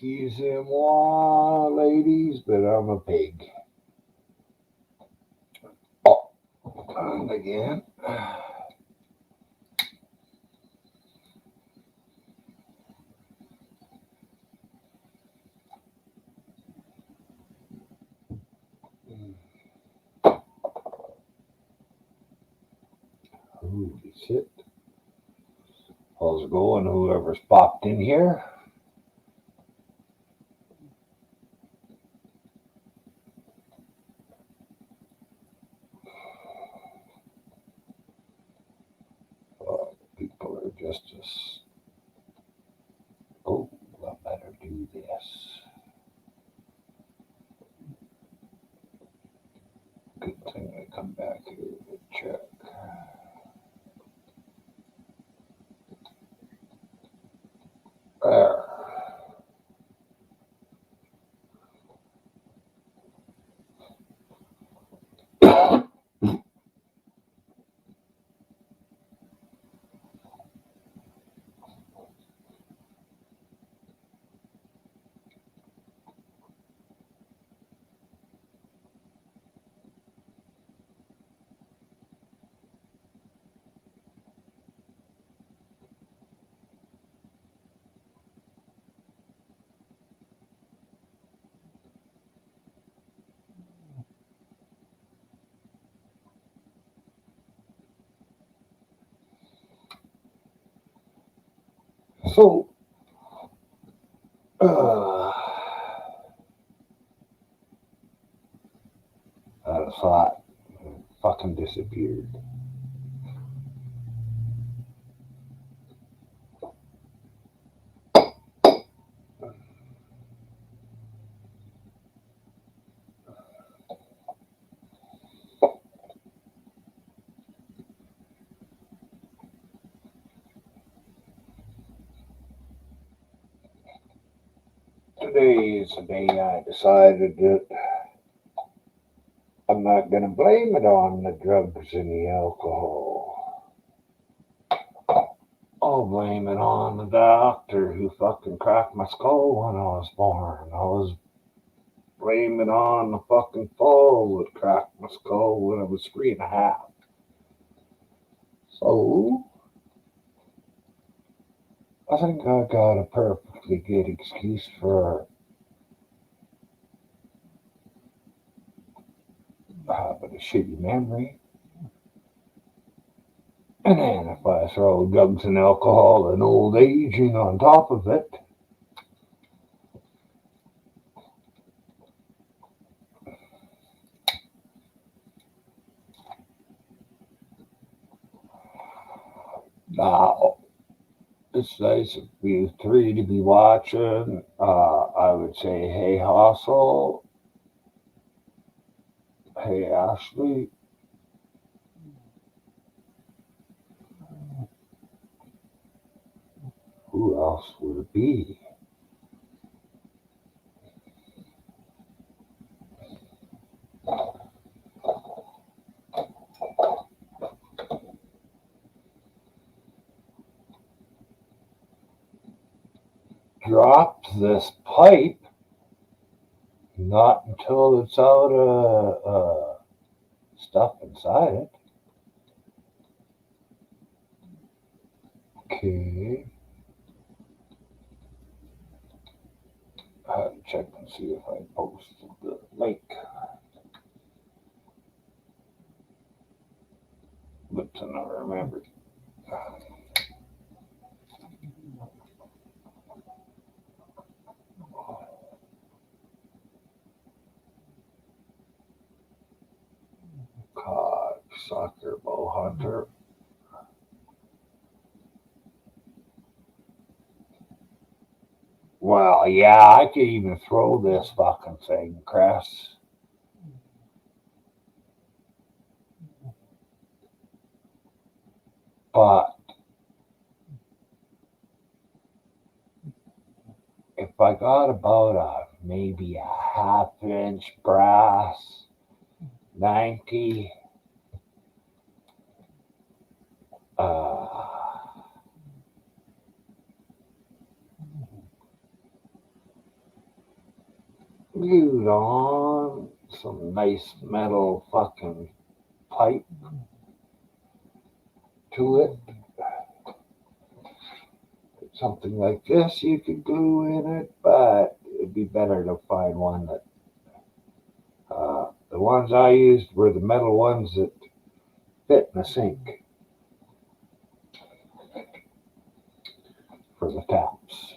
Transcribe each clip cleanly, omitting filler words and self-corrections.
Excusez-moi, ladies, but I'm a pig. Oh, and again. Holy shit. How's it going, whoever's popped in here? People are just as. Oh, I better do this. Good thing I come back here to check. There. So, I thought fucking disappeared. Today is the day I decided that I'm not going to blame it on the drugs and the alcohol. I'll blame it on the doctor who fucking cracked my skull when I was born. I was blaming on the fucking fall that cracked my skull when I was 3.5. So, I think I got a perfectly good excuse for having a shitty memory. And then if I throw drugs and alcohol and old aging on top of it, now it's nice of you three to be watching. I would say, hey, Hustle, hey, Ashley. Who else would it be? Drop this pipe, not until it's out of stuff inside it. Okay. I have to check and see if I posted the link. But to not remember. God, soccer ball hunter. Well, yeah, I could even throw this fucking thing, Chris. But if I got about maybe a half-inch brass 90, uh, glued on some nice metal fucking pipe to it. Something like this you could glue in it, but it'd be better to find one that the ones I used were the metal ones that fit in the sink for the taps.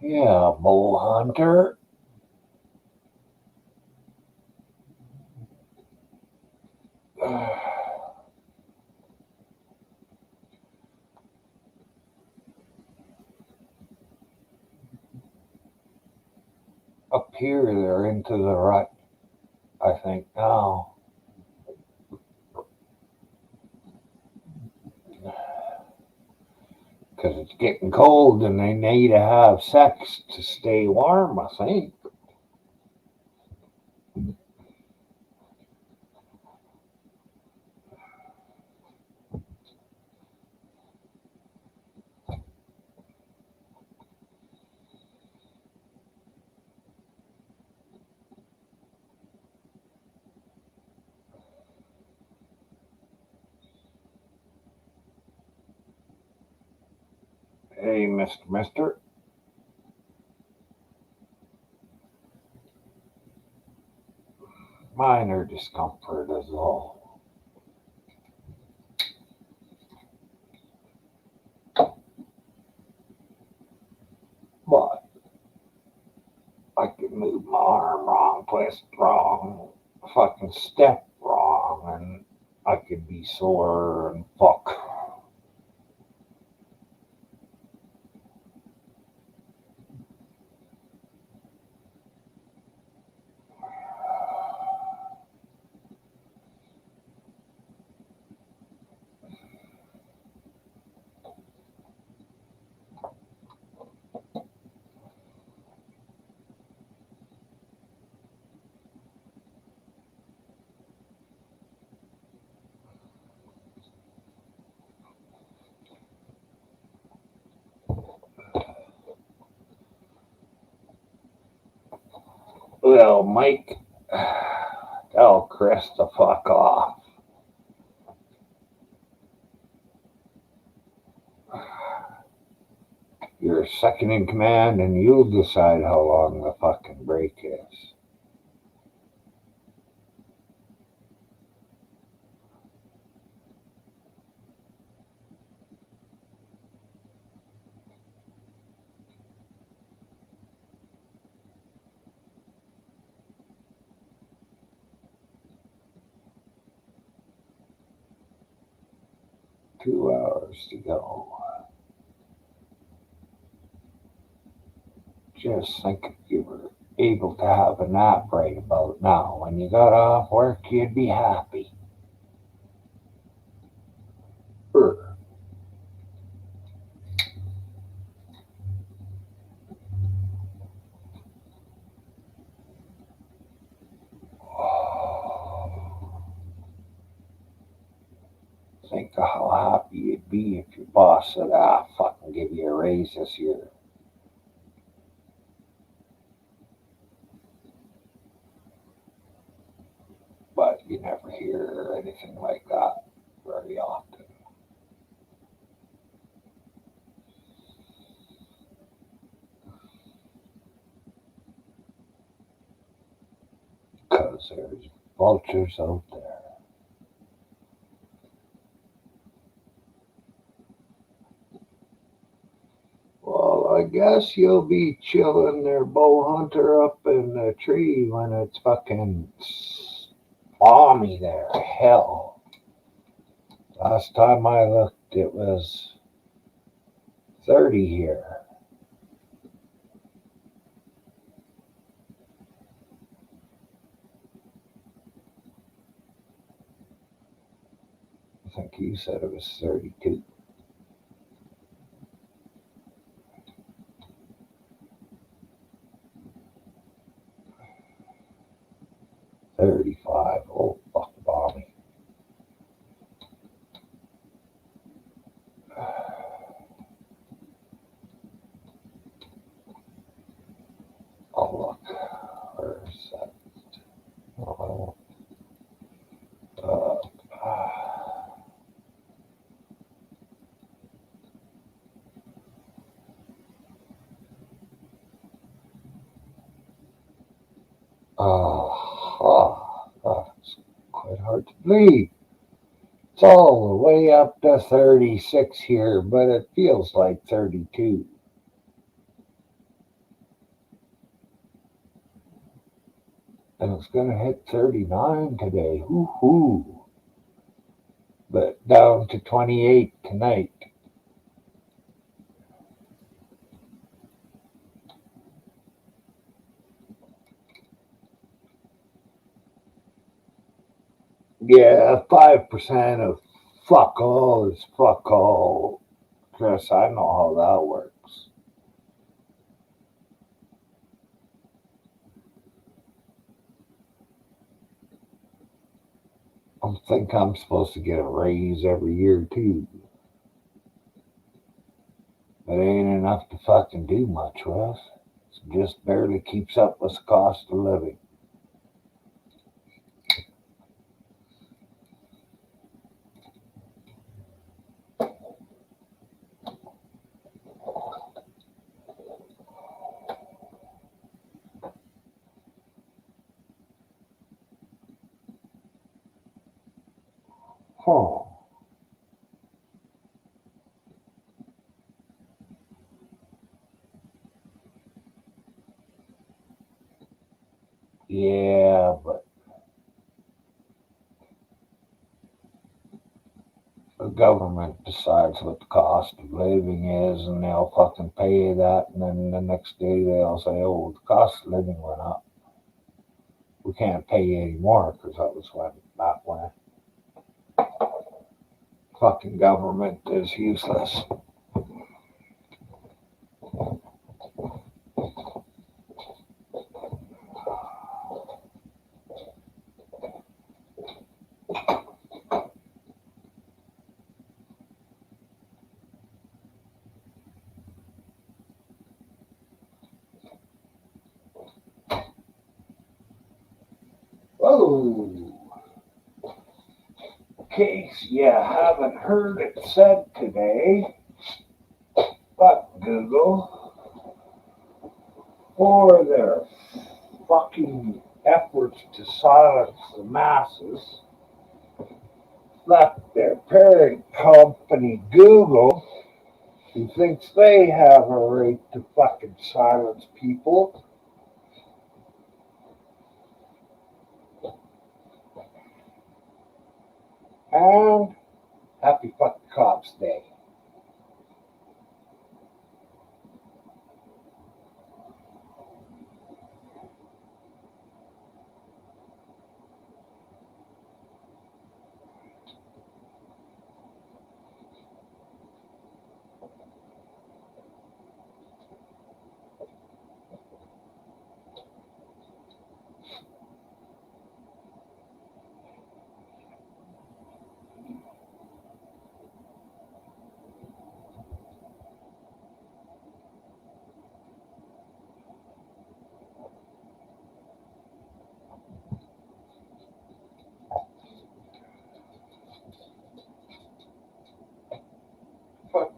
Yeah, bow hunter. Up here, they're into the rut, I think, now. Because it's getting cold and they need to have sex to stay warm, I think. Hey, Mister. Minor discomfort is all. But I could move my arm wrong, twist wrong, fucking step wrong, and I could be sore and fuck. Well, Mike, tell Chris to fuck off. You're second in command and you'll decide how long the fucking break is. 2 hours to go. Just think if you were able to have a nap right about now. When you got off work, you'd be happy. Er, how happy you'd be if your boss said, fucking give you a raise this year. But you never hear anything like that very often. Because there's vultures out there. Well, I guess you'll be chilling there, bow hunter, up in the tree when it's fucking balmy there. Hell. Last time I looked, it was 30 here. I think you said it was 32. 35. Oh, fuck, balmy. Oh, look. Where's that? Oh, that's quite hard to believe. It's all the way up to 36 here, but it feels like 32. And it's going to hit 39 today. Woohoo! But down to 28 tonight. Yeah, 5% of fuck all is fuck all. Chris, I know how that works. I think I'm supposed to get a raise every year too. It ain't enough to fucking do much with. It just barely keeps up with the cost of living. Huh. Yeah, but the government decides what the cost of living is, and they'll fucking pay you that, and then the next day they'll say, "Oh, the cost of living went up. We can't pay you anymore," because that was when back when fucking government is useless. Oh, in case you haven't heard it said today, but Google, for their fucking efforts to silence the masses, left their parent company Google, who thinks they have a right to fucking silence people. And happy fucking Cops Day.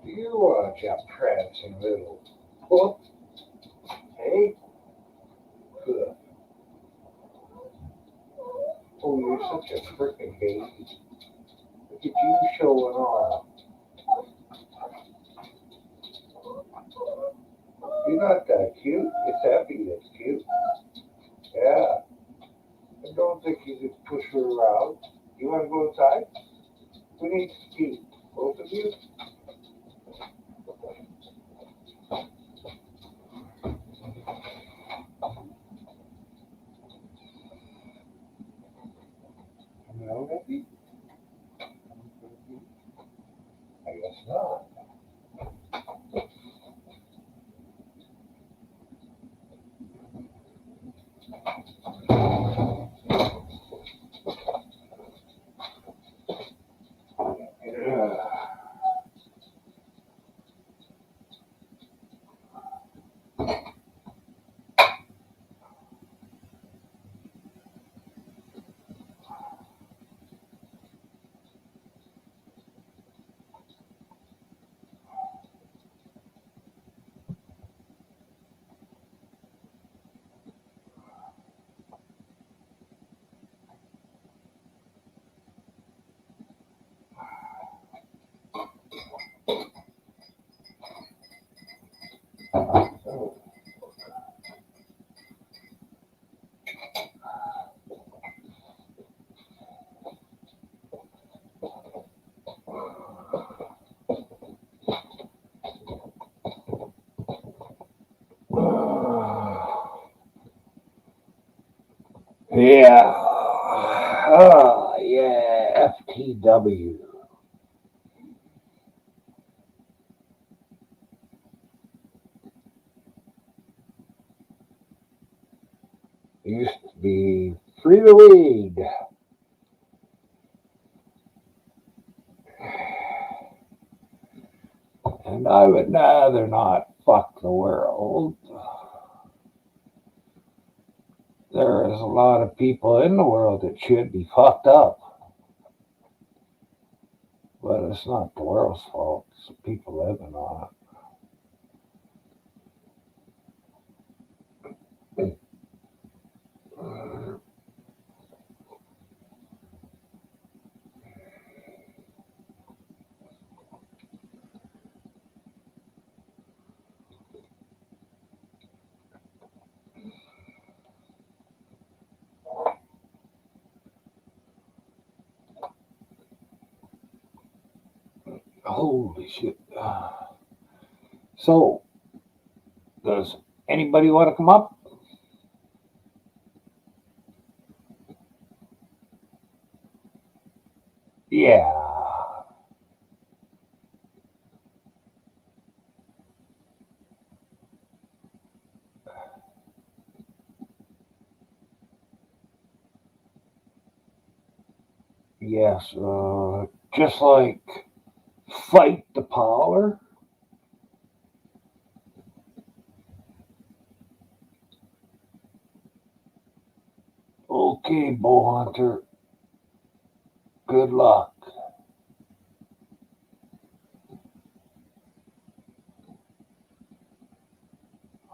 You want you prancing little foot, hey? Good. Oh, you're such a freaking baby. Look at you showing off. You're not that cute. It's Effie that's cute. Yeah. I don't think you could push her around. You want to go inside? We need to speak. Both of you? No, Effie? I guess not. Yeah. Yeah. Yeah. FTW. Used to be free to weed. And I would rather not fuck the world. There is a lot of people in the world that should be fucked up. But it's not the world's fault. It's the people living on it. Holy shit. So, does anybody want to come up? Yeah. Yes. Just like fight the power. Okay, Bull Hunter. Good luck.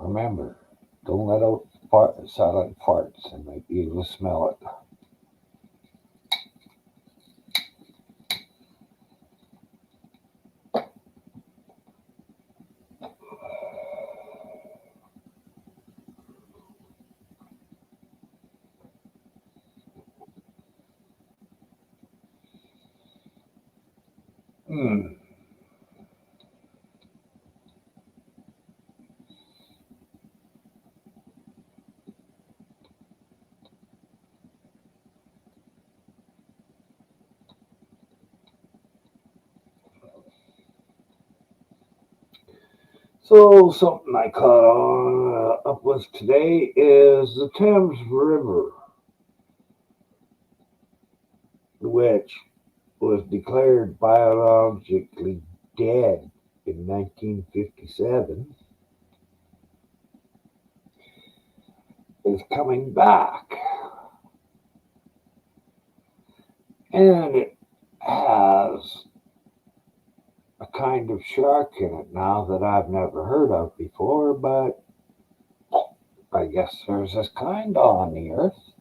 Remember, don't let out silent farts. I might be able to smell it. Hmm. So something I caught on up with today is the Thames River, which was declared biologically dead in 1957, is coming back, and it has a kind of shark in it now that I've never heard of before, but I guess there's this kind on the earth.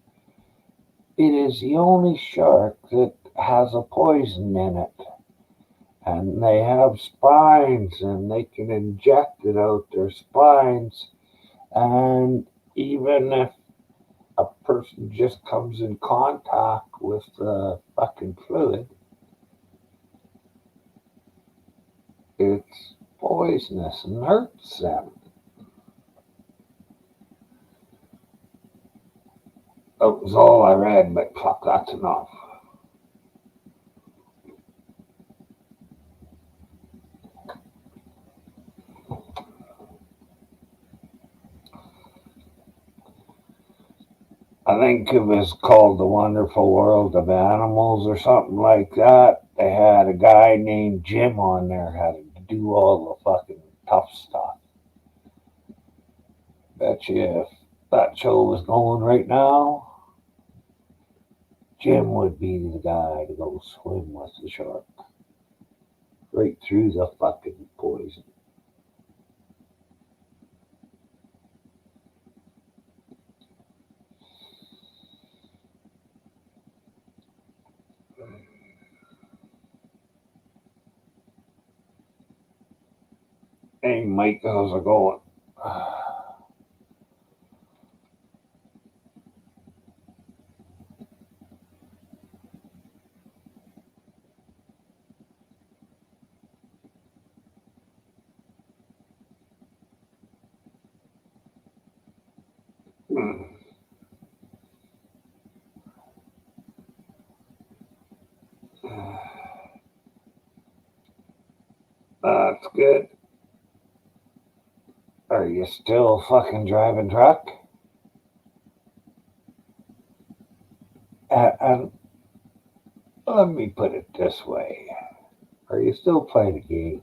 It is the only shark that has a poison in it, and they have spines, and they can inject it out their spines, and even if a person just comes in contact with the fucking fluid, it's poisonous and hurts them. That was all I read, but fuck, that's enough. I think it was called The Wonderful World of Animals or something like that. They had a guy named Jim on there had to do all the fucking tough stuff. Bet you if that show was going right now, Jim would be the guy to go swim with the shark. Right through the fucking poison. Hey, Mike, how's it going? That's good. Are you still fucking driving truck? And let me put it this way. Are you still playing a game?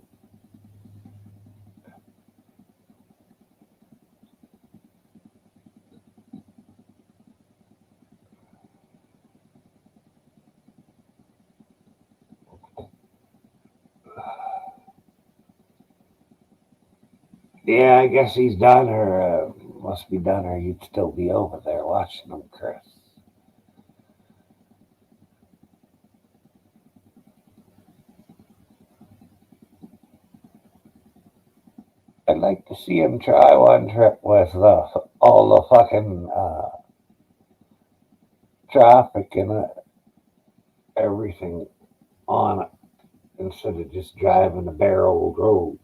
Yeah, I guess he's done, or must be done, or you'd still be over there watching him, Chris. I'd like to see him try one trip with all the fucking traffic and everything on it instead of just driving a bare old road.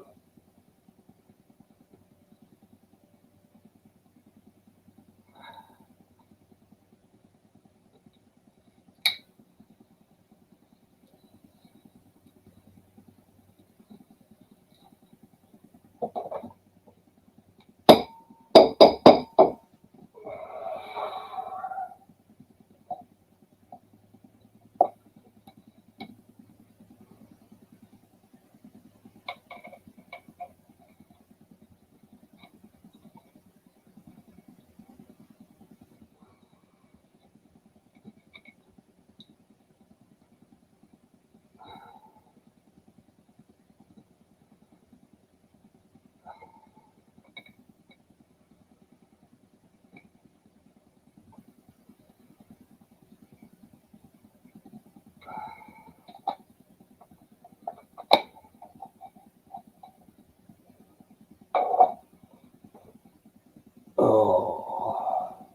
Oh,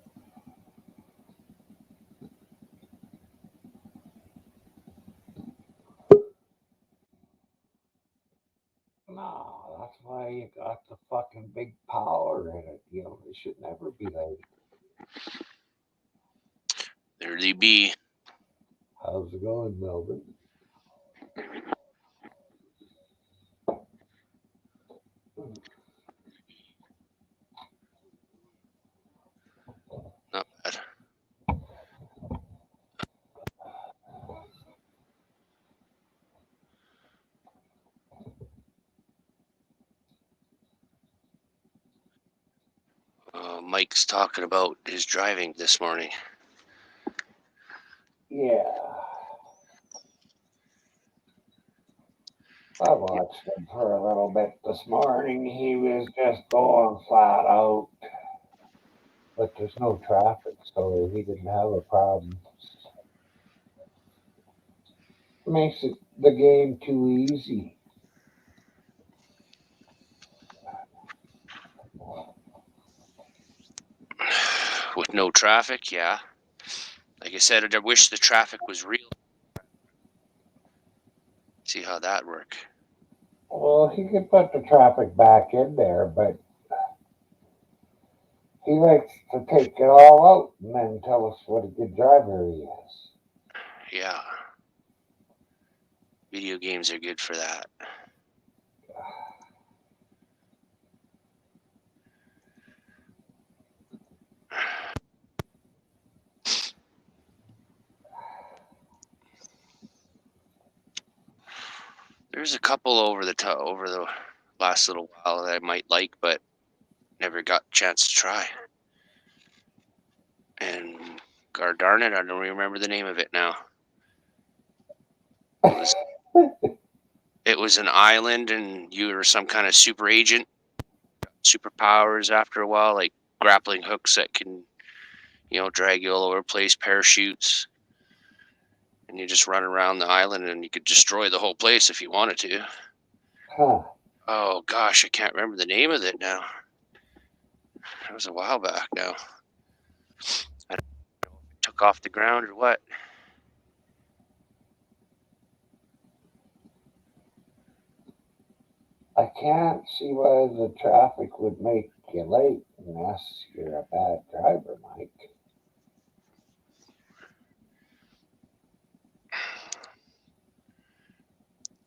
no, that's why you got the fucking big power in it. You know, they should never be late. There they be. How's it going, Melvin? Not bad. Mike's talking about his driving this morning. Yeah. I watched him for a little bit this morning. He was just going flat out, but there's no traffic, so he didn't have a problem. Makes it the game too easy. With no traffic, yeah. Like I said, I wish the traffic was real. See how that work. Well, he could put the traffic back in there, but he likes to take it all out and then tell us what a good driver he is. Yeah. Video games are good for that. There's a couple over the last little while that I might like, but never got a chance to try. And God darn it, I don't remember the name of it now. It was an island, and you were some kind of super agent, superpowers after a while, like grappling hooks that can, drag you all over the place, parachutes, and you just run around the island, and you could destroy the whole place if you wanted to. Huh. Oh gosh, I can't remember the name of it now. That was a while back now. I don't know if it took off the ground or what. I can't see why the traffic would make you late unless you're a bad driver, Mike.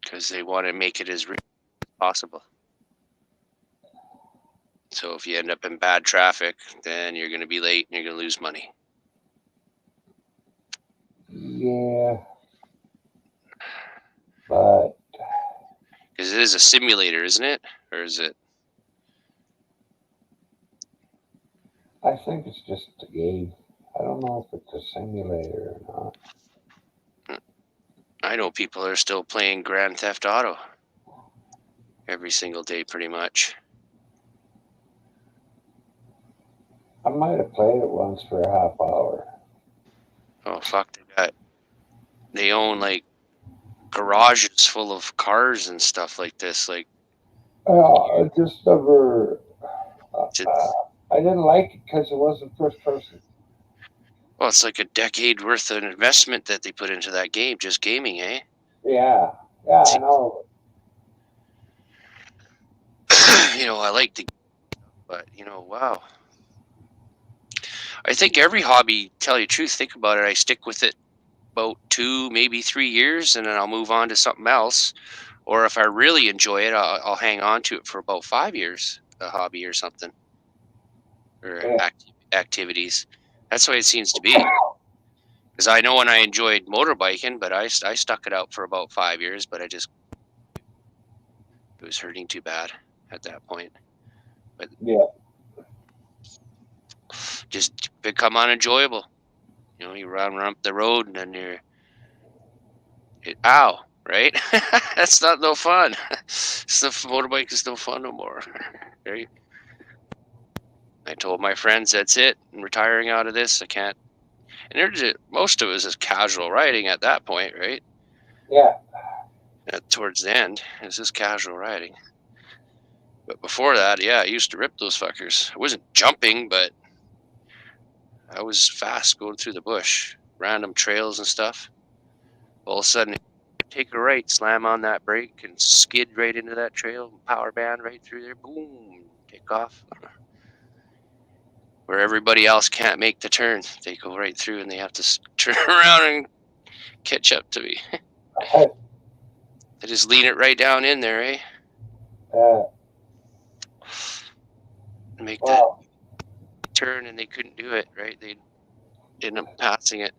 Because they want to make it as real as possible. So if you end up in bad traffic, then you're going to be late and you're going to lose money. Yeah, but Because it is a simulator, isn't it? Or is it? I think it's just a game. I don't know if it's a simulator or not. I know people are still playing Grand Theft Auto every single day, pretty much. I might have played it once for a half hour. Oh fuck! They own like garages full of cars and stuff like this. Like, I just never. it's, I didn't like it because it wasn't first person. well, it's like a decade worth of investment that they put into that game, just gaming, eh? Yeah, I know. I like the, but wow. I think every hobby, tell you the truth, think about it, I stick with it about 2, maybe 3 years, and then I'll move on to something else. Or if I really enjoy it, I'll hang on to it for about 5 years, a hobby or something, or activities. That's the way it seems to be. Because I know when I enjoyed motorbiking, but I stuck it out for about 5 years, but it was hurting too bad at that point. But yeah, just become unenjoyable. You run up the road and then ow, right? That's not no fun. Motorbike is no fun no more, right? I told my friends, that's it. I'm retiring out of this. I can't. And most of it is casual riding at that point, right? Yeah. Towards the end, it's just casual riding. But before that, yeah, I used to rip those fuckers. I wasn't jumping, but I was fast going through the bush, random trails and stuff. All of a sudden, take a right, slam on that brake, and skid right into that trail, power band right through there, boom, take off. Where everybody else can't make the turn, they go right through and they have to turn around and catch up to me. They just lean it right down in there, eh? Make that turn, and they couldn't do it, right? They ended up passing it.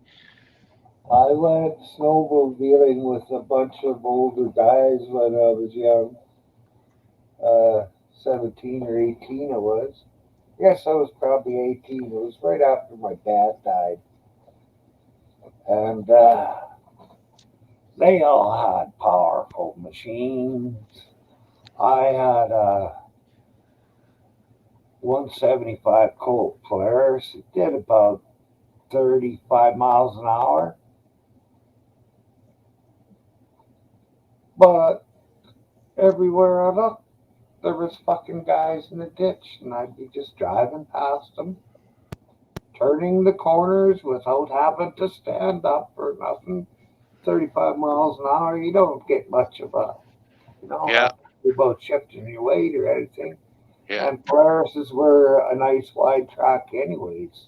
I went snowmobiling with a bunch of older guys when I was young. 17 or 18 I was. Yes, I was probably 18. It was right after my dad died. And They all had powerful machines. I had a 175 Colt Polaris. It did about 35 miles an hour. But everywhere I looked, there was fucking guys in the ditch, and I'd be just driving past them, turning the corners without having to stand up or nothing. 35 miles an hour, you don't get much of a, Yeah, have to worry about shifting your weight or anything. yeah. And Polarises were a nice wide track, anyways.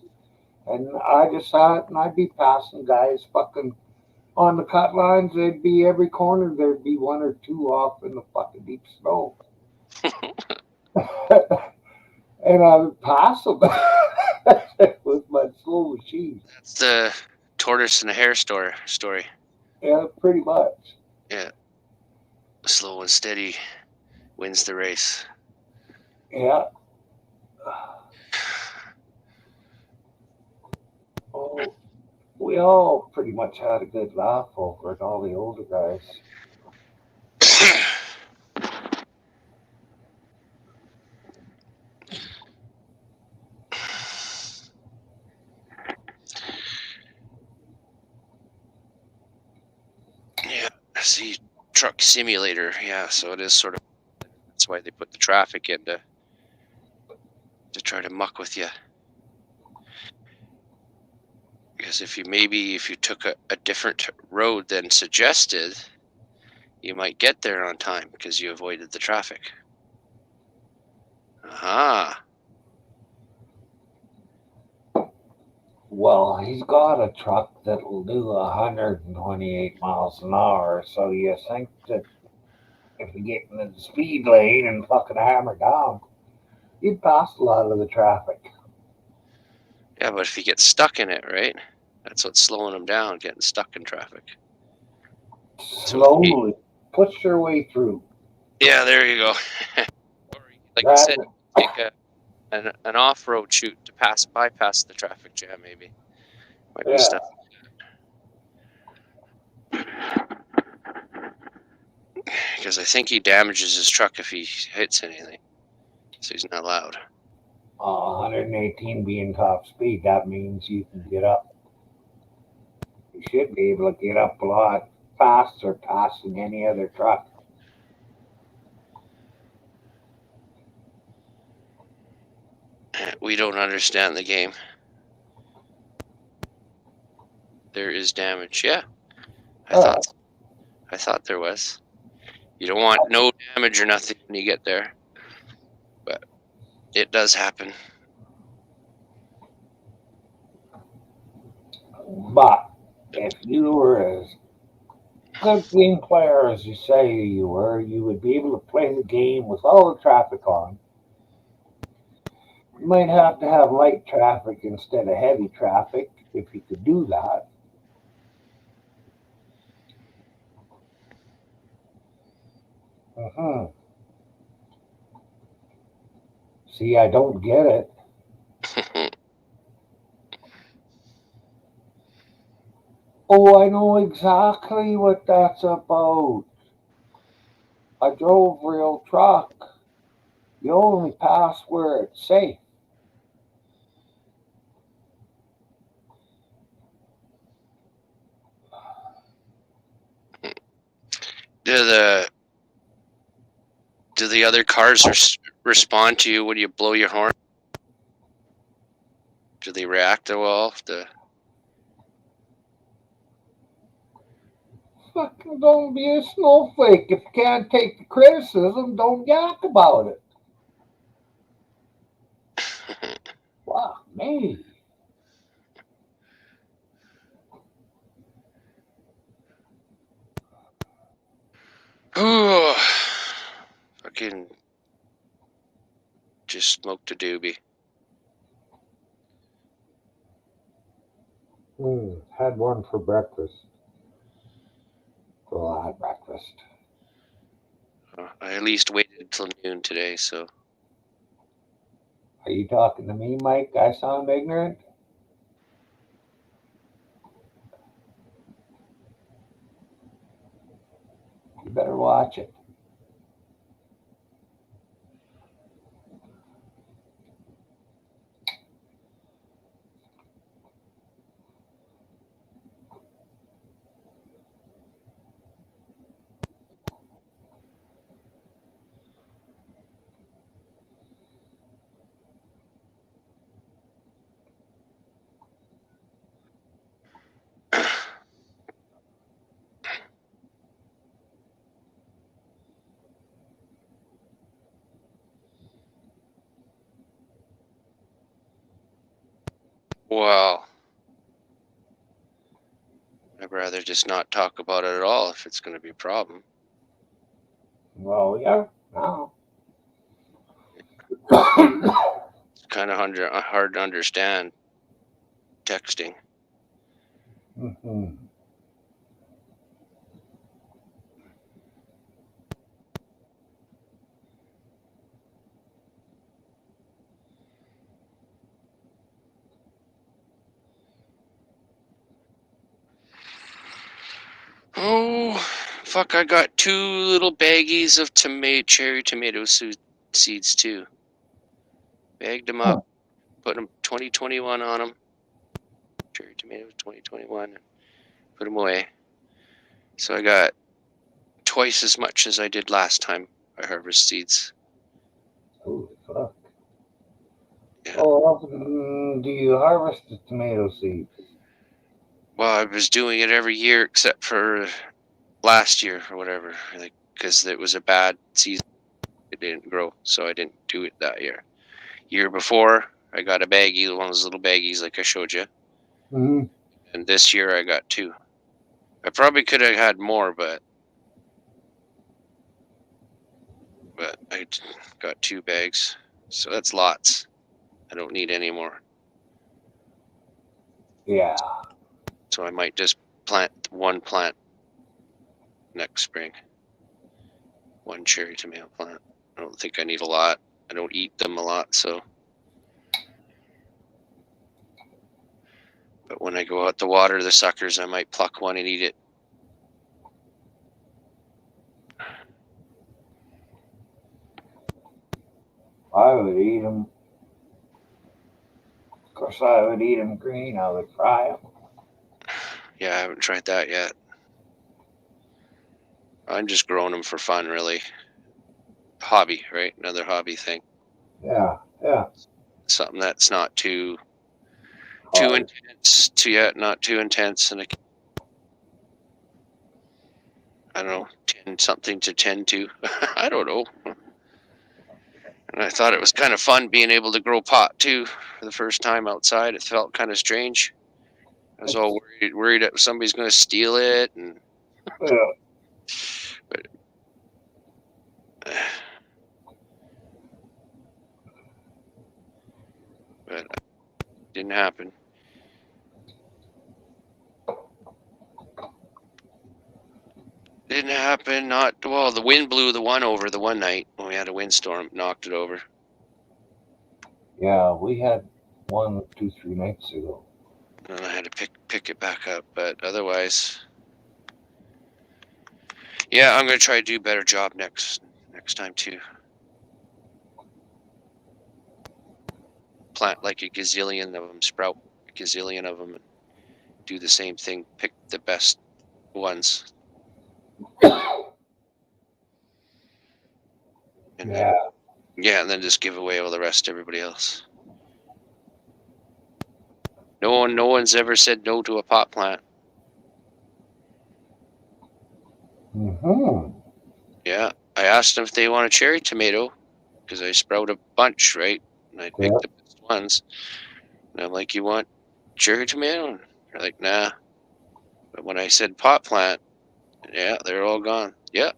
And I just sat and I'd be passing guys fucking on the cut lines. They'd be every corner, there'd be one or two off in the fucking deep snow. And I would pass them with my slow machine. That's the tortoise and the hare story. Yeah, pretty much. Yeah. Slow and steady wins the race. Yeah. Oh, we all pretty much had a good laugh over it, all the older guys. Yeah. See, truck simulator. Yeah, so it is sort of. That's why they put the traffic in to try to muck with you. Because if you took a different road than suggested, you might get there on time because you avoided the traffic. Aha. Well, he's got a truck that'll do 128 miles an hour, so you think that if you get in the speed lane and fucking hammer down, you'd pass a lot of the traffic. Yeah, but if you get stuck in it, right? That's what's slowing them down, getting stuck in traffic. Slowly push your way through. Yeah, there you go. Like I said, take an off-road shoot to bypass the traffic jam, maybe. Might be stuff. Because I think he damages his truck if he hits anything. So he's not allowed. 118 being top speed, that means you can get up. You should be able to get up a lot faster passing any other truck. We don't understand the game. There is damage. Yeah. I thought there was. You don't want no damage or nothing when you get there. But it does happen. But if you were as good game player as you say you were, you would be able to play the game with all the traffic on. You might have to have light traffic instead of heavy traffic if you could do that. See, I don't get it. Oh, I know exactly what that's about. I drove real truck. You only pass where it's safe. Do the other cars respond to you when you blow your horn? Do they react well? Fucking don't be a snowflake. If you can't take the criticism, don't yak about it. Fuck me. Oh, fucking just smoked a doobie. Had one for breakfast. Well, I had breakfast. I at least waited till noon today, so. Are you talking to me, Mike? I sound ignorant? You better watch it. Well, I'd rather just not talk about it at all if it's going to be a problem. Well, yeah. No. It's kind of hard to understand texting. Mm-hmm. Oh, fuck, I got 2 little baggies of cherry tomato seeds too. Bagged them up, put them 2021 on them. Cherry tomatoes 2021, and put them away. So I got twice as much as I did last time I harvest seeds. Holy fuck. Yeah. Oh, how often do you harvest the tomato seeds? Well, I was doing it every year except for last year or whatever, like, because it was a bad season. It didn't grow, so I didn't do it that year. Year before, I got a baggie, one of those little baggies like I showed you. Mm-hmm. And this year I got 2. I probably could have had more, but I got 2 bags. So that's lots. I don't need any more. Yeah. So I might just plant one plant next spring. 1 cherry tomato plant. I don't think I need a lot. I don't eat them a lot, so. But when I go out to water the suckers, I might pluck one and eat it. I would eat them. Of course, I would eat them green. I would fry them. Yeah, I haven't tried that yet. I'm just growing them for fun, really. Hobby, right? Another hobby thing. Yeah, yeah. Something that's not too Hard. intense, not too intense, and I don't know, something to tend to. I don't know. And I thought it was kind of fun being able to grow pot too for the first time outside. It felt kind of strange. I was all worried that somebody's going to steal it, and Yeah. but it didn't happen. Didn't happen. Not well. The wind blew the one over the one night when we had a windstorm, knocked it over. Yeah, we had 1, 2, 3 nights ago. And I had to pick it back up, but otherwise, yeah, I'm gonna try to do a better job next time too. Plant like a gazillion of them, sprout a gazillion of them, and do the same thing. Pick the best ones. And Yeah. and then just give away all the rest to everybody else. No one's ever said no to a pot plant. Mm-hmm. Yeah, I asked them if they want a cherry tomato because I sprout a bunch, right? And I picked the best ones. And I'm like, you want cherry tomato? And they're like, nah. But when I said pot plant, yeah, they're all gone. Yep.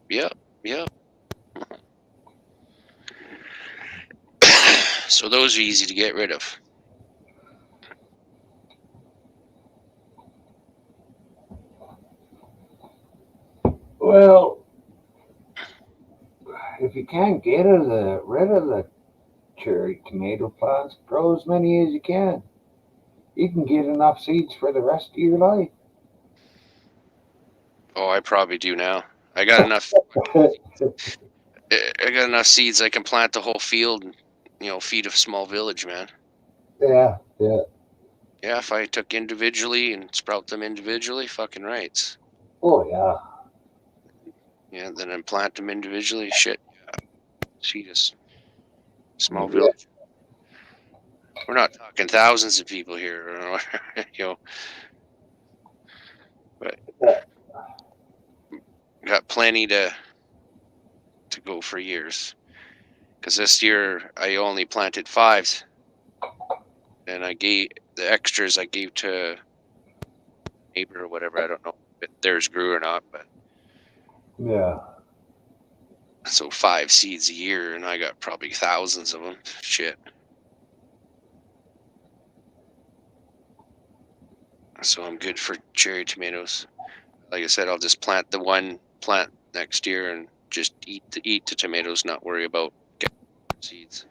So those are easy to get rid of. Well, if you can't get rid of the cherry tomato plants, grow as many as you can. You can get enough seeds for the rest of your life. Oh, I probably do now. I got enough. I got enough seeds. I can plant the whole field and, feed a small village, man. Yeah. Yeah, if I took individually and sprout them individually, fucking rights. Oh, yeah. Yeah, then I plant them individually. Shit. Yeah. Feed a small Yeah. village. We're not talking thousands of people here, but got plenty to go for years. Because this year I only planted 5, and I gave the extras I gave to neighbor or whatever. I don't know if theirs grew or not, but Yeah. so 5 seeds a year, and I got probably thousands of them. Shit. So I'm good for cherry tomatoes. Like I said, I'll just plant the one plant next year and just eat the tomatoes, not worry about getting seeds.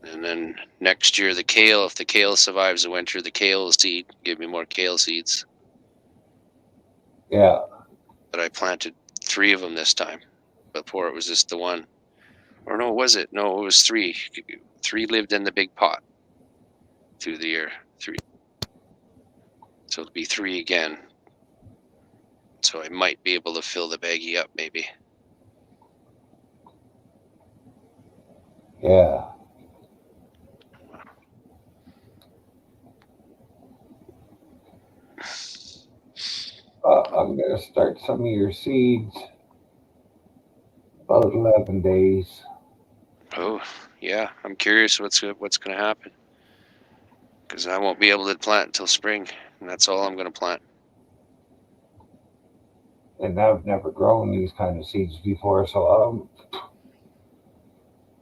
And then next year the kale, if the kale survives the winter, the kale will seed, give me more kale seeds. Yeah. But I planted 3 of them this time. Before it was just the one. Or no, was it? No, it was 3. 3 lived in the big pot through the year. 3. So it'll be 3 again. So I might be able to fill the baggie up, maybe. Yeah. I'm going to start some of your seeds about 11 days. Oh, yeah. I'm curious what's going to happen. Because I won't be able to plant until spring. And that's all I'm going to plant. And I've never grown these kind of seeds before, so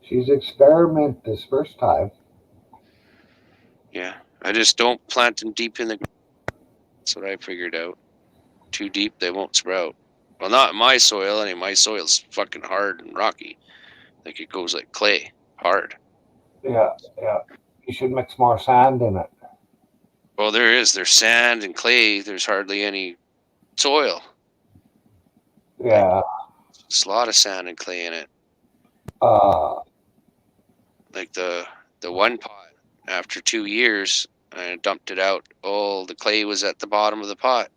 she's experiment this first time. Yeah. I just don't plant them deep in the ground. That's what I figured out. Too deep, they won't sprout. Well, not in my soil. My soil's fucking hard and rocky. Like it goes like clay, hard. Yeah. You should mix more sand in it. Well, there's sand and clay. There's hardly any soil. Yeah. There's a lot of sand and clay in it. Uh, Like the one pot, after 2 years, I dumped it out. Oh, the clay was at the bottom of the pot.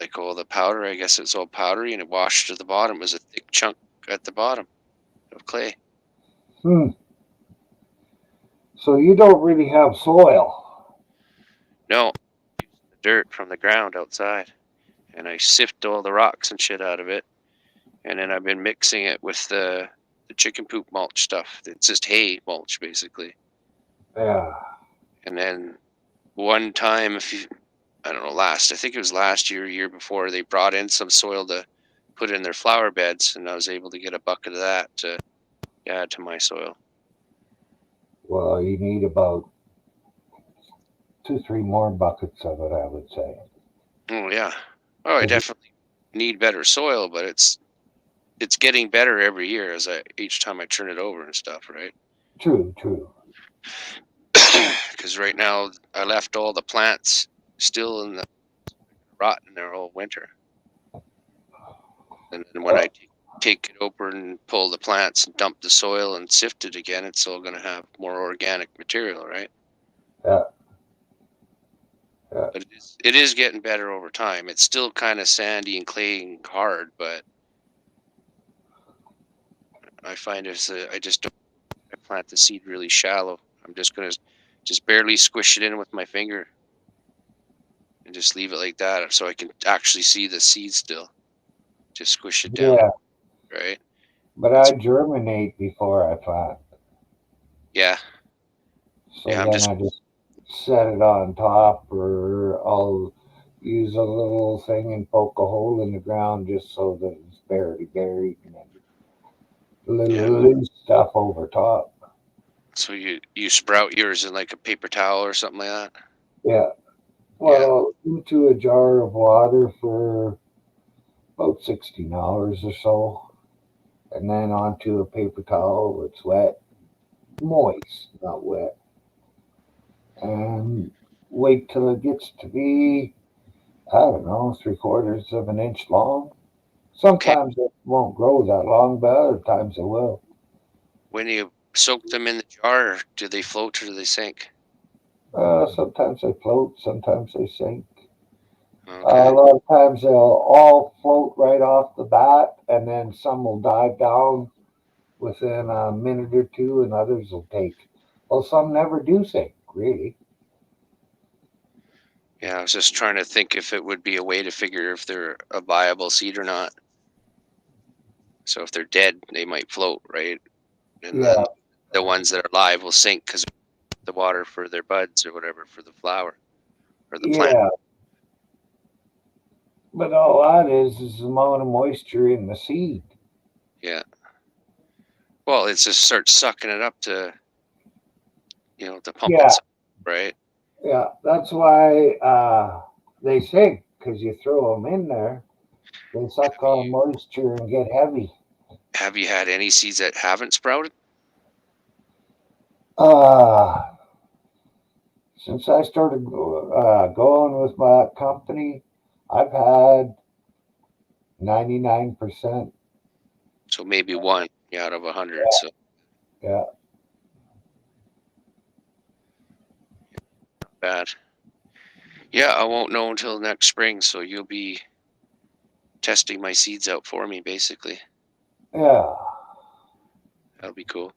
Like all the powder, I guess it's all powdery, and it washed to the bottom. It was a thick chunk at the bottom of clay. So you don't really have soil. No, the dirt from the ground outside, and I sift all the rocks and shit out of it, and then I've been mixing it with the chicken poop mulch stuff. It's just hay mulch, basically. Yeah. And then one time, I don't know, I think it was last year, year before, they brought in some soil to put in their flower beds, and I was able to get a bucket of that to add to my soil. Well, you need about 2-3 more buckets of it, I would say. Oh yeah. Oh, I definitely need better soil, but it's getting better every year each time I turn it over and stuff, right? True. Because right now I left all the plants still in the rotten there all winter, and then when I take it over and pull the plants and dump the soil and sift it again, it's all going to have more organic material, right? Yeah. But it is getting better over time. It's still kind of sandy and clay and hard, but I find I just don't plant the seed really shallow. I'm just going to just barely squish it in with my finger and just leave it like that so I can actually see the seed still. Just squish it down, right? But I germinate before I plant. Yeah. So then I just set it on top, or I'll use a little thing and poke a hole in the ground just so that it's barely buried, and then a little loose stuff over top. So you sprout yours in like a paper towel or something like that? Yeah. Well, into a jar of water for about 16 hours or so, and then onto a paper towel that's wet, moist, not wet. And wait till it gets to be, I don't know, 3/4 of an inch long. Okay. Sometimes it won't grow that long, but other times it will. When you soak them in the jar, do they float or do they sink? Sometimes they float, sometimes they sink. A Okay. lot of times they'll all float right off the bat, and then some will dive down within a minute or two, and others will take. Well, some never do sink, really. Yeah, I was just trying to think if it would be a way to figure if they're a viable seed or not. So if they're dead, they might float, right? And then Yeah, the ones that are alive will sink because the water for their buds or whatever for the flower or the plant. yeah. But all that is the amount of moisture in the seed. Yeah. Well, it just starts sucking it up to pump Yeah, itself, right? yeah. That's why they sink because you throw them in there. They suck all the moisture and get heavy. Have you had any seeds that haven't sprouted? Uh, since I started going with my company, I've had 99%. So maybe one out of 100. So Yeah, bad. Yeah, I won't know until next spring. So you'll be testing my seeds out for me, basically. yeah, That'll be cool.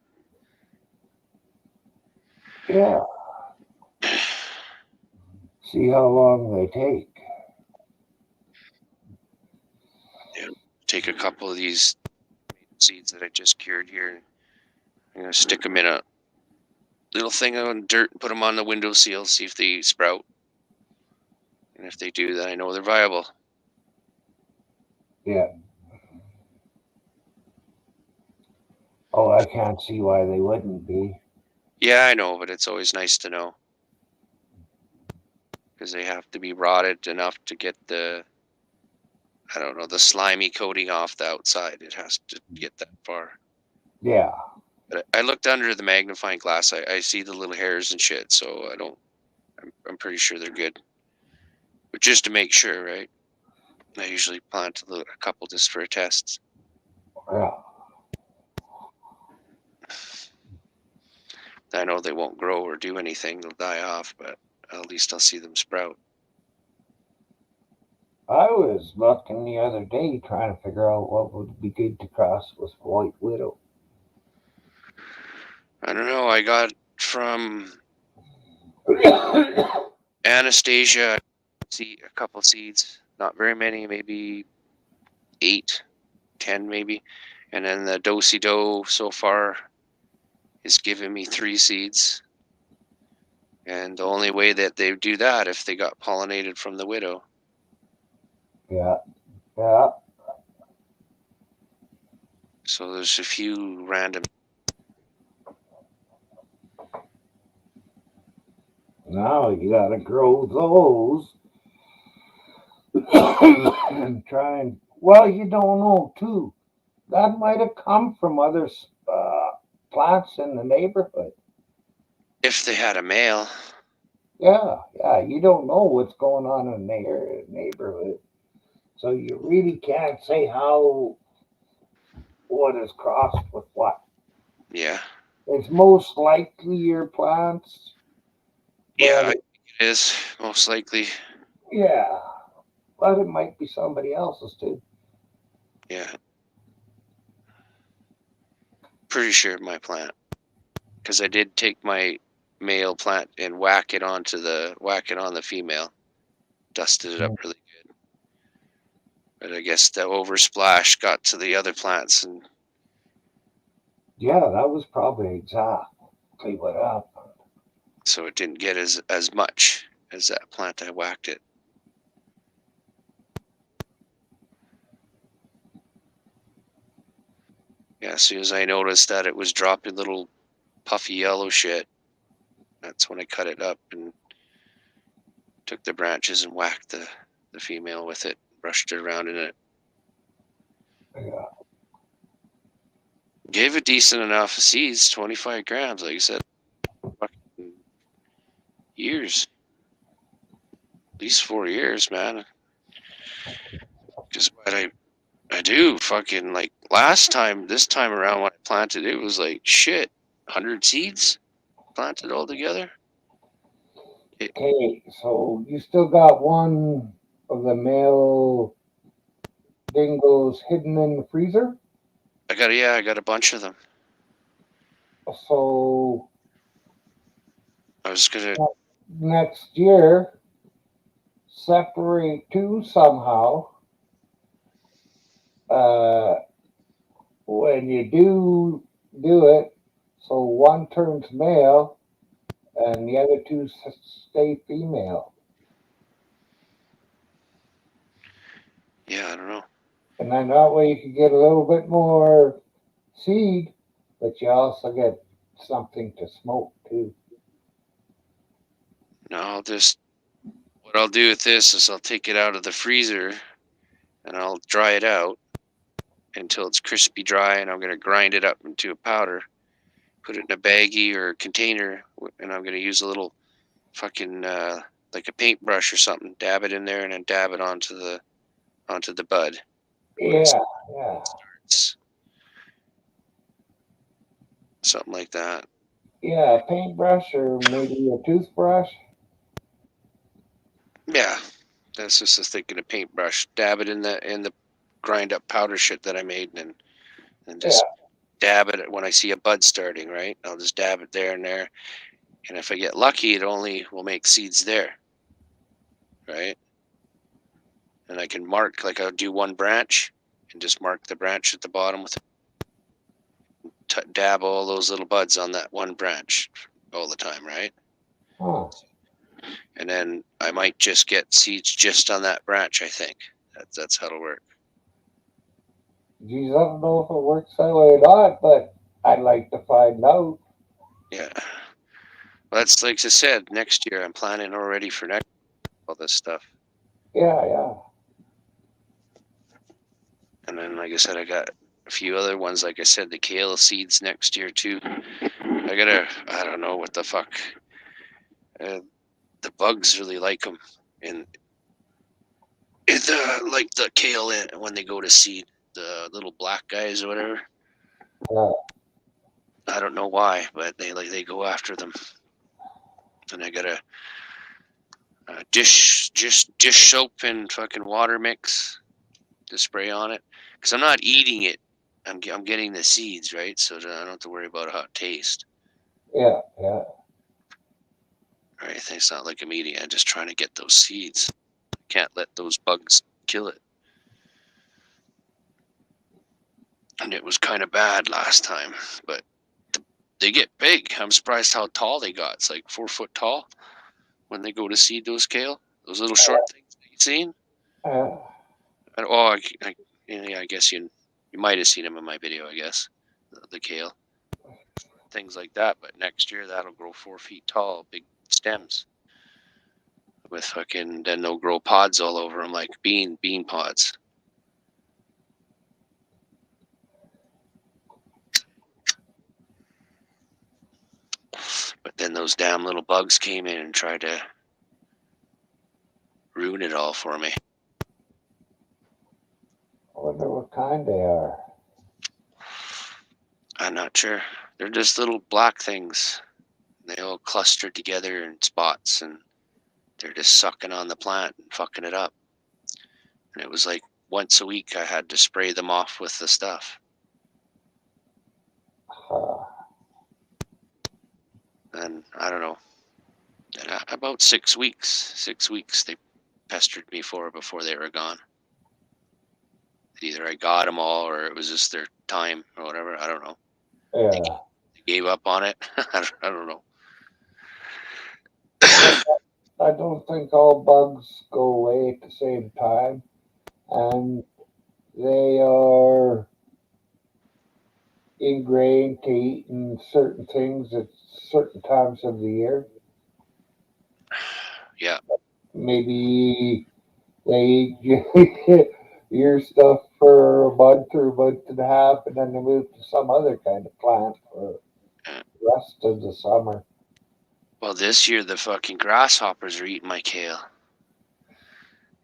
yeah. See how long they take. Yeah. Take a couple of these seeds that I just cured here. I'm gonna stick them in a little thing on dirt and put them on the windowsill, see if they sprout. And if they do, then I know they're viable. Yeah. Oh, I can't see why they wouldn't be. Yeah, I know, but it's always nice to know because they have to be rotted enough to get I don't know, the slimy coating off the outside. It has to get that far. Yeah, But I looked under the magnifying glass. I see the little hairs and shit, so I don't. I'm pretty sure they're good. But just to make sure, right? I usually plant a couple just for a test. yeah. I know they won't grow or do anything; they'll die off. But at least I'll see them sprout. I was looking the other day trying to figure out what would be good to cross with White Widow. I don't know. I got from Anastasia a couple seeds, not very many, maybe 8, 10 maybe. And then the Do-si Do so far is giving me 3 seeds. And the only way that they do that if they got pollinated from the widow. Yeah, yeah. So there's a few random. Now you gotta grow those and try and. Well, you don't know too. That might have come from other plants in the neighborhood. If they had a male, Yeah, yeah. You don't know what's going on in their neighborhood, so you really can't say how what is crossed with what. yeah, It's most likely your plants, yeah, but I think it is most likely. yeah, but it might be somebody else's too. Yeah, pretty sure my plant because I did take my male plant and whack it on the female, dusted it up really good. But I guess the oversplash got to the other plants, and Yeah, that was probably exactly what happened. so it didn't get as much as that plant I whacked it. Yeah, as soon as I noticed that it was dropping little puffy yellow shit, that's when I cut it up and took the branches and whacked the female with it, brushed it around in it. Yeah, Gave it decent enough seeds, 25 grams, like I said, fucking years. least 4 years, man. Because what I do fucking like last time, this time around when I planted it was like shit, 100 seeds planted all together. Okay, so you still got one of the male dingoes hidden in the freezer? I got a bunch of them. So I was gonna, next year, separate two somehow. Uh, when you do it, so one turns male and the other two stay female. yeah, I don't know. And then that way you can get a little bit more seed, but you also get something to smoke too. No, what I'll do with this is I'll take it out of the freezer and I'll dry it out until it's crispy dry, and I'm gonna grind it up into a powder, put it in a baggie or a container, and I'm gonna use a little fucking like a paintbrush or something, dab it in there, and then dab it onto the bud when it Yeah, yeah, starts, something like that. yeah. A paintbrush or maybe a toothbrush. Yeah, that's just a thinking of paintbrush. Dab it in the grind up powder shit that I made, and Yeah, just dab it when I see a bud starting. Right, I'll just dab it there and there, and if I get lucky, it only will make seeds there. Right, and I can mark, like I'll do one branch and just mark the branch at the bottom with dab all those little buds on that one branch all the time, right? huh. And then I might just get seeds just on that branch. I think that's how it'll work. Geez, I don't know if it works that way or not, but I'd like to find out. Yeah. Well, that's like I said. Next year, I'm planning already for next all this stuff. Yeah, yeah. And then, like I said, I got a few other ones. Like I said, the kale seeds next year too. I don't know what the fuck. Uh, the bugs really like them, and like the kale when they go to seed, the little black guys or whatever. Yeah. I don't know why, but they go after them. And I got a dish soap and fucking water mix to spray on it, because I'm not eating it. I'm getting the seeds, right? So I don't have to worry about how it tastes. Yeah, yeah. Right? It's not like I'm eating it. I'm just trying to get those seeds. I can't let those bugs kill it. And it was kind of bad last time, but they get big. I'm surprised how tall they got. It's like 4 foot tall when they go to seed those kale. Those little short things that you've seen. Uh, And, oh, yeah, I guess you might have seen them in my video. I guess the kale, things like that. But next year that'll grow 4 feet tall, big stems with fucking. Then they'll grow pods all over them, like bean pods. But then those damn little bugs came in and tried to ruin it all for me. I wonder what kind they are. I'm not sure. They're just little black things. They all clustered together in spots, and they're just sucking on the plant and fucking it up. And it was like once a week I had to spray them off with the stuff. Uh, And I don't know. And about 6 weeks they pestered me for before they were gone. Either I got them all or it was just their time or whatever. I don't know. They yeah. gave up on it. I don't know. I don't think all bugs go away at the same time, and they are ingrained to eating certain things at certain times of the year. Yeah. Maybe they eat your stuff for a month or a month and a half, and then they move to some other kind of plant for the rest of the summer. Well, this year the fucking grasshoppers are eating my kale.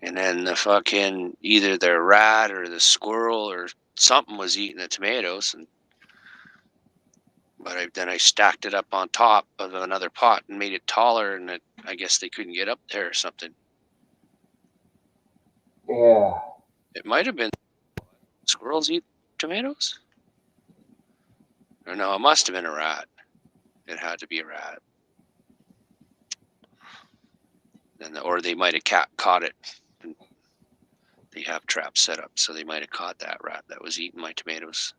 And then the fucking either the rat or the squirrel or something was eating the tomatoes, but then I stacked it up on top of another pot and made it taller, and I guess they couldn't get up there or something. Yeah. It might have been squirrels eat tomatoes, or no, it must have been a rat. It had to be a rat, or they might have caught it. They have traps set up, so they might have caught that rat that was eating my tomatoes.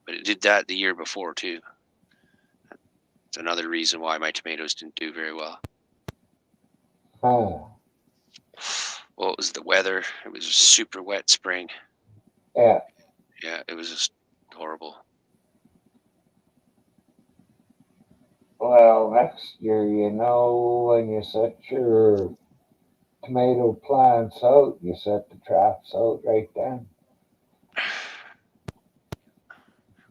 But it did that the year before too. It's another reason why my tomatoes didn't do very well. Huh. Well, it was the weather. It was a super wet spring. Yeah. Yeah, it was just horrible. Well, next year, when you set your tomato plants out, you set the traps out right then.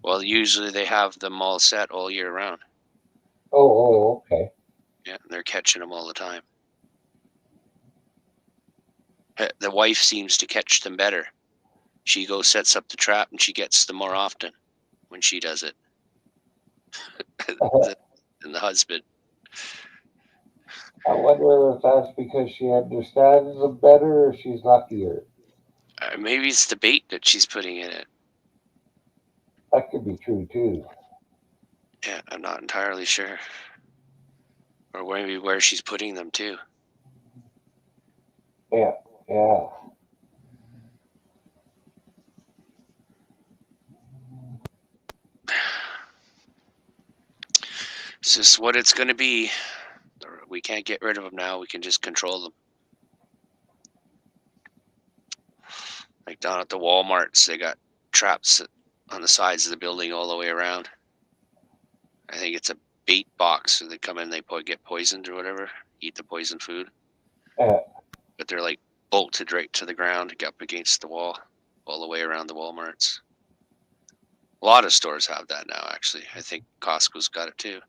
Well, usually they have them all set all year round. Oh, okay. Yeah, and they're catching them all the time. The wife seems to catch them better. She goes, sets up the trap, and she gets them more often when she does it than the husband. I wonder if that's because she understands them better or she's luckier. Maybe it's the bait that she's putting in it. That could be true too. Yeah, I'm not entirely sure. Or maybe where she's putting them too. Yeah. It's just what it's going to be. We can't get rid of them now. We can just control them. Like down at the Walmarts, they got traps on the sides of the building all the way around. I think it's a bait box, so they come in, they get poisoned or whatever, eat the poison food. But they're like bolted right to the ground, up against the wall, all the way around the Walmarts. A lot of stores have that now, actually. I think Costco's got it too.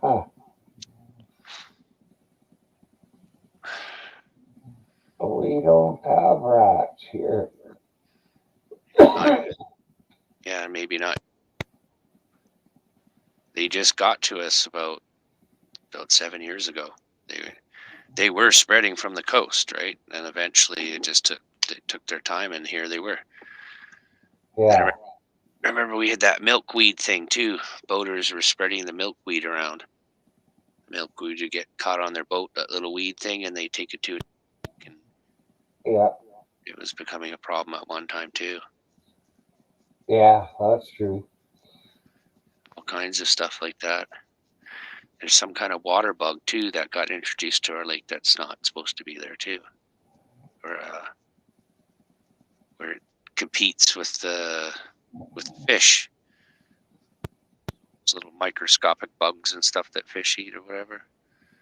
Huh. We don't have rats here. Yeah, maybe not. They just got to us about 7 years ago. They were spreading from the coast, right? And eventually it just took their time, and here they were. Yeah. I remember we had that milkweed thing too. Boaters were spreading the milkweed around. Milkweed would get caught on their boat, that little weed thing, and they take it to. And yeah. It was becoming a problem at one time too. Yeah, that's true. All kinds of stuff like that. There's some kind of water bug too that got introduced to our lake that's not supposed to be there too, or where it competes with fish. Those little microscopic bugs and stuff that fish eat or whatever,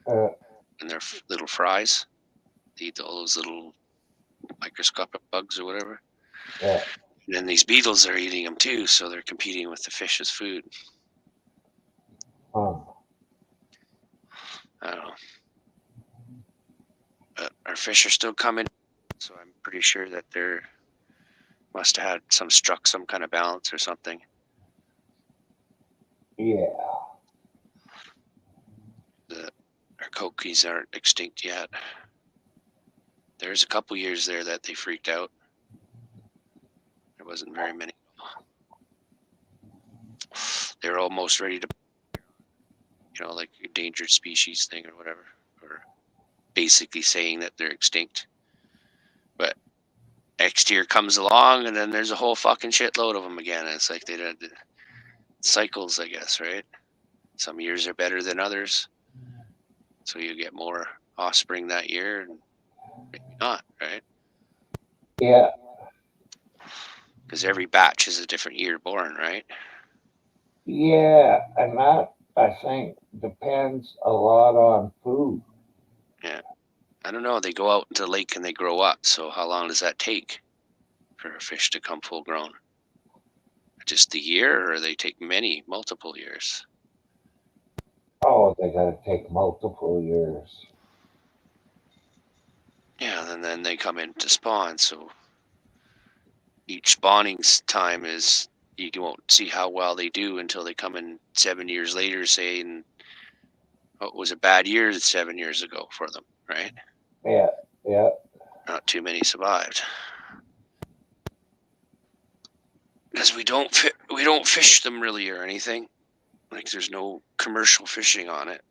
and they're little fries. They eat all those little microscopic bugs or whatever. Yeah. And then these beetles are eating them too, so they're competing with the fish as food. Huh. I don't know. But our fish are still coming, so I'm pretty sure that they're must have had struck some kind of balance or something. Yeah. Our kokies aren't extinct yet. There's a couple years there that they freaked out. There wasn't very many. They were almost ready to, like a endangered species thing or whatever, or basically saying that they're extinct. But next year comes along, and then there's a whole fucking shitload of them again. And it's like they did cycles, I guess, right? Some years are better than others, so you get more offspring that year, and maybe not, right? Yeah. Because every batch is a different year born, right? Yeah, and that I think depends a lot on food. Yeah. I don't know. They go out into the lake and they grow up. So how long does that take for a fish to come full grown? Just a year, or they take multiple years? Oh, they gotta take multiple years. Yeah, and then they come in to spawn. So each spawning time is, you won't see how well they do until they come in 7 years later, saying, oh, it was a bad year 7 years ago for them, right? Yeah, yeah. Not too many survived. Because we don't fish them really or anything. Like, there's no commercial fishing on it.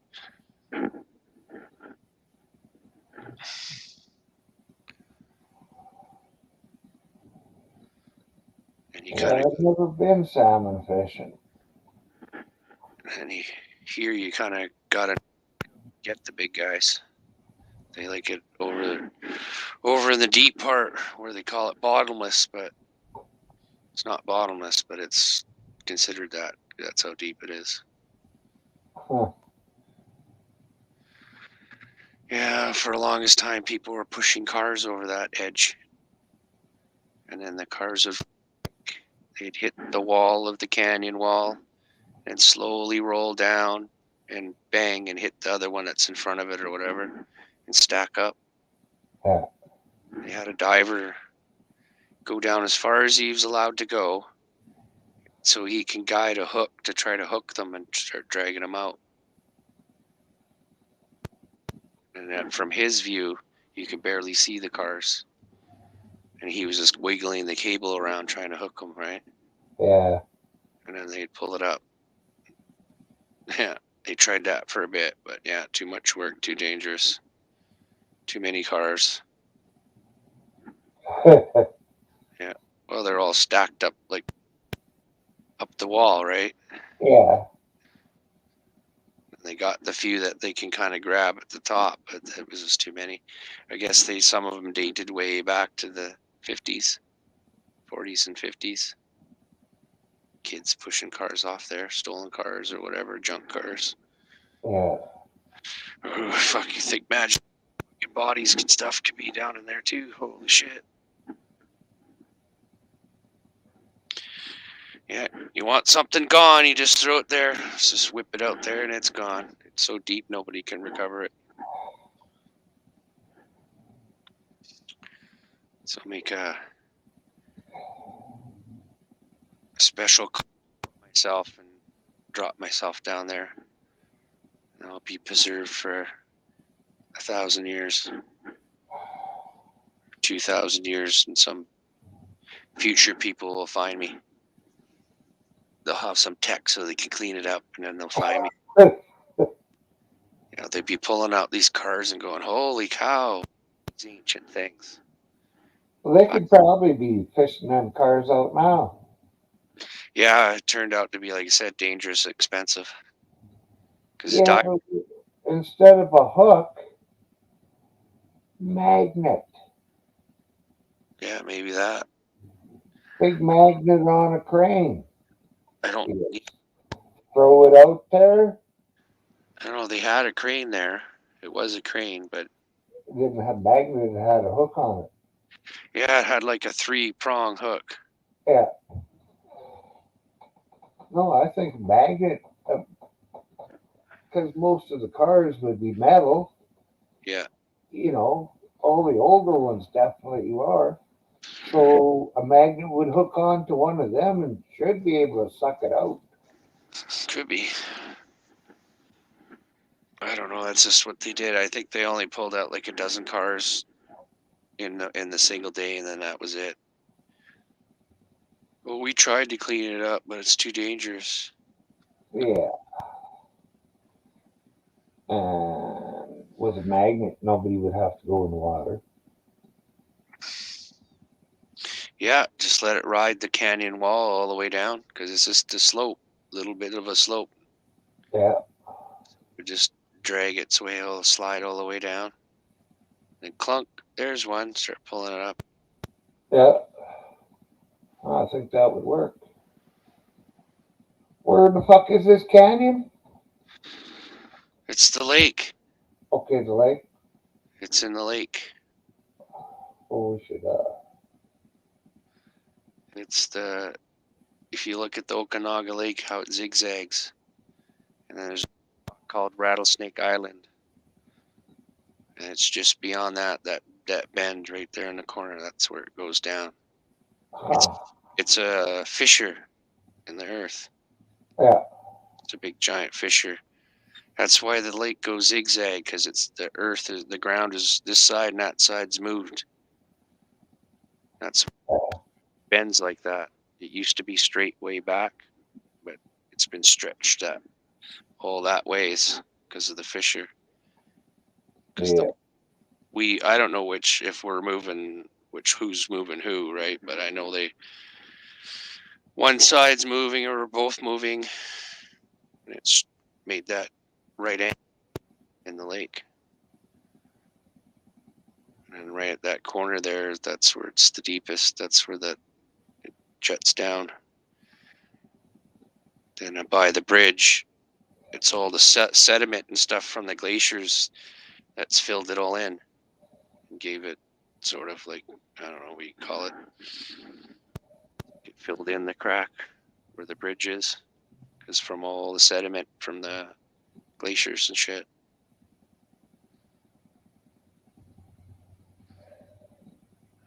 And you kind of, I've never been salmon fishing. here you kind of gotta get the big guys. They like it over in the deep part where they call it bottomless, but it's not bottomless, but it's considered that. That's how deep it is. Huh. Yeah, for the longest time, people were pushing cars over that edge, and then the cars they'd hit the wall of the canyon wall and slowly roll down and bang and hit the other one that's in front of it or whatever and stack up. Yeah. They had a diver go down as far as he was allowed to go so he can guide a hook to try to hook them and start dragging them out. And then from his view, you could barely see the cars. And he was just wiggling the cable around trying to hook them, right? Yeah. And then they'd pull it up. Yeah, they tried that for a bit, but yeah, too much work, too dangerous, too many cars. Well, they're all stacked up, like, up the wall, right? Yeah. And they got the few that they can kind of grab at the top, but it was just too many. I guess some of them dated way back to the 50s, 40s and 50s. Kids pushing cars off there, stolen cars or whatever, junk cars. Yeah. Ooh, fuck, you think magic bodies and stuff could be down in there too? Holy shit. Yeah, you want something gone, you just throw it there. Just whip it out there and it's gone. It's so deep nobody can recover it. So make a special call myself and drop myself down there. And I'll be preserved for 1,000 years, 2,000 years, and some future people will find me. They'll have some tech so they can clean it up, and then they'll find me. You know, they'd be pulling out these cars and going, "Holy cow, these ancient things." Well, they could probably be fishing them cars out now. Yeah, it turned out to be, like I said, dangerous, expensive. Because Yeah, but instead of a hook, magnet. yeah, maybe that. Big magnet on a crane. I don't. Throw it out there. I don't know. They had a crane there. It was a crane, but It didn't have magnet. It had a hook on it. yeah, it had like a 3-prong hook. Yeah. No, I think magnet, because most of the cars would be metal. Yeah. You know, all the older ones definitely are. So a magnet would hook onto one of them and should be able to suck it out. Could be. I don't know. That's just what they did. I think they only pulled out like a dozen cars in the single day, and then that was it. Well, we tried to clean it up, but it's too dangerous. Yeah. And with a magnet, nobody would have to go in the water. Yeah, just let it ride the canyon wall all the way down, because it's just a slope, little bit of a slope. Yeah. We just drag it so it'll slide all the way down. Then clunk, there's one. Start pulling it up. Yeah. I think that would work. Where the fuck is this canyon? It's the lake. Okay, the lake. It's in the lake. Oh, we should. It's if you look at the Okanaga Lake, how it zigzags. And then there's called Rattlesnake Island. And it's just beyond that that bend right there in the corner. That's where it goes down. Huh. It's a fissure in the earth. Yeah. It's a big giant fissure. That's why the lake goes zigzag, because it's the earth is the ground is this side and that side's moved. That's bends like that. It used to be straight way back, but it's been stretched up all that ways because of the fissure. Because Yeah. I don't know if we're moving, who's moving who, right? But I know one side's moving or we're both moving, and it's made that right angle in the lake. And right at that corner there, that's where it's the deepest. That's where it jets down. Then by the bridge, it's all the sediment and stuff from the glaciers that's filled it all in and gave it sort of like, I don't know what you call it. It filled in the crack where the bridge is, because from all the sediment from the glaciers and shit.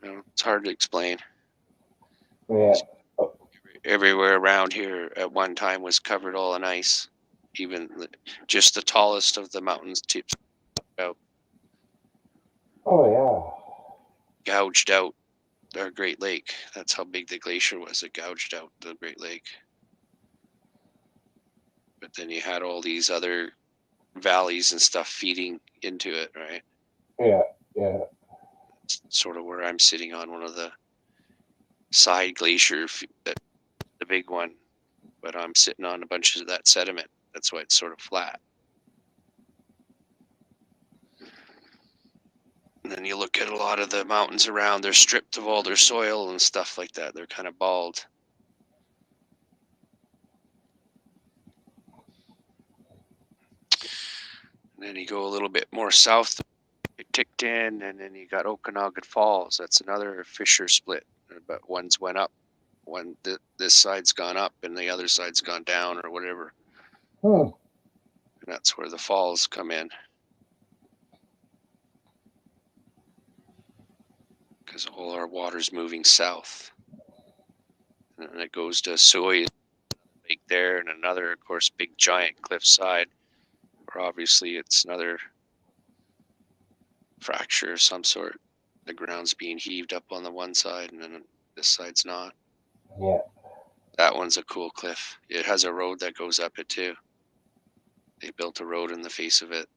You know, it's hard to explain. Yeah. Everywhere around here at one time was covered all in ice. Even just the tallest of the mountains tips out. Oh Gouged out our Great Lake. That's how big the glacier was. It gouged out the Great Lake. But then you had all these other valleys and stuff feeding into it, right? yeah. Yeah. It's sort of where I'm sitting on one of the side glacier, the big one, but I'm sitting on a bunch of that sediment. That's why it's sort of flat. And then you look at a lot of the mountains around, they're stripped of all their soil and stuff like that. They're kind of bald. And then you go a little bit more south, it ticked in, and then you got Okanagan Falls. That's another fissure split. But one's went up, this side's gone up, and the other side's gone down, or whatever. Hmm. And that's where the falls come in. Because all our water's moving south. And then it goes to Soy Lake there, and another, of course, big giant cliffside, where obviously it's another fracture of some sort. The ground's being heaved up on the one side, and then this side's not. Yeah. That one's a cool cliff. It has a road that goes up it too. They built a road in the face of it,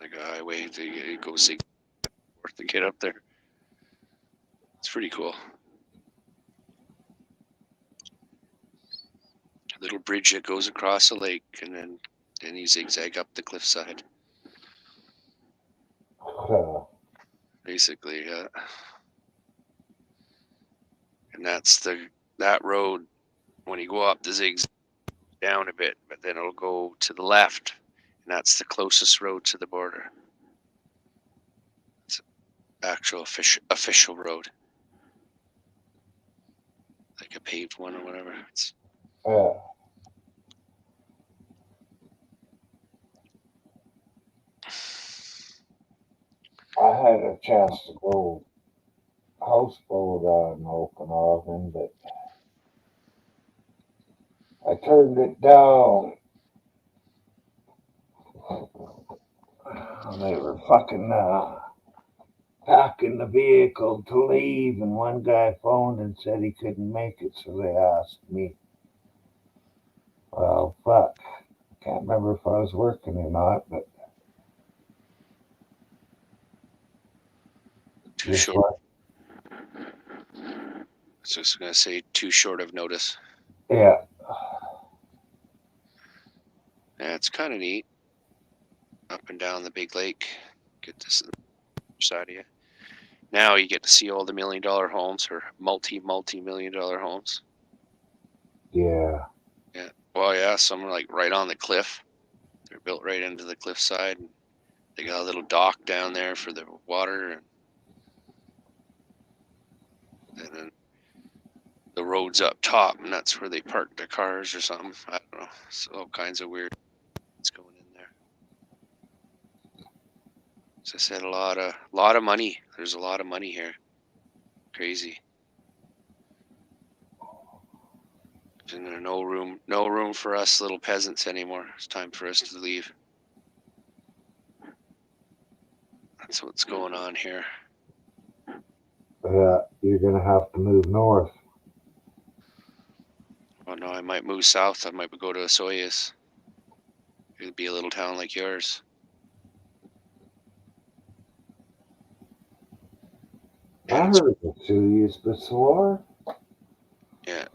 like a highway. It goes to get up there. It's pretty cool. A little bridge that goes across the lake, and then you zigzag up the cliffside. Basically, and that's that road. When you go up the zigzag down a bit, but then it'll go to the left, and that's the closest road to the border. It's an actual official road, like a paved one or whatever. Yeah. I had a chance to go houseboat on Okanagan, but I turned it down. They were fucking packing the vehicle to leave, and one guy phoned and said he couldn't make it, so they asked me. Well, fuck. Can't remember if I was working or not, but Too short. I was just gonna say too short of notice. Yeah. Yeah, it's kind of neat. Up and down the big lake, get to the other side of you. Now you get to see all the $1 million homes, or multi-million dollar homes. Yeah. Yeah. Well, yeah, some are like right on the cliff. They're built right into the cliffside, and they got a little dock down there for the water, and then the road's up top, and that's where they park their cars or something. I don't know. So all kinds of weird things going in there. As I said, a lot of money. There's a lot of money here. Crazy. And there's no room for us little peasants anymore. It's time for us to leave. That's what's going on here. Yeah, you're gonna have to move north. Oh no, I might move south. I might go to Osoyoos. It'd be a little town like yours. I And heard of Suey's before. yeah,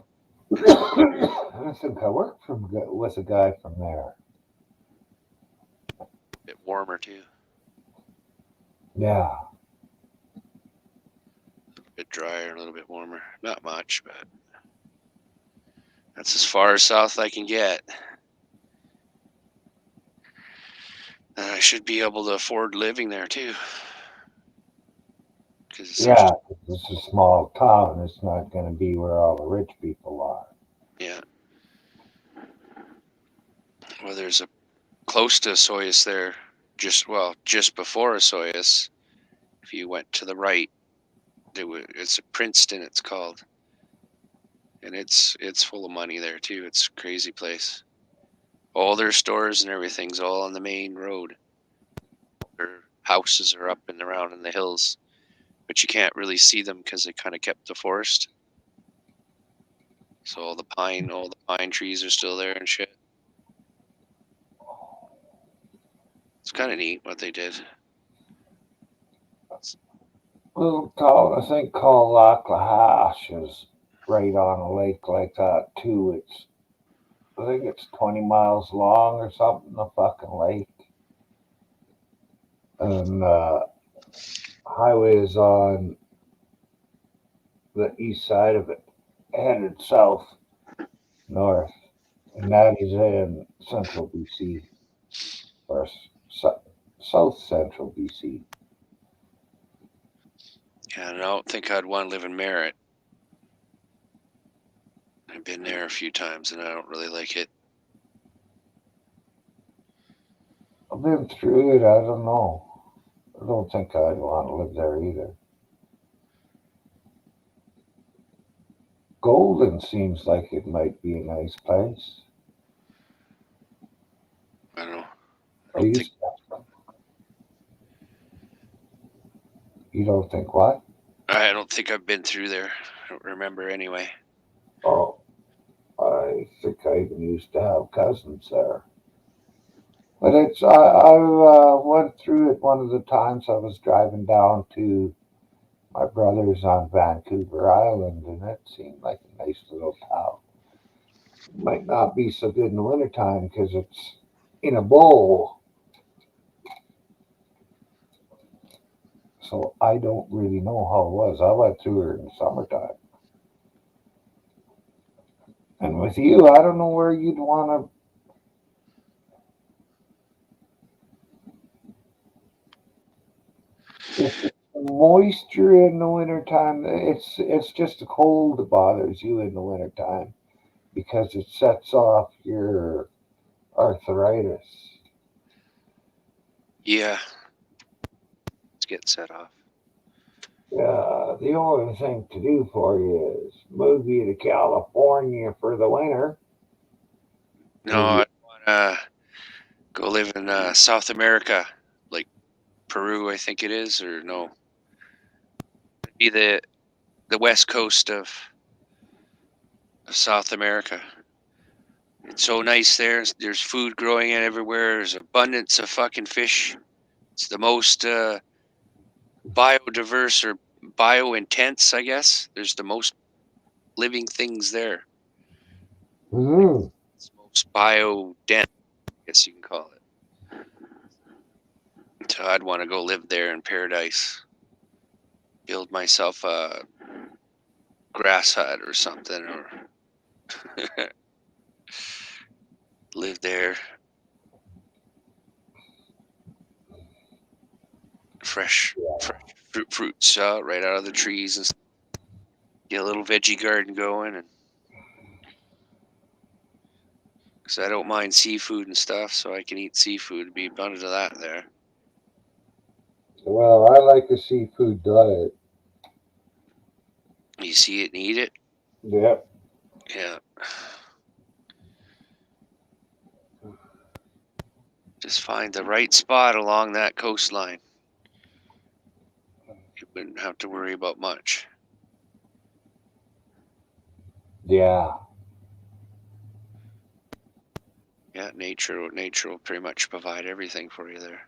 I think I worked with a guy from there. a bit warmer too. Yeah. A bit drier, a little bit warmer. Not much, but that's as far south I can get. And I should be able to afford living there too. Because it's such, Yeah, it's a small town. It's not going to be where all the rich people are. yeah. Well, there's a close to Osoyoos there, just before Osoyoos. If you went to the right, it's a Princeton. It's called, and it's full of money there too. It's a crazy place. All their stores and everything's all on the main road. Their houses are up and around in the hills, but you can't really see them because they kind of kept the forest. So all the pine trees are still there and shit. It's kind of neat what they did. Little town, I think called Laclahash is right on a lake like that too. I think it's 20 miles long or something. The fucking lake, and highway is on the east side of it, headed north, and that is in central BC or south central BC. Yeah, and I don't think I'd want to live in Merritt. I've been there a few times and I don't really like it. I've been through it. I don't know. I don't think I'd want to live there either. Golden seems like it might be a nice place. I don't know. I used You don't think what? I don't think I've been through there. I don't remember anyway. Oh, I think I even used to have cousins there. But I went through it one of the times I was driving down to my brother's on Vancouver Island, and it seemed like a nice little town. Might not be so good in the wintertime because it's in a bowl. So I don't really know how it was. I went through it in the summertime. And with you, I don't know where you'd want to. If it's moisture in the wintertime, it's just the cold that bothers you in the wintertime because it sets off your arthritis. Yeah, it's getting set off. Yeah, the only thing to do for you is move you to California for the winter. No, Maybe I want to go live in South America, like Peru, I think it is, or no, be the west coast of South America. It's so nice there. There's food growing everywhere. There's abundance of fucking fish. It's the most biodiverse or bio-intense, I guess. There's the most living things there. Mhm. It's most bio-dense, I guess you can call it. So I'd want to go live there in paradise. Build myself a grass hut or something, or live there. Fresh fruits right out of the trees and get a little veggie garden going, and because I don't mind seafood and stuff, so I can eat seafood. Be abundant of that there. Well, I like a seafood diet. You see it and eat it. Yep. Yeah. Just find the right spot along that coastline. You wouldn't have to worry about much. Yeah. Yeah, nature will pretty much provide everything for you there.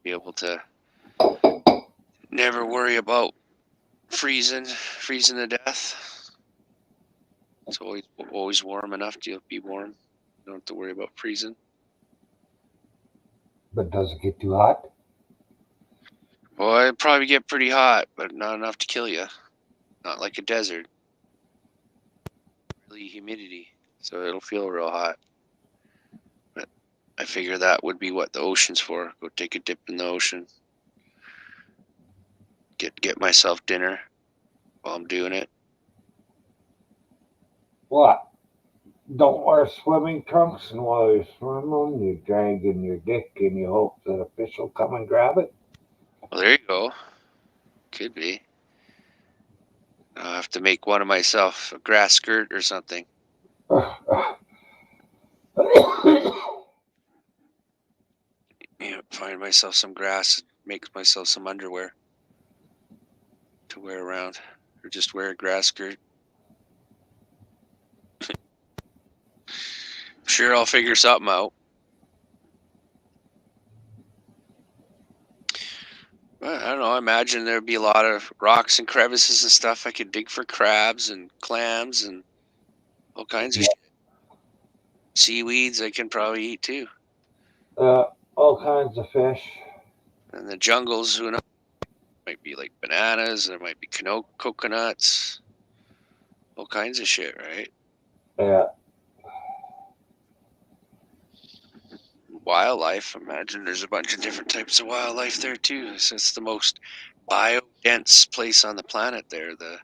Be able to never worry about freezing to death. It's always warm enough to be warm. You don't have to worry about freezing. But does it get too hot? Well, it'd probably get pretty hot, but not enough to kill you. Not like a desert. Really humidity, so it'll feel real hot. But I figure that would be what the ocean's for. Go take a dip in the ocean. Get myself dinner while I'm doing it. What? Don't wear swimming trunks, and while you're swimming, you're dragging your dick and you hope that a fish will come and grab it? Well, there you go. Could be. I'll have to make one of myself, a grass skirt or something. Yeah, find myself some grass and make myself some underwear to wear around, or just wear a grass skirt. Sure, I'll figure something out. Well, I don't know. I imagine there'd be a lot of rocks and crevices and stuff I could dig for crabs and clams and all kinds of shit. Seaweeds I can probably eat too. All kinds of fish. And the jungles, who knows? Might be like bananas. There might be coconuts. All kinds of shit, right? Yeah. Wildlife. Imagine there's a bunch of different types of wildlife there too. So it's the most bio-dense place on the planet there, the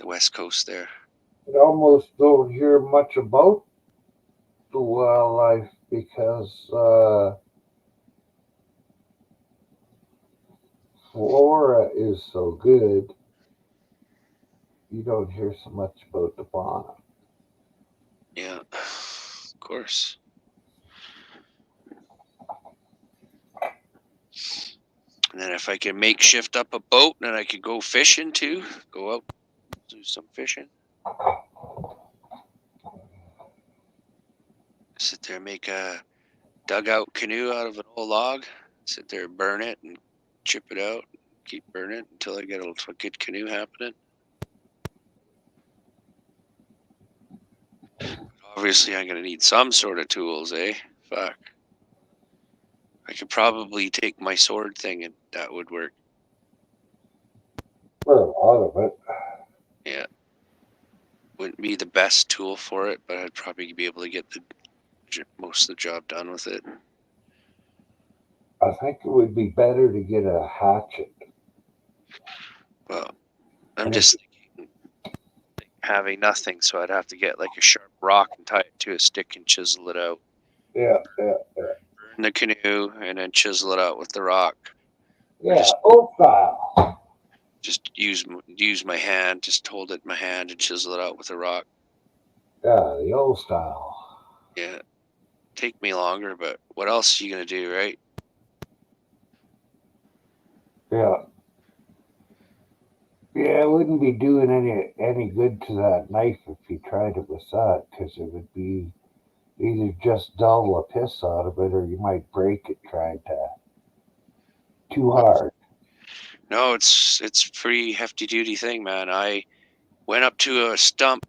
West Coast there. You almost don't hear much about the wildlife because flora is so good. You don't hear so much about the fauna. Yeah, of course. And then if I can makeshift up a boat, then I could go fishing too. Go out, do some fishing. Sit there, make a dugout canoe out of an old log. Sit there, burn it, and chip it out. Keep burning it until I get a good canoe happening. Obviously, I'm gonna need some sort of tools, eh? Fuck. I could probably take my sword thing, and that would work. For a lot of it. Yeah. Wouldn't be the best tool for it, but I'd probably be able to get most of the job done with it. I think it would be better to get a hatchet. Well, I'm just thinking having nothing, so I'd have to get like a sharp rock and tie it to a stick and chisel it out. Yeah. Burn the canoe and then chisel it out with the rock. Yeah, old style. Just use my hand, just hold it in my hand and chisel it out with a rock. Yeah, the old style. Yeah. Take me longer, but what else are you gonna do, right? Yeah. Yeah, it wouldn't be doing any good to that knife if you tried it with that, because it would be either just dull the piss out of it, or you might break it trying to too hard. No, it's pretty hefty duty thing, man. I went up to a stump,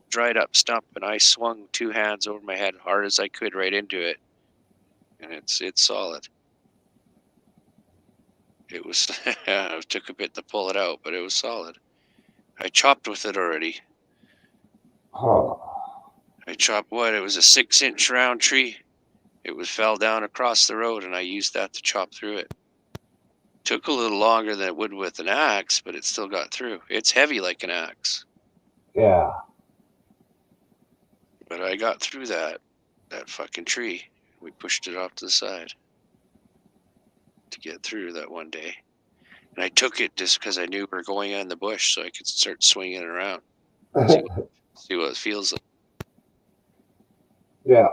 dried up stump, and I swung two hands over my head hard as I could right into it, and it's solid. It was it took a bit to pull it out, but it was solid. I chopped with it already. Huh. I chopped what? It was a 6-inch round tree. It fell down across the road, and I used that to chop through it. Took a little longer than it would with an axe, but it still got through. It's heavy like an axe. Yeah. But I got through that fucking tree. We pushed it off to the side to get through that one day. And I took it just because I knew we were going in the bush, so I could start swinging it around, see what it feels like. Yeah.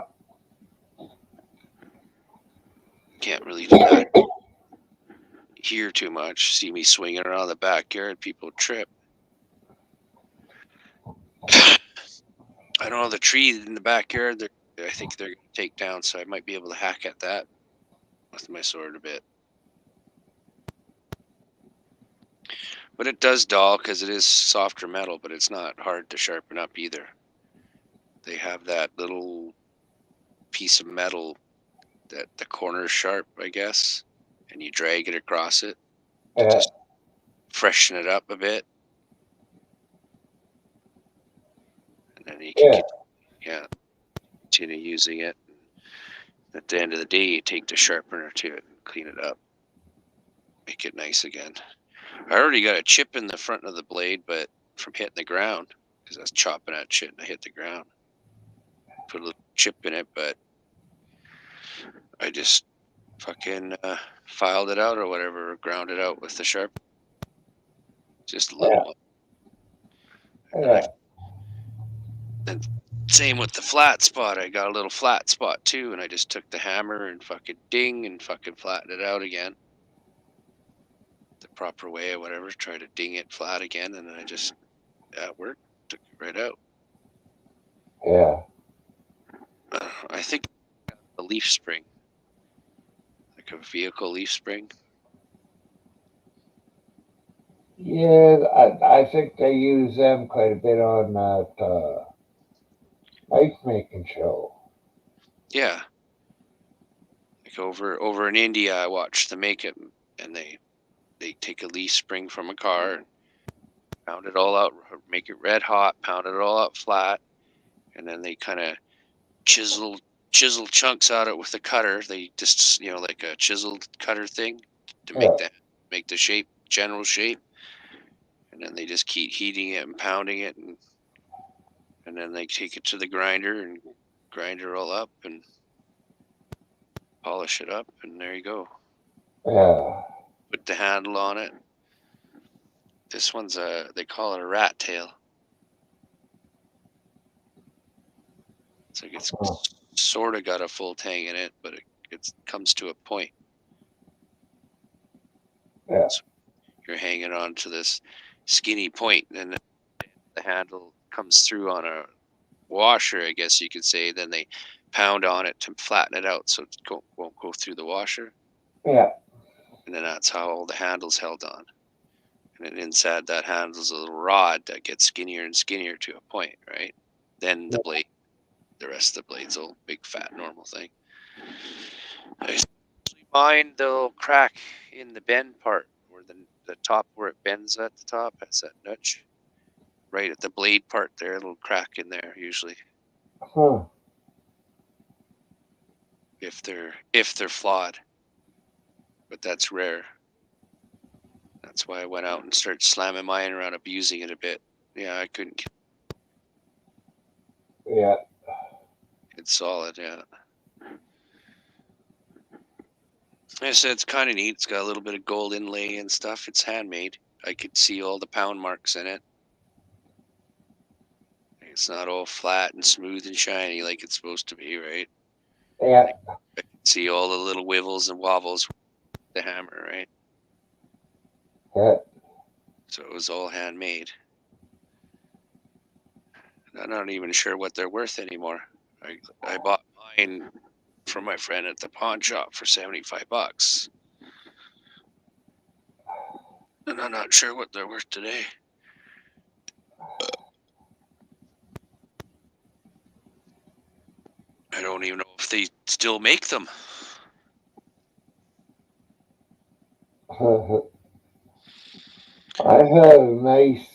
Can't really do that here too much. See me swinging around the backyard, people trip. I don't know, the tree in the backyard, I think they're going to take down, so I might be able to hack at that with my sword a bit. But it does dull because it is softer metal, but it's not hard to sharpen up either. They have that little piece of metal that the corner is sharp, I guess, and you drag it across it to just freshen it up a bit. And then you can continue using it. At the end of the day, you take the sharpener to it and clean it up. Make it nice again. I already got a chip in the front of the blade, but from hitting the ground, because I was chopping at shit and I hit the ground. Put a little chip in it, but I just fucking filed it out or whatever, or ground it out with the sharp. Just a little one. Yeah. And same with the flat spot. I got a little flat spot too, and I just took the hammer and fucking ding and fucking flattened it out again. The proper way or whatever, try to ding it flat again, and then I just, at work, took it right out. Yeah. I think a leaf spring, like a vehicle leaf spring. Yeah, I think they use them quite a bit on that knife making show. Yeah. Like over in India, I watched them make it, and they take a leaf spring from a car and pound it all out, make it red hot, pound it all out flat, and then they kind of chisel chunks out it with a cutter. They just, like a chiseled cutter thing to make the shape, general shape, and then they just keep heating it and pounding it, and then they take it to the grinder and grind it all up and polish it up, and there you go. Yeah. Put the handle on it. This one's they call it a rat tail. It's like it's sort of got a full tang in it, but it comes to a point. Yeah. So you're hanging on to this skinny point, and the handle comes through on a washer, I guess you could say. Then they pound on it to flatten it out so it won't go through the washer. Yeah. And then that's how all the handle's held on. And then inside that handle's a little rod that gets skinnier and skinnier to a point, right? Then the blade, the rest of the blade's a big fat normal thing. Mine, they'll crack in the bend part, where the top where it bends at the top has that notch. Right at the blade part there, it'll crack in there usually. Huh. If they're flawed. But that's rare. That's why I went out and started slamming mine around, abusing it a bit. Yeah, I couldn't. Yeah. It's solid, yeah. I said it's kind of neat. It's got a little bit of gold inlay and stuff. It's handmade. I could see all the pound marks in it. It's not all flat and smooth and shiny like it's supposed to be, right? Yeah. I could see all the little wivels and wobbles with the hammer, right? Yeah. So it was all handmade. And I'm not even sure what they're worth anymore. I bought mine from my friend at the pawn shop for $75. And I'm not sure what they're worth today. I don't even know if they still make them. I had a nice,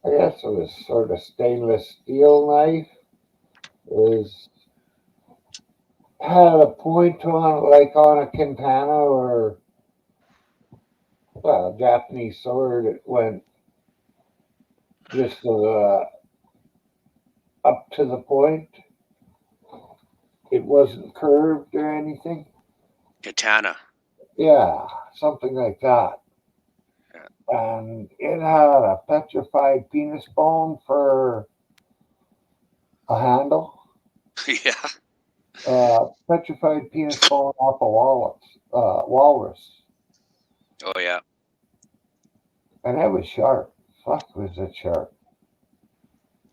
I guess it was sort of stainless steel knife. It was had a point on, like on a katana or, well, Japanese sword. It went just up to the point. It wasn't curved or anything. Katana. Yeah, something like that. Yeah. And it had a petrified penis bone for a handle. Yeah. Petrified penis bone off a walrus. Oh yeah. And it was sharp. Fuck, was it sharp.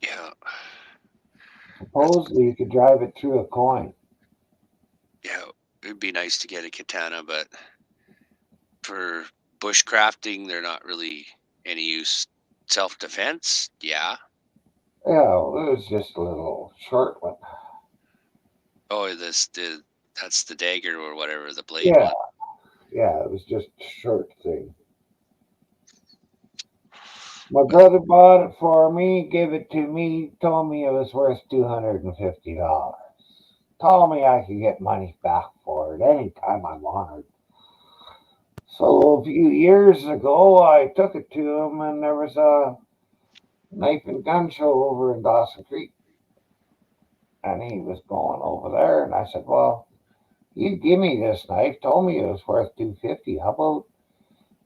Yeah. That's Supposedly you could drive it through a coin. yeah. It'd be nice to get a katana, but for bushcrafting, they're not really any use. Self defense, yeah. Yeah, it was just a little short one. Oh, that's the dagger or whatever the blade Yeah, was. yeah, it was just a short thing. My brother bought it for me, gave it to me, told me it was worth $250. Told me I could get money back for it anytime I wanted. So a few years ago, I took it to him, and there was a knife and gun show over in Dawson Creek, and he was going over there, and I said, "Well, you give me this knife. Told me it was worth 250. How about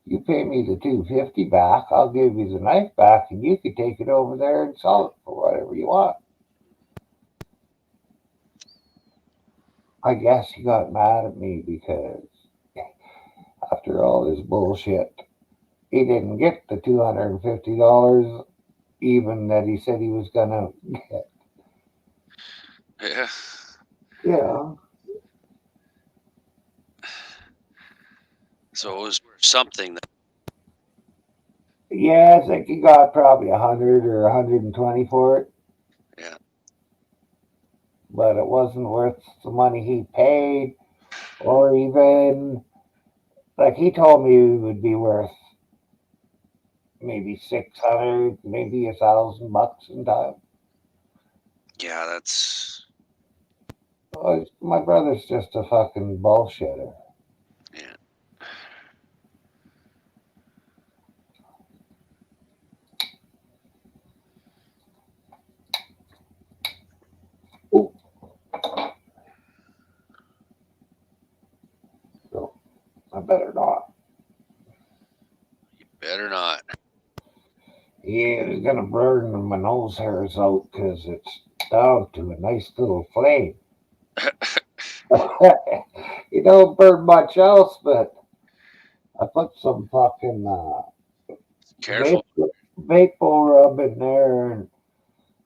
you pay me the 250 back? I'll give you the knife back, and you could take it over there and sell it for whatever you want." I guess he got mad at me because after all this bullshit, he didn't get the $250 even that he said he was gonna get. Yeah. Yeah, So it was worth something. yeah, I think he got probably 100 or 120 for it, Yeah. but it wasn't worth the money he paid, or even like he told me it would be worth maybe 600, maybe $1,000 in time. Yeah, that's My brother's just a fucking bullshitter. yeah. Ooh, so I better not. Better not. Yeah, it's gonna burn my nose hairs out because it's down to a nice little flame. You don't burn much else, but I put some fucking Careful. maple rub in there, and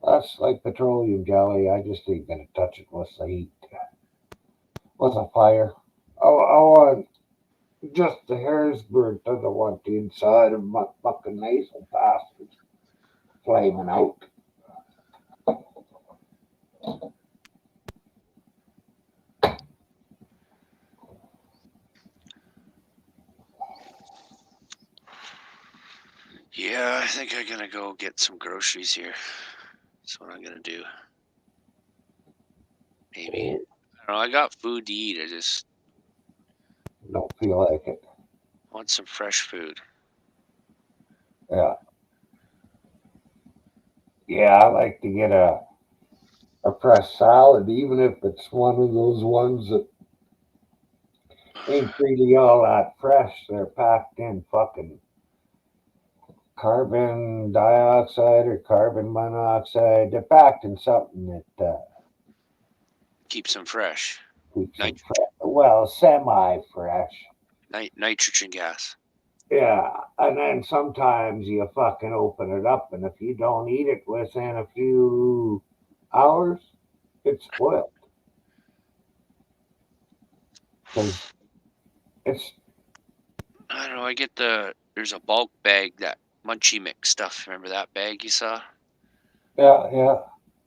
that's like petroleum jelly. I just ain't gonna touch it with the heat, with a fire. I want just the hairs burnt. I don't want the inside of my fucking nasal passages flaming out. Yeah, I think I'm gonna go get some groceries here. That's what I'm gonna do. Maybe. I don't know. I got food to eat. I just Don't feel like it. want some fresh food. Yeah, yeah. I like to get a fresh salad, even if it's one of those ones that ain't really all that fresh. They're packed in fucking carbon dioxide or carbon monoxide. They're packed in something that Keep some fresh. keeps them Nit- fresh. Well, semi-fresh. nitrogen gas. Yeah, and then sometimes you fucking open it up, and if you don't eat it within a few hours, it's spoiled because it's I don't know. I get there's a bulk bag, that Munchie Mix stuff. Remember that bag you saw? yeah, yeah.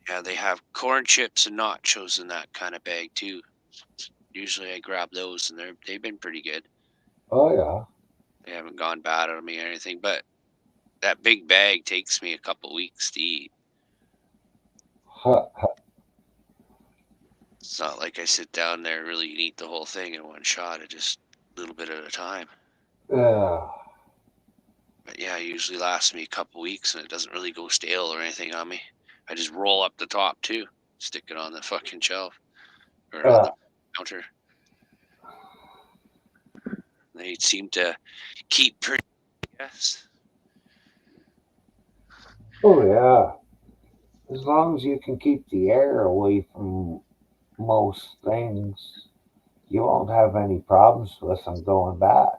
Yeah, they have corn chips and nachos in that kind of bag too. Usually I grab those, and they've been pretty good. Oh yeah. They haven't gone bad on me or anything. But that big bag takes me a couple weeks to eat. Huh. It's not like I sit down there really and eat the whole thing in one shot. I just a little bit at a time. Yeah. But yeah, it usually lasts me a couple weeks and it doesn't really go stale or anything on me. I just roll up the top too, stick it on the fucking shelf or on the counter. They seem to keep pretty, I guess. Oh, yeah. As long as you can keep the air away from most things, you won't have any problems with them going bad.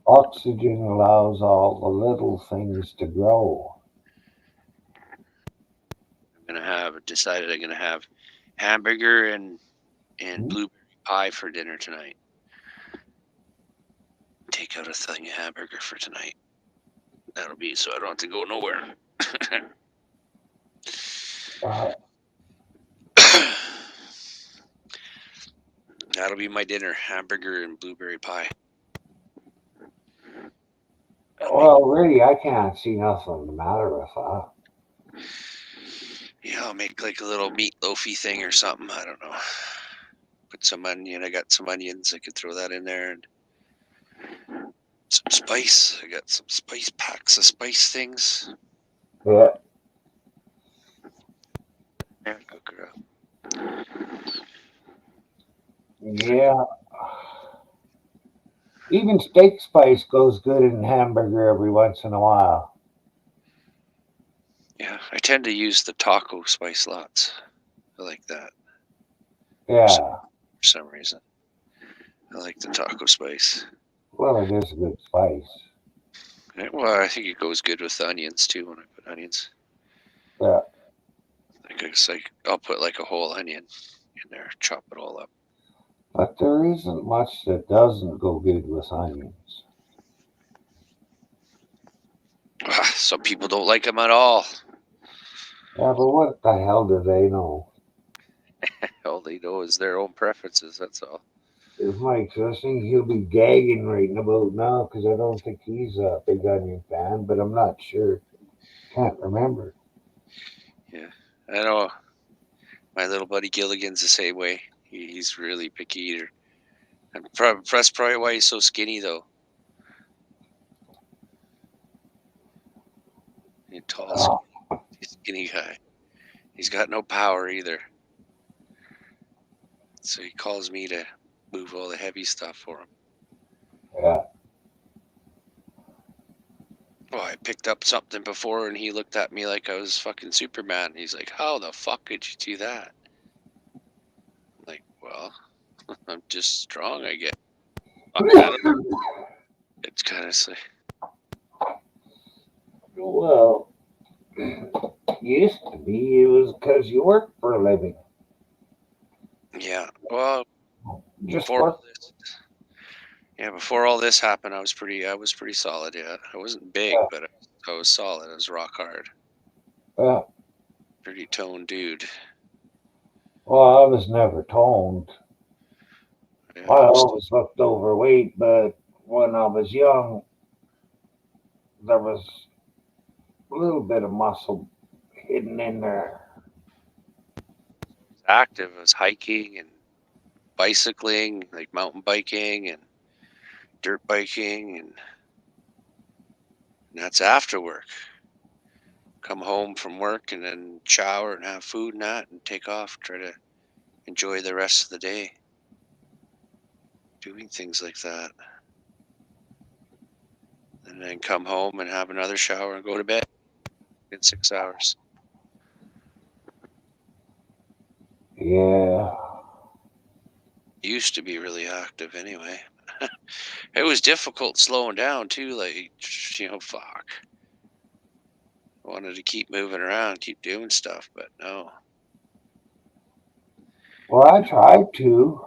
Oxygen allows all the little things to grow. Decided I'm gonna have hamburger and Hmm? blueberry pie for dinner tonight. Take out a thing of hamburger for tonight. That'll be so I don't have to go nowhere. Uh, That'll be my dinner: hamburger and blueberry pie. well, really, I can't see nothing the matter with that. Yeah, I'll make like a little meatloafy thing or something. I don't know. Put some onion. I got some onions. I could throw that in there and some spice. I got some spice packs of spice things. Yeah. Yeah, cook it up. Yeah. Even steak spice goes good in hamburger every once in a while. Yeah, I tend to use the taco spice lots. I like that Yeah. for some reason. I like the taco spice. Well, it is a good spice. Well, I think it goes good with the onions too when I put onions. Yeah. Like I'll put like a whole onion in there, chop it all up. But there isn't much that doesn't go good with onions. Some people don't like them at all. Yeah, but what the hell do they know? All they know is their own preferences. That's all. If Mike's listening, he'll be gagging right about now because I don't think he's a big onion fan, but I'm not sure. Can't remember. Yeah, I know. My little buddy Gilligan's the same way. He's really picky eater. And that's probably why he's so skinny, though. He's a tall, Oh, skinny guy. He's got no power either. So he calls me to move all the heavy stuff for him. yeah. Oh, I picked up something before and he looked at me like I was fucking Superman. He's like, how the fuck did you do that? I'm like, well, I'm just strong, I guess. It's kind of like, Well, used to be it was because you worked for a living. yeah. Well, Just before work. all this, yeah, before all this happened, I was pretty solid. Yeah, I wasn't big, but I was solid. I was rock hard. Yeah. Pretty toned dude. Well, I was never toned. Yeah, I always looked overweight, but when I was young, there was a little bit of muscle hidden in there. active. I was hiking and bicycling, like mountain biking and dirt biking, and that's after work. Come home from work and then shower and have food and that, and take off. Try to enjoy the rest of the day doing things like that. And then come home and have another shower and go to bed in 6 hours. Yeah. Used to be really active anyway. It was difficult slowing down too. Like, fuck. I wanted to keep moving around, keep doing stuff, but no. Well, I tried to.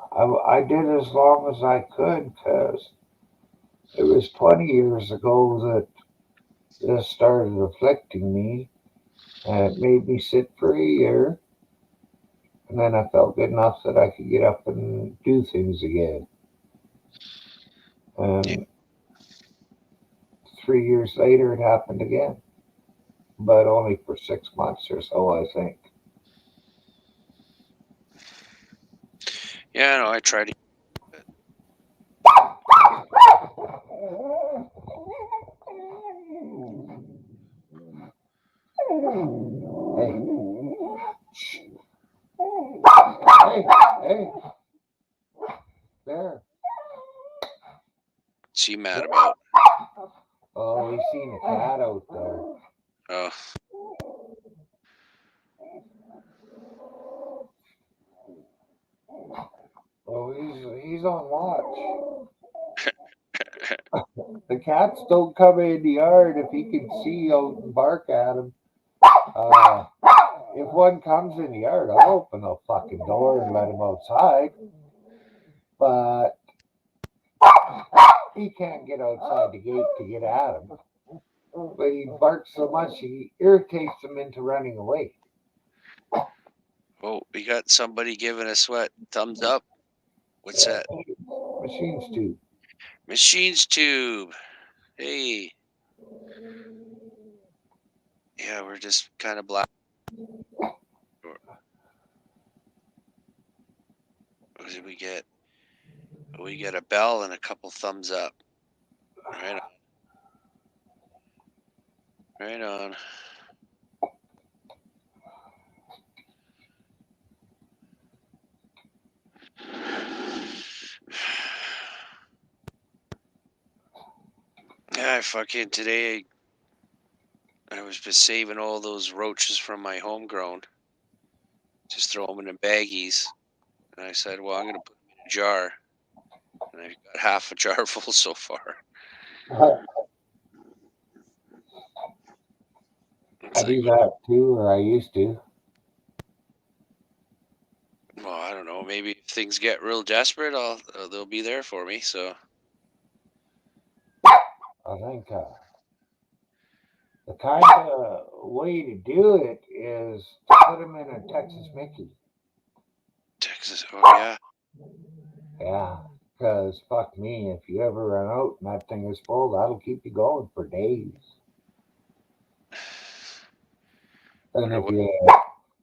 I did as long as I could because it was 20 years ago that this started afflicting me, and it made me sit for a year. And then I felt good enough that I could get up and do things again. Yeah. And 3 years later, it happened again. but only for 6 months or so, I think. Yeah, no, I tried to. Hey, hey, there. What's he mad about? Oh, he's seen a cat out there. Oh, Oh, he's on watch. The cats don't come in the yard if he can see out and bark at him. If one comes in the yard, I'll open the fucking door and let him outside. But he can't get outside the gate to get at him. But he barks so much he irritates him into running away. oh, we got somebody giving us what? Thumbs up. What's that? Machines too. Machines Tube. Hey. Yeah, we're just kind of black. What did we get? We get a bell and a couple thumbs up. Right on. Right on. Yeah, today I was just saving all those roaches from my homegrown. Just throw them in baggies. And I said, well, I'm going to put them in a jar. And I've got half a jar full so far. I do that too, or I used to. Well, I don't know. Maybe if things get real desperate, they'll be there for me. So I think the kind of way to do it is to put them in a Texas Mickey. Texas, oh yeah. Yeah, because fuck me, if you ever run out and that thing is full, that'll keep you going for days. And if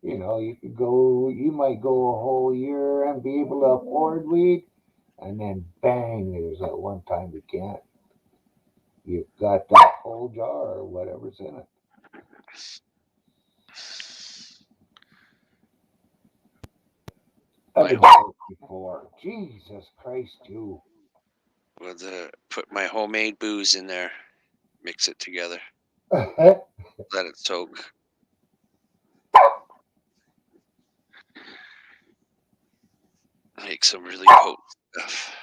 you could go, you might go a whole year and be able to afford weed, and then bang, there's that one time you can't. You've got that whole jar or whatever's in it. I've been told before. Jesus Christ, you. With put my homemade booze in there, mix it together, There let it soak. Make some really potent stuff.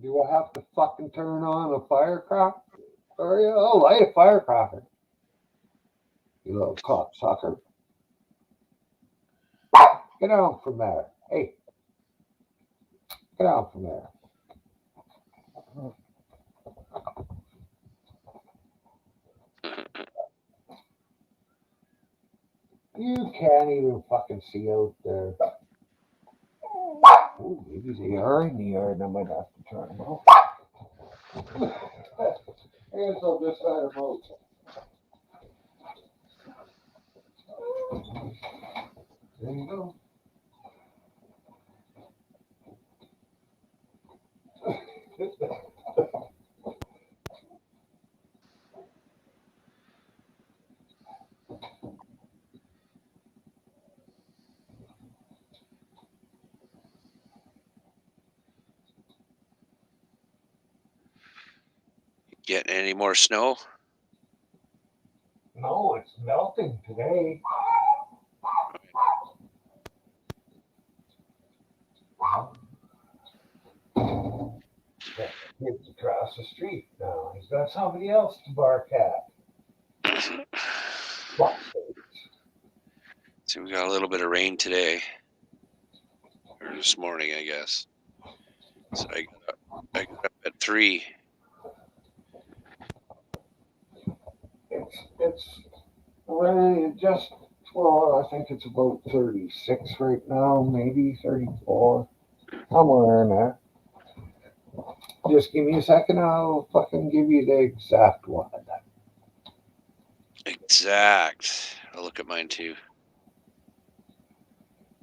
Do I have to fucking turn on a firecracker? Oh, light a firecracker. You little cocksucker. Get out from there. Hey. Get out from there. You can't even fucking see out there. Ooh, maybe they are in the yard. I might have to turn them off. I guess I'll just let them out. There you go. Getting any more snow? No, it's melting today. Kids across the street now. He's got somebody else to bark at. So we got a little bit of rain today, or this morning, I guess. So I got up at 3. It's really just, well, I think it's about 36 right now, maybe 34, somewhere in there. Just give me a second. I'll fucking give you the exact one. Exact. I'll look at mine too.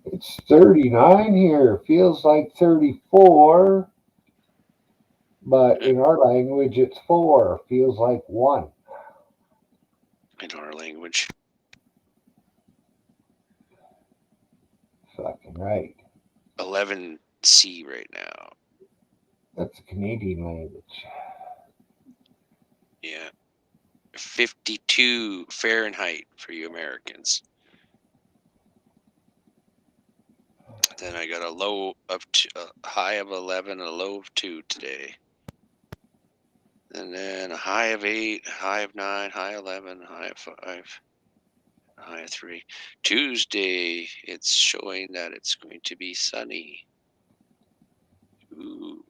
It's 39 here. Feels like 34, but in our language, it's 4. Feels like 1. In our language. Fucking right. 11C right now. That's a Canadian language. Yeah. 52 Fahrenheit for you Americans. Then I got a low of a high of 11, a low of 2 today. And then a high of 8, a high of 9, high 11, high of 5, a high of 3. Tuesday, it's showing that it's going to be sunny. Ooh.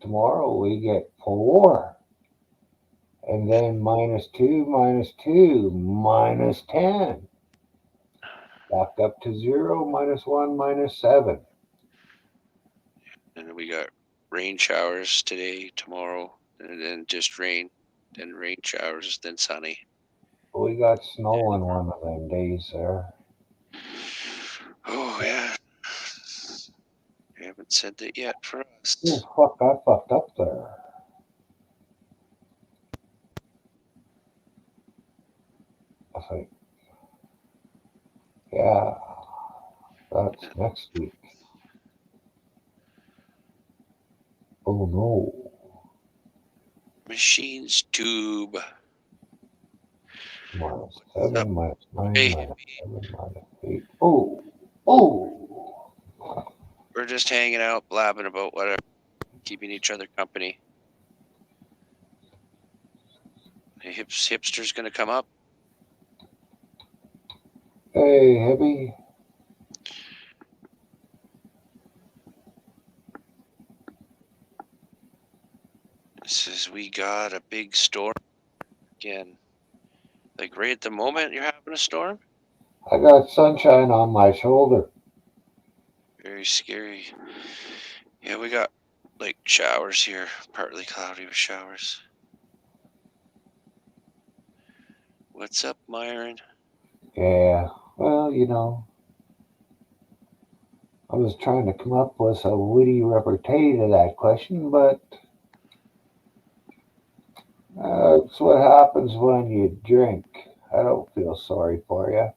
Tomorrow we get 4. And then -2, -2, -10. Back up to 0, -1, -7. And we got rain showers today, tomorrow, and then just rain, then rain showers, then sunny. We got snow on one of them days there. Oh, yeah. I haven't said that yet for us. Oh, fuck, I fucked up there. I think, yeah, that's next week. Oh no. Machines tube. -7, -9, Hey, -7, -8. Oh. we're just hanging out, blabbing about whatever, keeping each other company. The hipster's gonna come up. Hey, Heavy. Says we got a big storm again. Like right at the moment, you're having a storm. I got sunshine on my shoulder. Very scary. Yeah, we got like showers here, partly cloudy with showers. What's up, Myron? Yeah, well, I was trying to come up with a witty repartee to that question, but that's what happens when you drink. I don't feel sorry for you.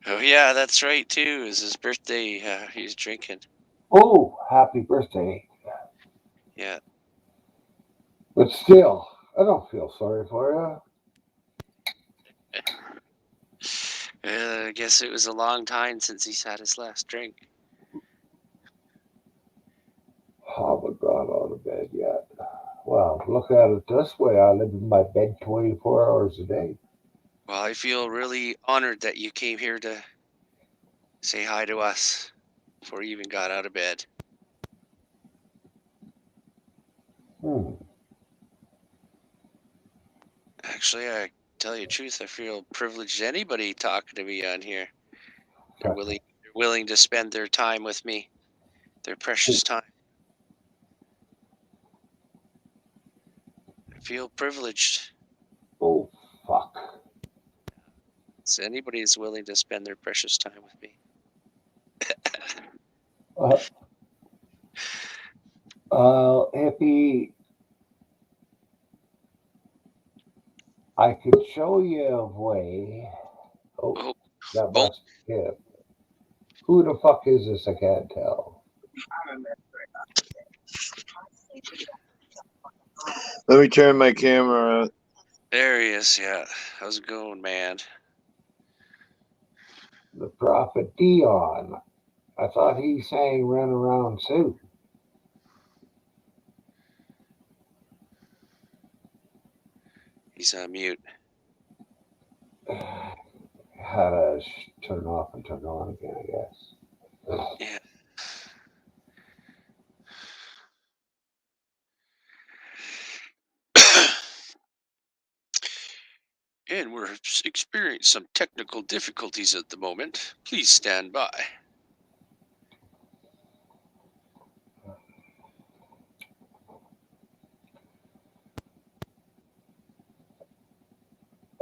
Oh yeah, that's right too. It's his birthday. He's drinking. Oh, happy birthday. Yeah. But still, I don't feel sorry for I guess it was a long time since he's had his last drink. you. Haven't got out of bed yet. Well, look at it this way. I live in my bed 24 hours a day. Well, I feel really honored that you came here to say hi to us before you even got out of bed. Actually, I tell you the truth, I feel privileged anybody talking to me on here. They're willing to spend their time with me, their precious time. I feel privileged. Oh, fuck. So anybody is willing to spend their precious time with me. Hippie, I could show you a way. Oh, that must be him. Who the fuck is this? I can't tell. Let me turn my camera on. There he is, yeah. How's it going, man? The Prophet Dion. I thought he sang Run Around Sue. He's on mute. How to turn off and turn on again, I guess. Yeah. And we're experiencing some technical difficulties at the moment. Please stand by.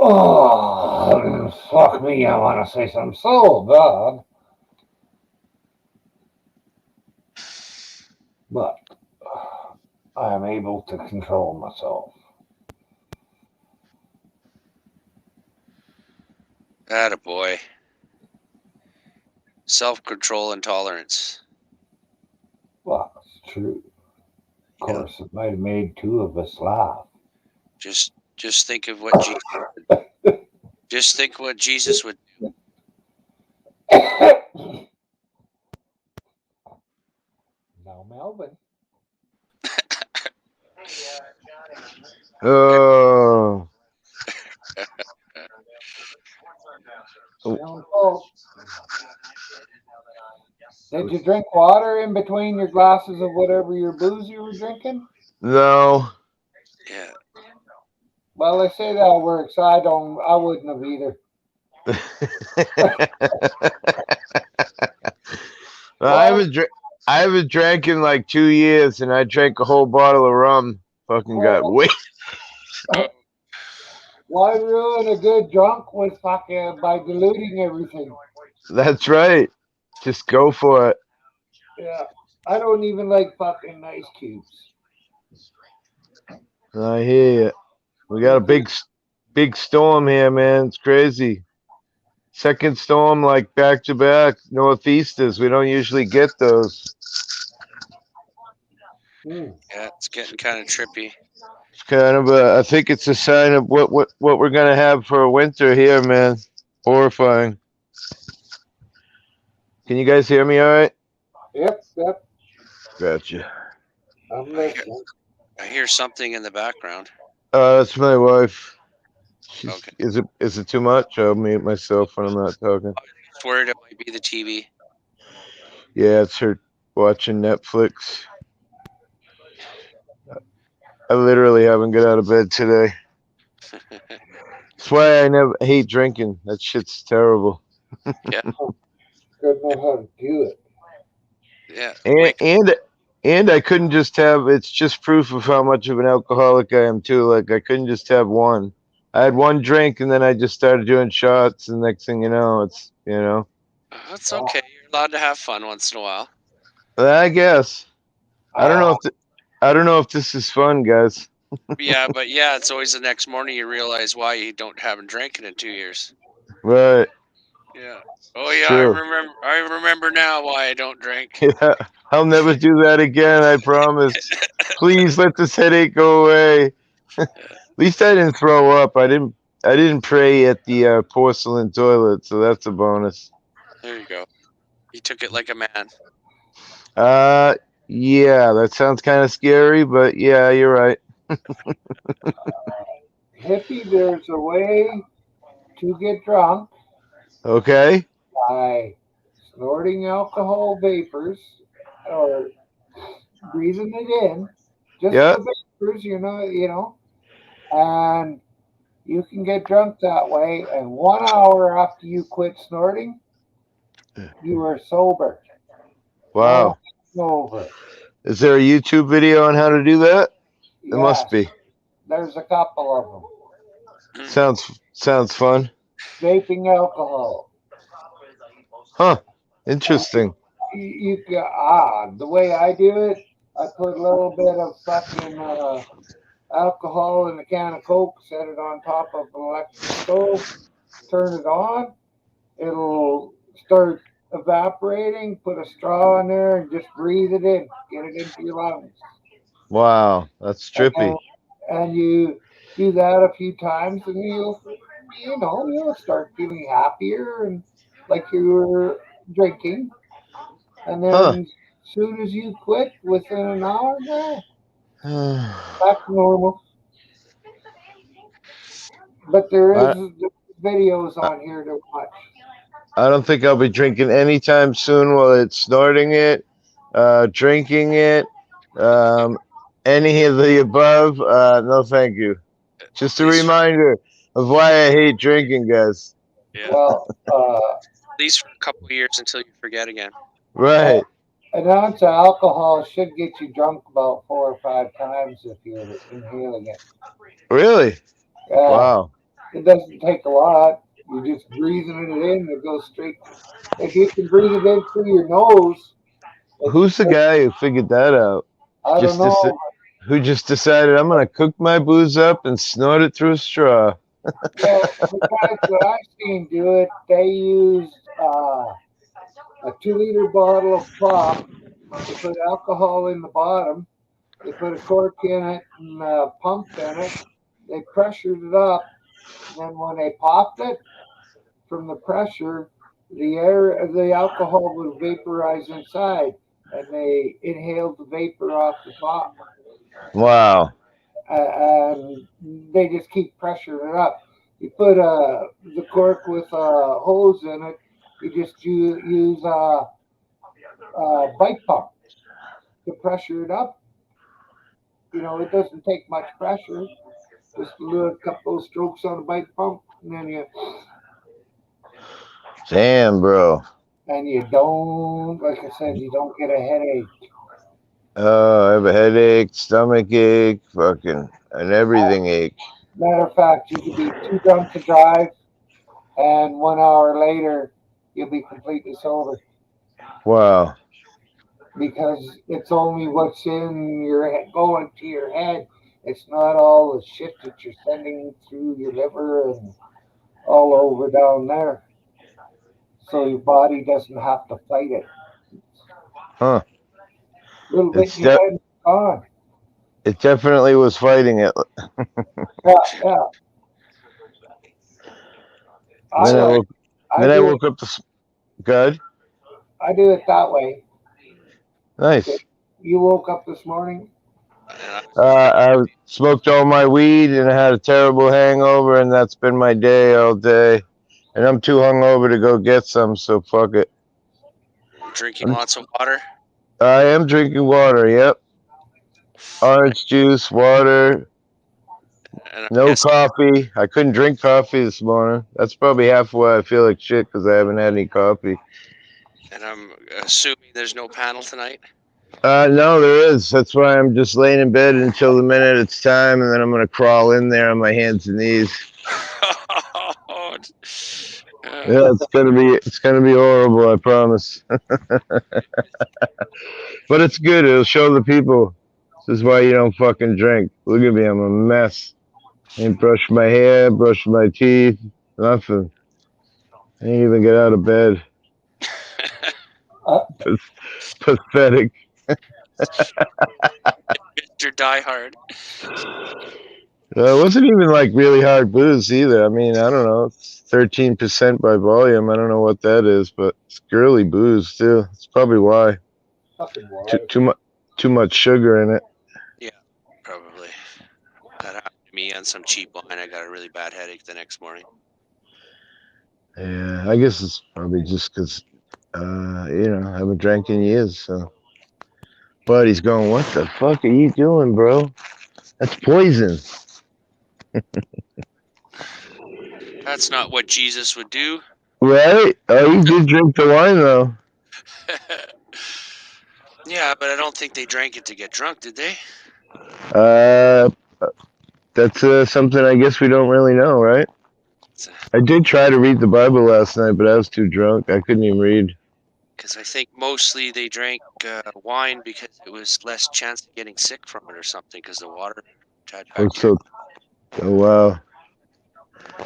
Oh, fuck me, I want to say something so bad. But I am able to control myself. Attaboy. Self-control and tolerance. Well, it's true. Of course, it might have made two of us laugh. Just think of what Jesus. Just think what Jesus would. Now, Melvin. Oh. Did you drink water in between your glasses of whatever your booze you were drinking? No. Yeah. Well, they say that works. I wouldn't have either. I haven't drank in like 2 years, and I drank a whole bottle of rum. Fucking got way. Why ruin a good drunk with fucking by diluting everything? That's right. Just go for it. Yeah, I don't even like fucking ice cubes. I hear you. We got a big storm here, man. It's crazy. Second storm, like back to back northeasters. We don't usually get those. Yeah, it's getting kind of trippy. It's kind of I think it's a sign of what we're gonna have for a winter here, man. Horrifying. Can you guys hear me all right? Yep. Gotcha. I'm listening. I hear something in the background. That's my wife. Okay. Is it too much? I'll mute myself when I'm not talking. I was worried it might be the TV. Yeah, it's her watching Netflix. I literally haven't got out of bed today. That's why I hate drinking. That shit's terrible. Yeah. Don't know how to do it. Yeah. And I couldn't just have. It's just proof of how much of an alcoholic I am too. Like I couldn't just have one. I had one drink and then I just started doing shots. And next thing you know, it's That's okay. You're allowed to have fun once in a while. I guess. I don't know if this is fun, guys. Yeah, but it's always the next morning you realize why you haven't drank it in 2 years. Right. Yeah. Oh yeah, True. I remember now why I don't drink. Yeah. I'll never do that again. I promise. Please let this headache go away. At least I didn't throw up. I didn't pray at the porcelain toilet, so that's a bonus. There you go. You took it like a man. Yeah, that sounds kind of scary, but yeah, you're right. Hippie, there's a way to get drunk Okay. by snorting alcohol vapors or breathing it in. Just the vapors, you know, and you can get drunk that way. And 1 hour after you quit snorting, you are sober. Wow. Sober. Is there a YouTube video on how to do that? Yes, There must be. There's a couple of them. Sounds fun. Vaping alcohol. Huh. Interesting. You the way I do it, I put a little bit of fucking alcohol in a can of Coke, set it on top of an electric stove, turn it on. It'll start evaporating, put a straw in there and just breathe it in. Get it into your lungs. Wow, that's trippy. And you do that a few times and you'll start feeling happier and like you were drinking. And then as soon as you quit, within an hour, back to normal. But there is videos on here to watch. I don't think I'll be drinking anytime soon while it's snorting it, drinking it, any of the above. No, thank you. Just a reminder of why I hate drinking, guys. Yeah. Well, at least for a couple of years until you forget again. Right. An ounce of alcohol should get you drunk about 4 or 5 times if you're inhaling it. Really? Yeah. Wow. It doesn't take a lot. You're just breathing it in. It goes straight. If you can breathe it in through your nose, Who's the guy who figured that out? I don't Just know. who just decided I'm gonna cook my booze up and snort it through a straw. Well, the guys that I've seen do it, they use a 2 liter bottle of pop. They put alcohol in the bottom. They put a cork in it and a pump in it. They pressured it up. And when they popped it from the pressure, the alcohol would vaporize inside, and they inhaled the vapor off the top. Wow. And they just keep pressuring it up. You put the cork with a hose in it. You just use a bike pump to pressure it up. You know, it doesn't take much pressure. Just a couple of strokes on the bike pump, and then Damn, bro. you don't, like I said, you don't get a headache. Oh, I have a headache, stomach ache, fucking, and everything ache. Matter of fact, you could be too drunk to drive, and 1 hour later, you'll be completely sober Wow. because it's only what's in your head, going to your head. It's not all the shit that you're sending through your liver and all over down there. So your body doesn't have to fight it. Huh. Little bit It's in your head, it's gone. It definitely was fighting it. Yeah. Then I I woke up to good. I do it that way. Nice. You woke up this morning. I smoked all my weed and I had a terrible hangover, and that's been my day all day. And I'm too hungover to go get some, so fuck it. Drinking lots of water. I am drinking water. Yep. Orange juice, water. No coffee. I couldn't drink coffee this morning. That's probably half why I feel like shit, because I haven't had any coffee. And I'm assuming there's no panel tonight. No, there is. That's why I'm just laying in bed until the minute it's time, and then I'm gonna crawl in there on my hands and knees. Yeah, it's gonna be horrible, I promise. But it's good. It'll show the people. This is why you don't fucking drink. Look at me, I'm a mess. I ain't brushed my hair, brushed my teeth, nothing. I ain't even get out of bed. Pathetic. Mr. Die Hard. It wasn't even like really hard booze either. I mean, I don't know. It's 13% by volume. I don't know what that is, but it's girly booze too. That's probably why. Too much sugar in it. Yeah, probably. That happened to me on some cheap wine. I got a really bad headache the next morning. Yeah, I guess it's probably just because, I haven't drank in years. So, buddy's going, "What the fuck are you doing, bro? That's poison." That's not what Jesus would do. Right? Oh, you did drink the wine though. Yeah, but I don't think they drank it to get drunk, did they? That's something I guess we don't really know, right? I did try to read the Bible last night, but I was too drunk. I couldn't even read. Because I think mostly they drank wine because it was less chance of getting sick from it or something, because the water had bacteria. Oh, wow.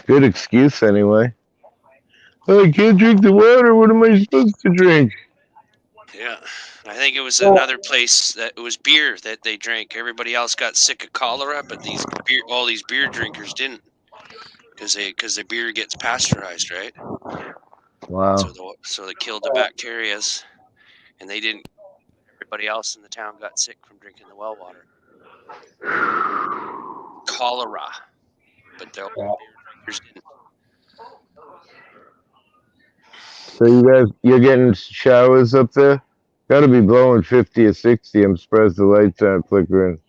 Good excuse anyway. Oh, I can't drink the water. What am I supposed to drink? Yeah. I think it was another place that it was beer that they drank. Everybody else got sick of cholera, but all these beer drinkers didn't, because the beer gets pasteurized, right? Wow. So they killed the bacterias, and they didn't. Everybody else in the town got sick from drinking the well water. Cholera, but the beer drinkers didn't. So you're getting showers up there? Got to be blowing 50 or 60. I'm surprised the lights aren't flickering.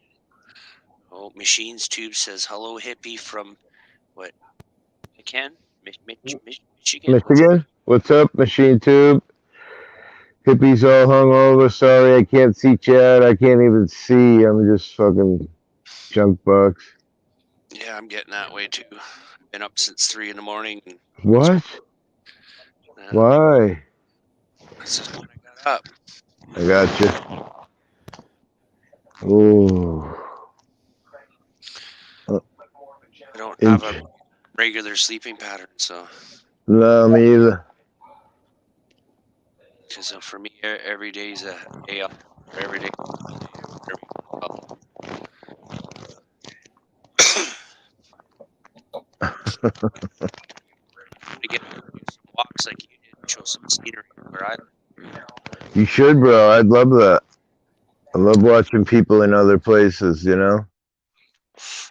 Oh, Machines Tube says, "Hello, hippie from what? Michigan? Michigan? What's up, Machine Tube? Hippie's all hungover. Sorry, I can't see chat. I can't even see. I'm just fucking junk box. Yeah, I'm getting that way too. been up since 3 in the morning. And, What? Why? This is when I got up. I got you. Ooh. I don't have a regular sleeping pattern, so. No, me either. Because for me, every day is a day off. Every day. To get some walks like you did, show some scenery where I. You should, bro. I'd love that. I love watching people in other places, you know?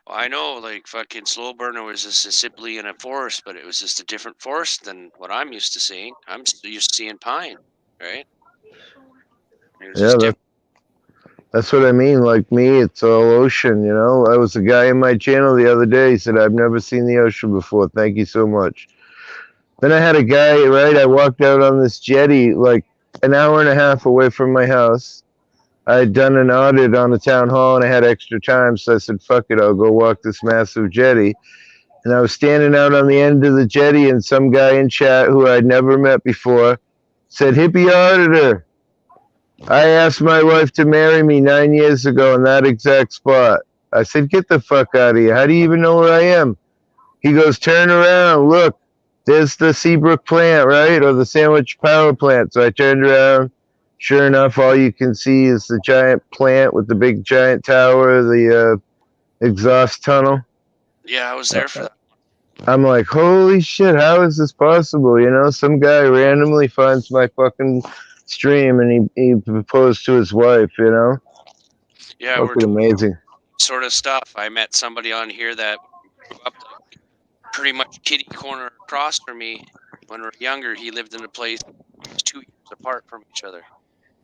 I know, like fucking Slow Burner was just simply in a forest, but it was just a different forest than what I'm used to seeing. I'm used to seeing pine, right? It was Yeah, just different. that's what I mean. Like me, it's all ocean, you know? I was a guy in my channel the other day. He said, I've never seen the ocean before. Thank you so much. Then I had a guy, right? I walked out on this jetty like an hour and a half away from my house. I had done an audit on the town hall and I had extra time. So I said, fuck it, I'll go walk this massive jetty. And I was standing out on the end of the jetty, and some guy in chat who I'd never met before said, Hippie Auditor, I asked my wife to marry me 9 years ago in that exact spot. I said, get the fuck out of here. How do you even know where I am? He goes, turn around. Look, there's the Seabrook plant, right? Or the Sandwich Power Plant. So I turned around. Sure enough, all you can see is the giant plant with the big giant tower, the exhaust tunnel. Yeah, I was there for that. I'm like, holy shit, how is this possible? You know, some guy randomly finds my fucking stream and he proposed to his wife, you know? Yeah, Fucking amazing. Sort of stuff. I met somebody on here that grew up like pretty much kitty corner across from me when we were younger. He lived in a place 2 years apart from each other.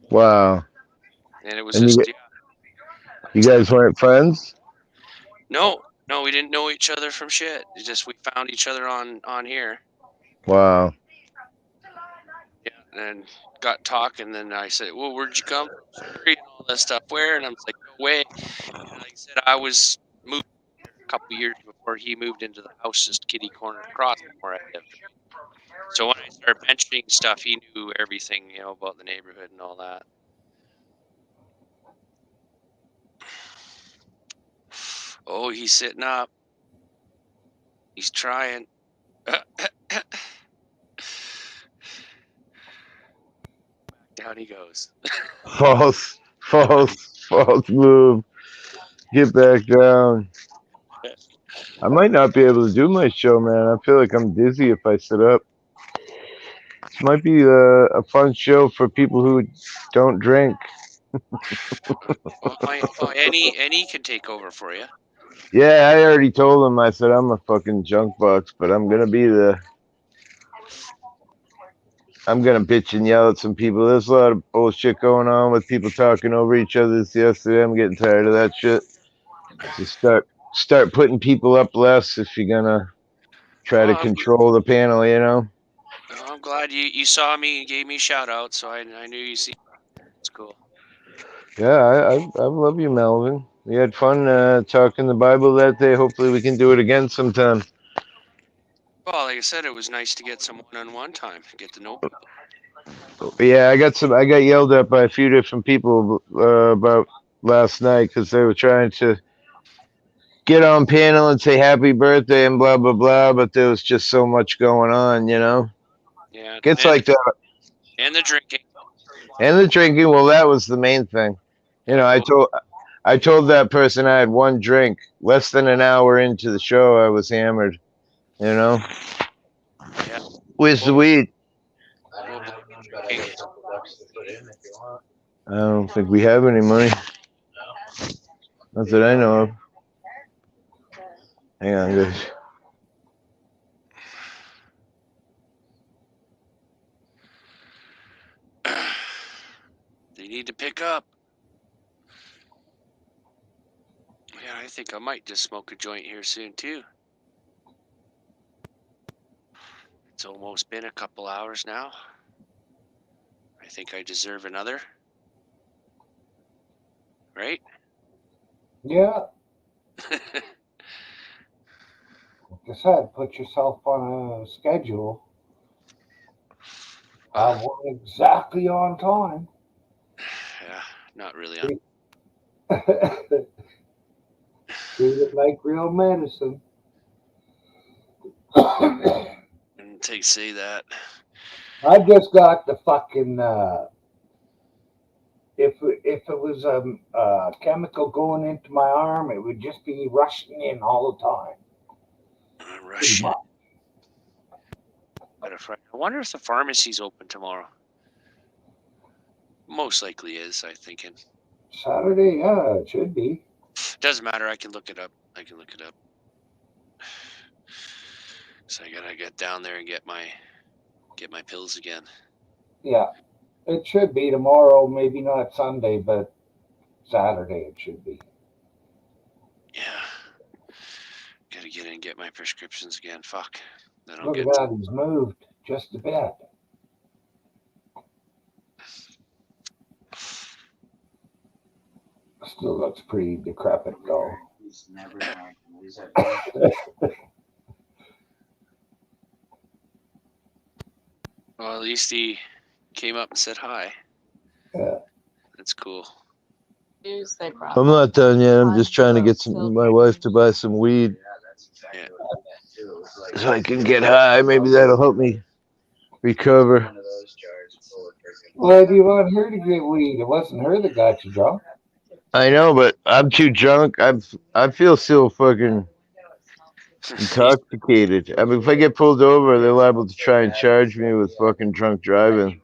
Wow. And it was And just, you guys weren't friends? No, we didn't know each other from shit. It's just we found each other on here. Wow. Yeah, and got talking. Then I said, "Well, where'd you come from?" Surrey and all that stuff. Where? And I was like, "No way." And like I said, I was moved a couple years before he moved into the house, just kitty corner across from where I lived. So when I started mentioning stuff, he knew everything, you know, about the neighborhood and all that. Oh, he's sitting up. He's trying. Down he goes. False move. Get back down. I might not be able to do my show, man. I feel like I'm dizzy if I sit up. This might be a fun show for people who don't drink. Well, any can take over for you. Yeah, I already told him. I said I'm a fucking junk box, but I'm gonna bitch and yell at some people. There's a lot of bullshit going on with people talking over each other yesterday. I'm getting tired of that shit. Just start putting people up less if you're gonna try to control the panel, you know. I'm glad you saw me and gave me a shout out, so I knew you see. It's cool. Yeah, I love you, Melvin. We had fun talking the Bible that day. Hopefully, we can do it again sometime. Well, like I said, it was nice to get some one-on-one time, get to know people. Yeah, I got yelled at by a few different people about last night because they were trying to get on panel and say happy birthday and blah blah blah, but there was just so much going on, you know. Yeah, Gets like that. And the drinking. And the drinking. Well, that was the main thing. You know, I told that person I had one drink. Less than an hour into the show, I was hammered. You know. Yeah. Where's the weed? Well, I don't think we have any money. Not that I know of. Hang on, guys. They need to pick up. Yeah, I think I might just smoke a joint here soon too. It's almost been a couple hours now. I think I deserve another. Right? Yeah. I said, put yourself on a schedule. Have one exactly on time. Yeah, not really. On. Treat it like real medicine. And take say that. I just got the fucking. If it was a chemical going into my arm, it would just be rushing in all the time. Rush. I wonder if the pharmacy's open tomorrow. Most likely is, I'm thinking. Saturday, yeah, it should be. Doesn't matter. I can look it up. So I gotta get down there and get my pills again. Yeah, it should be tomorrow. Maybe not Sunday, but Saturday it should be. Yeah. Gotta get in and get my prescriptions again. Fuck. Then I'll Look get. at that, he's moved just a bit. Still looks pretty decrepit though. Well, at least he came up and said hi. Yeah. That's cool. I'm not done yet. I'm just trying to get my wife to buy some weed. Yeah. So I can get high. Maybe that'll help me recover. Why do you want her to get weed? It wasn't her that got you drunk. I know, but I'm too drunk. I feel so fucking intoxicated. I mean, if I get pulled over, they're liable to try and charge me with fucking drunk driving.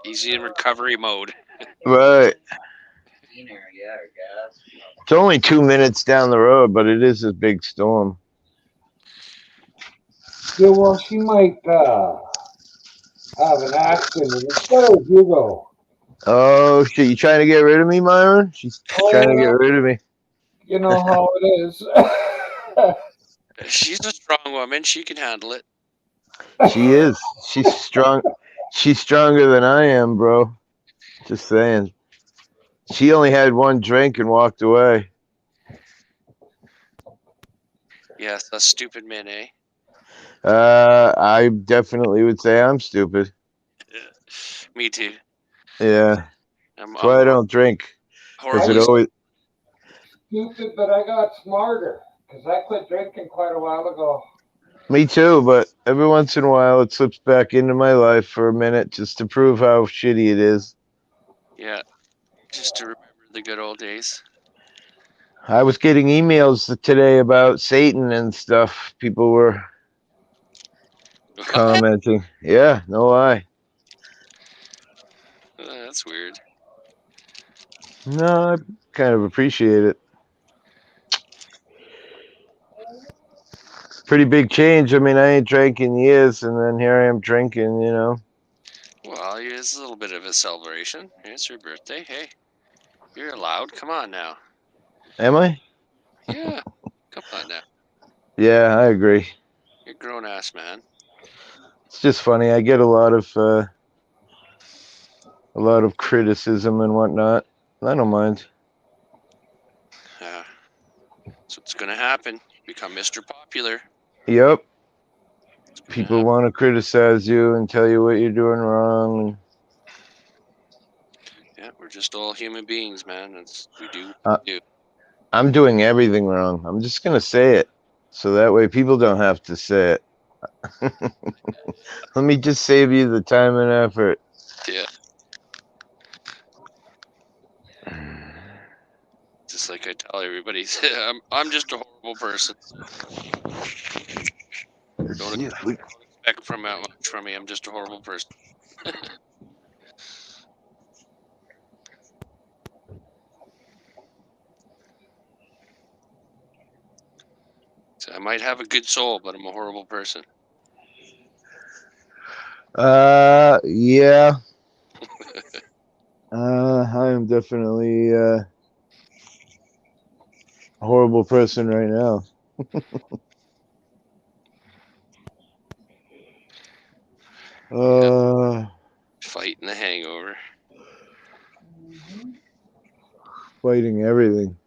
He's in recovery mode. Right. It's only 2 minutes down the road, but it is a big storm. Yeah, well, she might have an accident instead of Hugo. Oh shit! You trying to get rid of me, Myron? She's trying to get rid of me. You know how it is. She's a strong woman. She can handle it. She is. She's strong. She's stronger than I am, bro. Just saying. She only had one drink and walked away. Yes, that's stupid men, eh? I definitely would say I'm stupid. Me too. Yeah. That's why I don't drink. Because it always. Stupid, but I got smarter. Because I quit drinking quite a while ago. Me too, but every once in a while it slips back into my life for a minute just to prove how shitty it is. Yeah. Just to remember the good old days. I was getting emails today about Satan and stuff. People were commenting. Yeah, no lie. That's weird. No, I kind of appreciate it. Pretty big change. I mean, I ain't drank in years, and then here I am drinking, you know. Well, it's a little bit of a celebration. It's your birthday. Hey, you're allowed. Come on now. Am I? Yeah. Come on now. Yeah, I agree. You're a grown ass man. It's just funny. I get a lot of criticism and whatnot. I don't mind. So it's gonna happen. You become Mr. Popular. Yep. People want to criticize you and tell you what you're doing wrong. Yeah, we're just all human beings, man. We do. I'm doing everything wrong. I'm just gonna say it, so that way people don't have to say it. Let me just save you the time and effort. Yeah. Just like I tell everybody, I'm just a horrible person. Don't expect much from me. I'm just a horrible person. So I might have a good soul, but I'm a horrible person. Yeah. I am definitely a horrible person right now. Fighting the hangover. Fighting everything.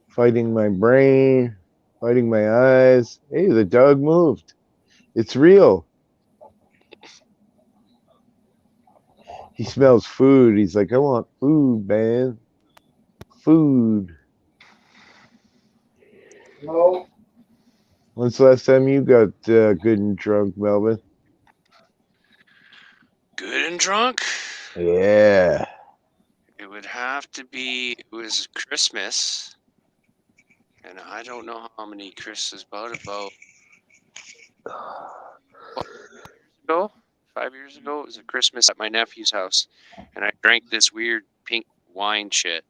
Fighting my brain. hiding my eyes. Hey, the dog moved. It's real. He smells food. He's like, I want food, man. Food. No. When's the last time you got good and drunk, Melvin? Good and drunk? Yeah. It would have to be. It was Christmas, and I don't know how many Christmas. About 5 years ago, it was a Christmas at my nephew's house, and I drank this weird pink wine shit,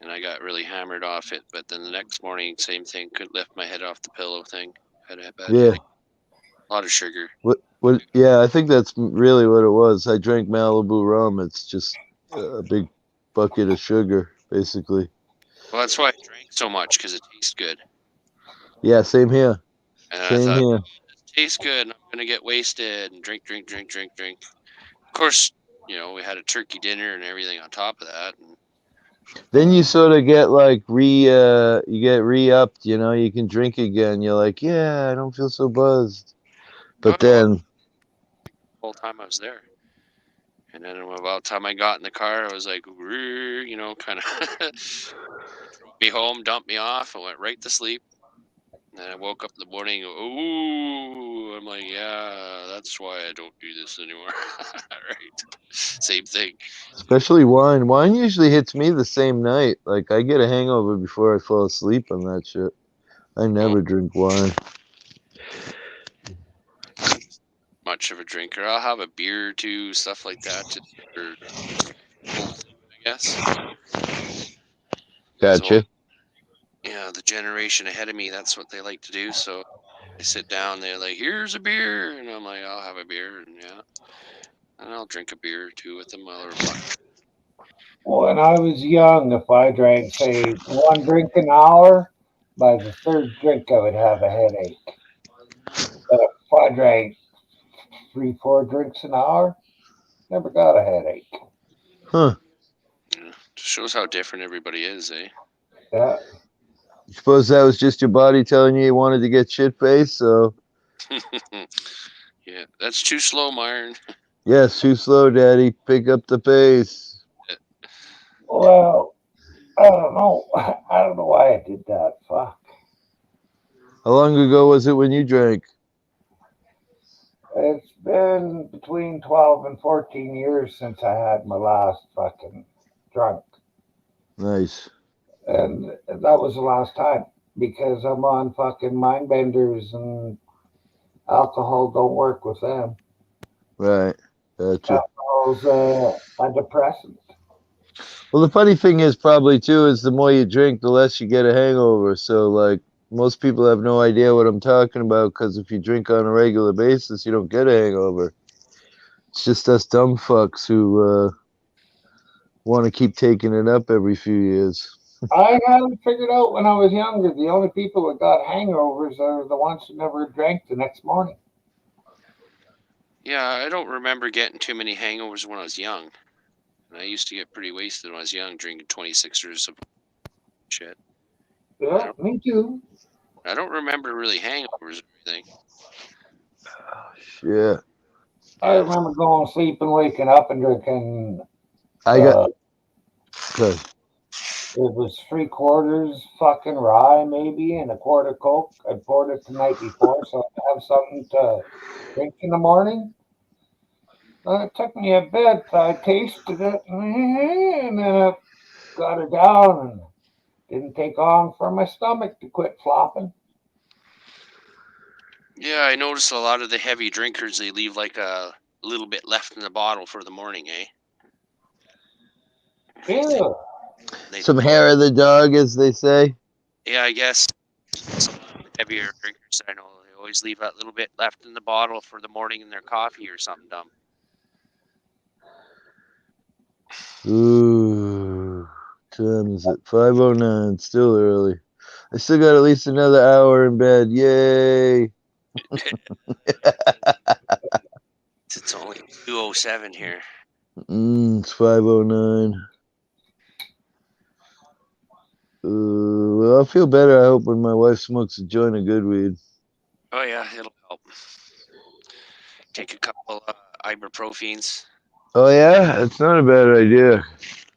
and I got really hammered off it. But then the next morning, same thing. Couldn't lift my head off the pillow. Thing had a bad Yeah. headache. A lot of sugar. What? Yeah, I think that's really what it was. I drank Malibu rum. It's just a big bucket of sugar, basically. Well, that's why I drank so much, because it tastes good. Yeah, same here. And I Same thought, here. it tastes good, and I'm gonna get wasted and drink. Of course, we had a turkey dinner and everything on top of that. And Then you sort of get like you get re-upped, you can drink again. You're like, yeah, I don't feel so buzzed. But then, the whole time I was there. And then about the time I got in the car, I was like, kind of drove me home, dumped me off, and went right to sleep. And then I woke up in the morning, ooh, I'm like, yeah, that's why I don't do this anymore. Right. Same thing. especially wine. Wine usually hits me the same night. Like I get a hangover before I fall asleep on that shit. I never drink wine. Much of a drinker. I'll have a beer or two, stuff like that, just for I guess. Gotcha. So, yeah, the generation ahead of me, that's what they like to do. So I sit down, they're like, here's a beer. And I'm like, I'll have a beer. And and I'll drink a beer or two with them while they're watching. When I was young, if I drank, say, one drink an hour, by the third drink I would have a headache. But if I drank 3, 4 drinks an hour, never got a headache. Huh. Yeah, just shows how different everybody is, eh? Yeah. Suppose that was just your body telling you wanted to get shit faced, so. Yeah, that's too slow, Myron. Yes, too slow, Daddy. Pick up the pace. Well, I don't know. I don't know why I did that. Fuck. How long ago was it when you drank? It's been between 12 and 14 years since I had my last fucking drunk. Nice. And that was the last time because I'm on fucking mind benders and alcohol don't work with them. Right. Gotcha. Alcohol's a depressant. Well, the funny thing is probably too is the more you drink, the less you get a hangover. So like most people have no idea what I'm talking about because if you drink on a regular basis, you don't get a hangover. It's just us dumb fucks who want to keep taking it up every few years. I hadn't figured out when I was younger. The only people that got hangovers are the ones who never drank the next morning. Yeah, I don't remember getting too many hangovers when I was young. I used to get pretty wasted when I was young, drinking 26ers of shit. Yeah, me too. I don't remember really hangovers or anything. Oh, shit. I remember going to sleep and waking up and drinking. I got. Good. It was 3/4 fucking rye, maybe, and a quart of Coke. I poured it the night before, so I have something to drink in the morning. It took me a bit. I tasted it, and then I got it down, and didn't take long for my stomach to quit flopping. Yeah, I noticed a lot of the heavy drinkers, they leave like a little bit left in the bottle for the morning, eh? Yeah. Some hair of the dog, as they say. Yeah, I guess some of the heavier drinkers I know, they always leave that little bit left in the bottle for the morning in their coffee or something dumb. Ooh, time is it? 5:09. Still early. I still got at least another hour in bed. Yay! It's only 2:07 here. It's 5:09. Well, I'll feel better, I hope, when my wife smokes a joint of good weed. Oh yeah, it'll help. Take a couple ibuprofens. Oh, yeah? That's not a bad idea.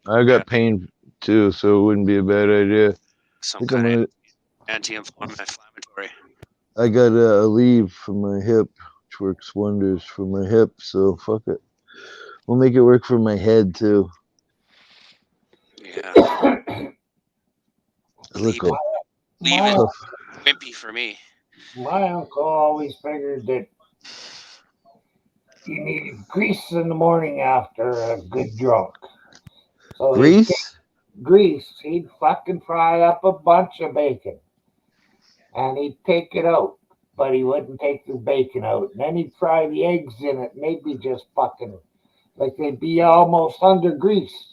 I Yeah. got pain, too, so it wouldn't be a bad idea. Some think I'm kind of gonna. anti-inflammatory. I got a leave for my hip, which works wonders for my hip, so fuck it. We'll make it work for my head, too. Yeah. I look Leave, all leave My, it tough. wimpy for me. my uncle always figured that you needed grease in the morning after a good drunk. So he'd take Grease? grease, he'd fucking fry up a bunch of bacon and he'd take it out, but he wouldn't take the bacon out. And then he'd fry the eggs in it, maybe just fucking like they'd be almost under grease.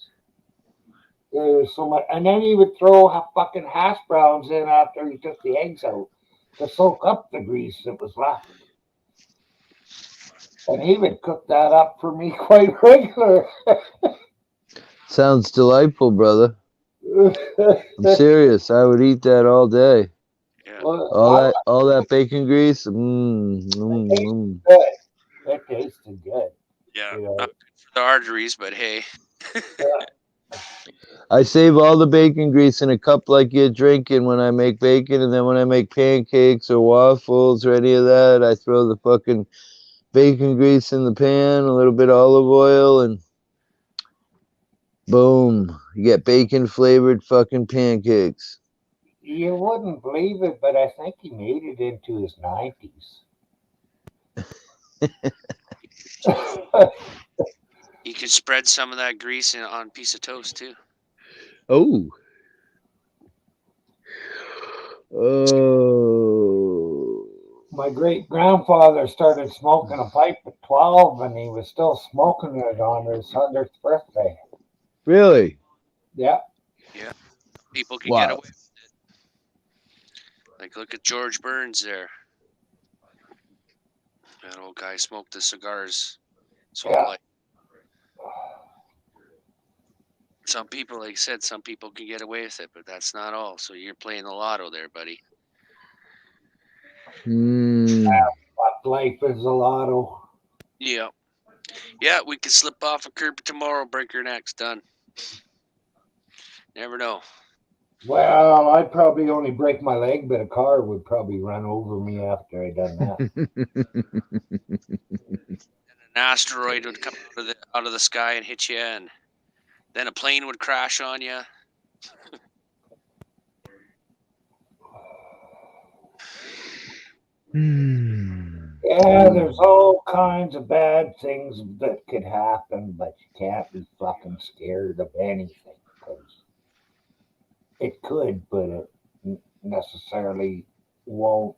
There was so much, and then he would throw fucking hash browns in after he took the eggs out to soak up the grease that was left. And he would cook that up for me quite regular. Sounds delightful, brother. I'm serious. I would eat that all day. Yeah. All that bacon grease. Good. It tasted good. Yeah. You know. Not good for the arteries, but hey. I save all the bacon grease in a cup like you're drinking when I make bacon, and then when I make pancakes or waffles or any of that, I throw the fucking bacon grease in the pan, a little bit of olive oil, and boom, you get bacon flavored fucking pancakes. You wouldn't believe it, but I think he made it into his 90s. You could spread some of that grease on a piece of toast too. Oh. Oh. My great grandfather started smoking a pipe at 12 and he was still smoking it on his 100th birthday. Really? Yeah. Yeah. People can get Wow. away with it. Like look at George Burns there. That old guy smoked the cigars his whole life. Some people, like I said, some people can get away with it, but that's not all. So you're playing the lotto there, buddy. Life is a lotto. Yeah. Yeah, we could slip off a curb tomorrow, break your necks, done. Never know. Well, I'd probably only break my leg, but a car would probably run over me after I done that. An asteroid would come out of the sky and hit you, and then a plane would crash on you. Yeah, there's all kinds of bad things that could happen, but you can't be fucking scared of anything because it could, but it necessarily won't.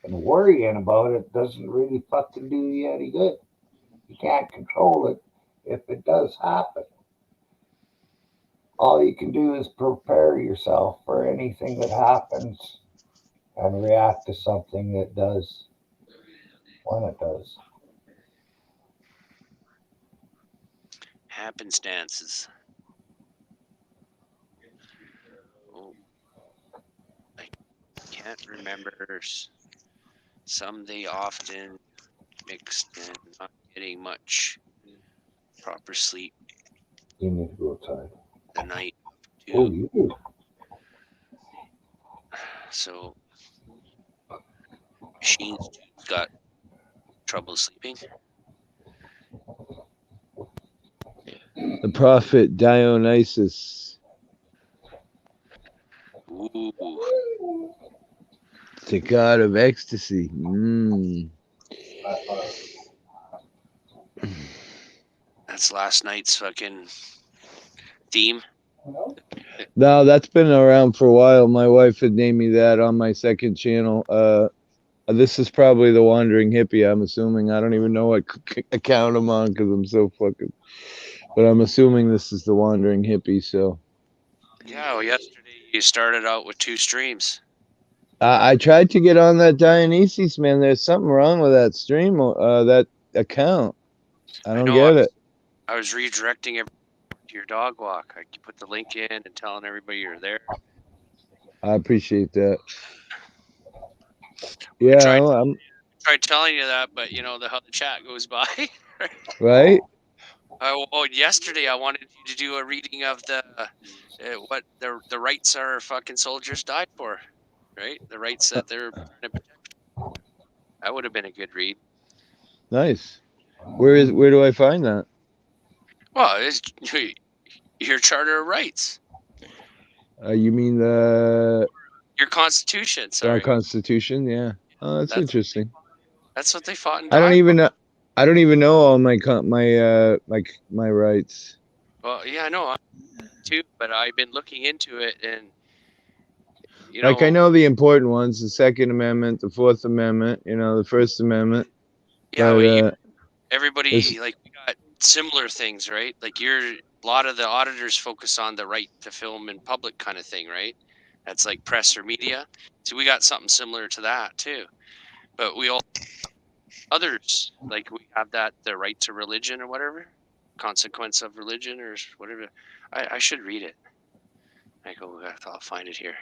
And worrying about it doesn't really fucking do you any good. You can't control it if it does happen. All you can do is prepare yourself for anything that happens and react to something that does when it does. Happenstances. Oh, I can't remember. Some they often mixed in not getting much proper sleep You need to go outside. the night too. Oh, you do. So Machines got trouble sleeping. The prophet Dionysus, Ooh, the god of ecstasy. that's last night's fucking theme. No, that's been around for a while. My wife had named me that on my second channel. This is probably the Wandering Hippie, I'm assuming. I don't even know what account I'm on because I'm so fucking... But I'm assuming this is the Wandering Hippie, so... Yeah, well, yesterday you started out with 2 streams. I tried to get on that Dionysus, man. There's something wrong with that stream, that account. I don't get it. I was redirecting everyone to your dog walk. I put the link in and telling everybody you're there. I appreciate that. I Yeah, tried I'm telling you that, but you know how the chat goes by. right. Yesterday I wanted you to do a reading of what the rights our fucking soldiers died for, right? The rights that they're trying to protect. That would have been a good read. Nice. Where do I find that? Well, it's your Charter of Rights, You mean the your Constitution. our Sorry, Constitution? Yeah. Oh, that's interesting. that's what they fought and I don't died for. even know. I don't even know all my rights. Well, yeah, I know too, but I've been looking into it, and you Like I know, know the important ones: the Second Amendment, the Fourth Amendment. You know, the First Amendment. yeah, But there's everybody, like, we got similar things, right? Like a lot of the auditors focus on the right to film in public kind of thing, right? That's like press or media. So we got something similar to that too. But we all others, like we have the right to religion or whatever, consequence of religion or whatever. I should read it. I'll find it here.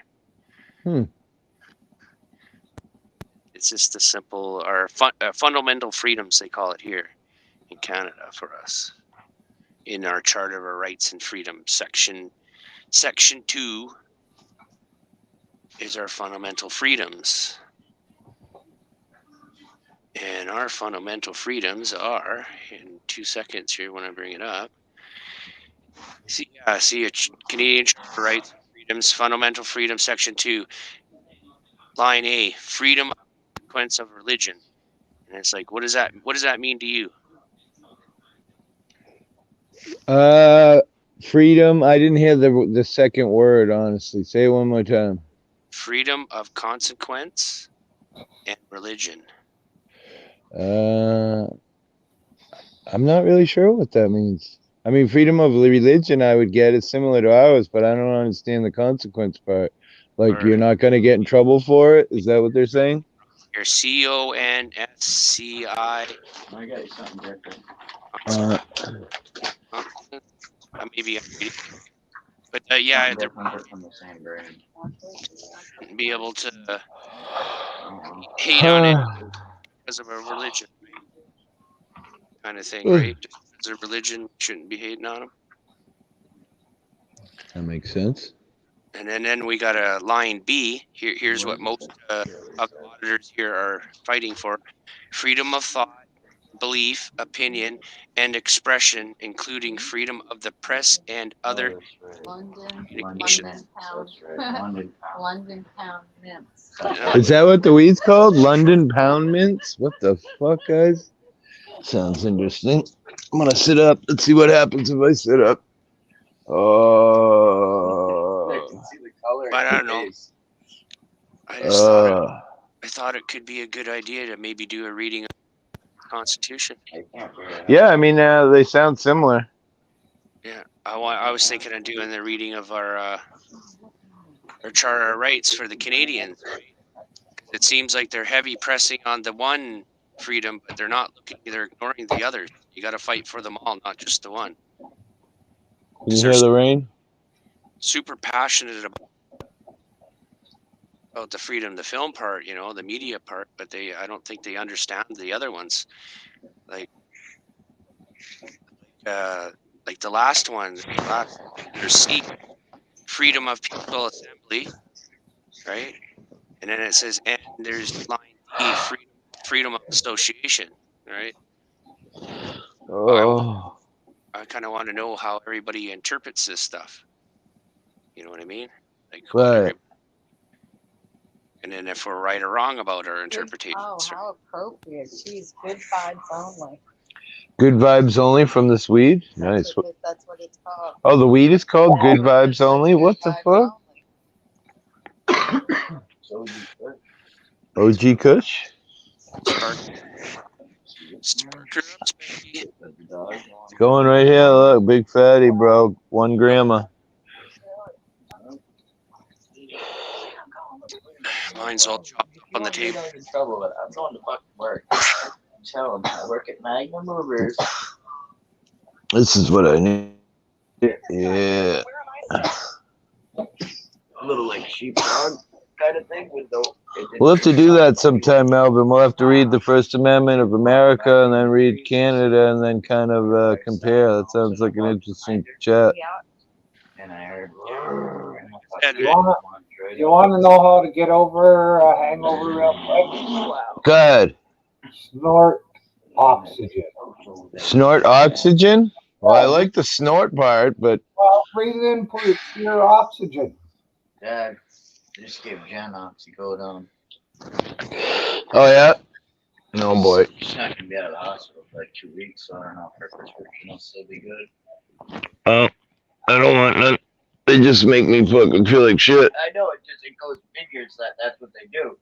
It's just a simple or fundamental freedoms, they call it here in Canada for us. In our Charter of our Rights and Freedoms, section 2 is our fundamental freedoms. And our fundamental freedoms are, in 2 seconds here when I bring it up. See a Canadian Charter of Rights and Freedoms, fundamental freedom, section 2, line A, freedom of consequence of religion. And it's like, what does that mean to you? Freedom. I didn't hear the second word. Honestly, say it one more time. Freedom of consequence and religion. I'm not really sure what that means. I mean, freedom of religion, I would get is similar to ours, but I don't understand the consequence part. Like, you're not going to get in trouble for it? Is that what they're saying? Your CONSCI. I got you something different. Maybe I'm reading. But yeah, they're from the same brand. be able to hate on it because of a religion, right? Kind of thing, right? Just because of religion, shouldn't be hating on them. That makes sense. And then we got a line B. Here's what most of the auditors here are fighting for: freedom of thought, belief, opinion, and expression, including freedom of the press and other communications. London pound mints. Is that what the weed's called? London pound mints? What the fuck, guys? Sounds interesting. I'm gonna sit up. Let's see what happens if I sit up. But I don't know. I just thought it could be a good idea to maybe do a reading of the Constitution. Yeah, I mean, they sound similar. Yeah, I was thinking of doing the reading of our Charter of Rights for the Canadians. Right? It seems like they're heavy pressing on the one freedom, but they're ignoring the others. You got to fight for them all, not just the one. Can you hear the rain? Super passionate about the freedom, the film part, the media part, but I don't think they understand the other ones. Like the last one, there's C, freedom of peaceful assembly, right? And then it says, and there's line E, freedom of association, right? Oh. I kind of want to know how everybody interprets this stuff. You know what I mean? Like, right. And then if we're right or wrong about our interpretation. Oh, how appropriate. She's good vibes only. Good vibes only from this weed? Nice. That's what it's called. Oh, the weed is called Good Vibes Only? What the fuck? OG Kush? It's going right here. Look, big fatty, bro. 1 grandma. Mine's all chopped up on the table. I'm going to fucking work. Tell them I work at Magnum Movers. This is what I need. Yeah. little like sheepdog kind of thing with the. We'll have to do that sometime, Melvin. We'll have to read the First Amendment of America and then read Canada and then kind of compare. That sounds like an interesting chat. Yeah. And I heard. You want to know how to get over a hangover real quick? Good. Snort oxygen. Snort oxygen? Well, I like the snort part, but Well, breathe in pure oxygen. Dad, just give Jen oxycodone. oh yeah. No boy. She's not gonna be out of the hospital for like 2 weeks, so I don't know if her prescription will still be good. Oh, I don't want none. They just make me fucking feel like shit. I know it goes figures that that's what they do.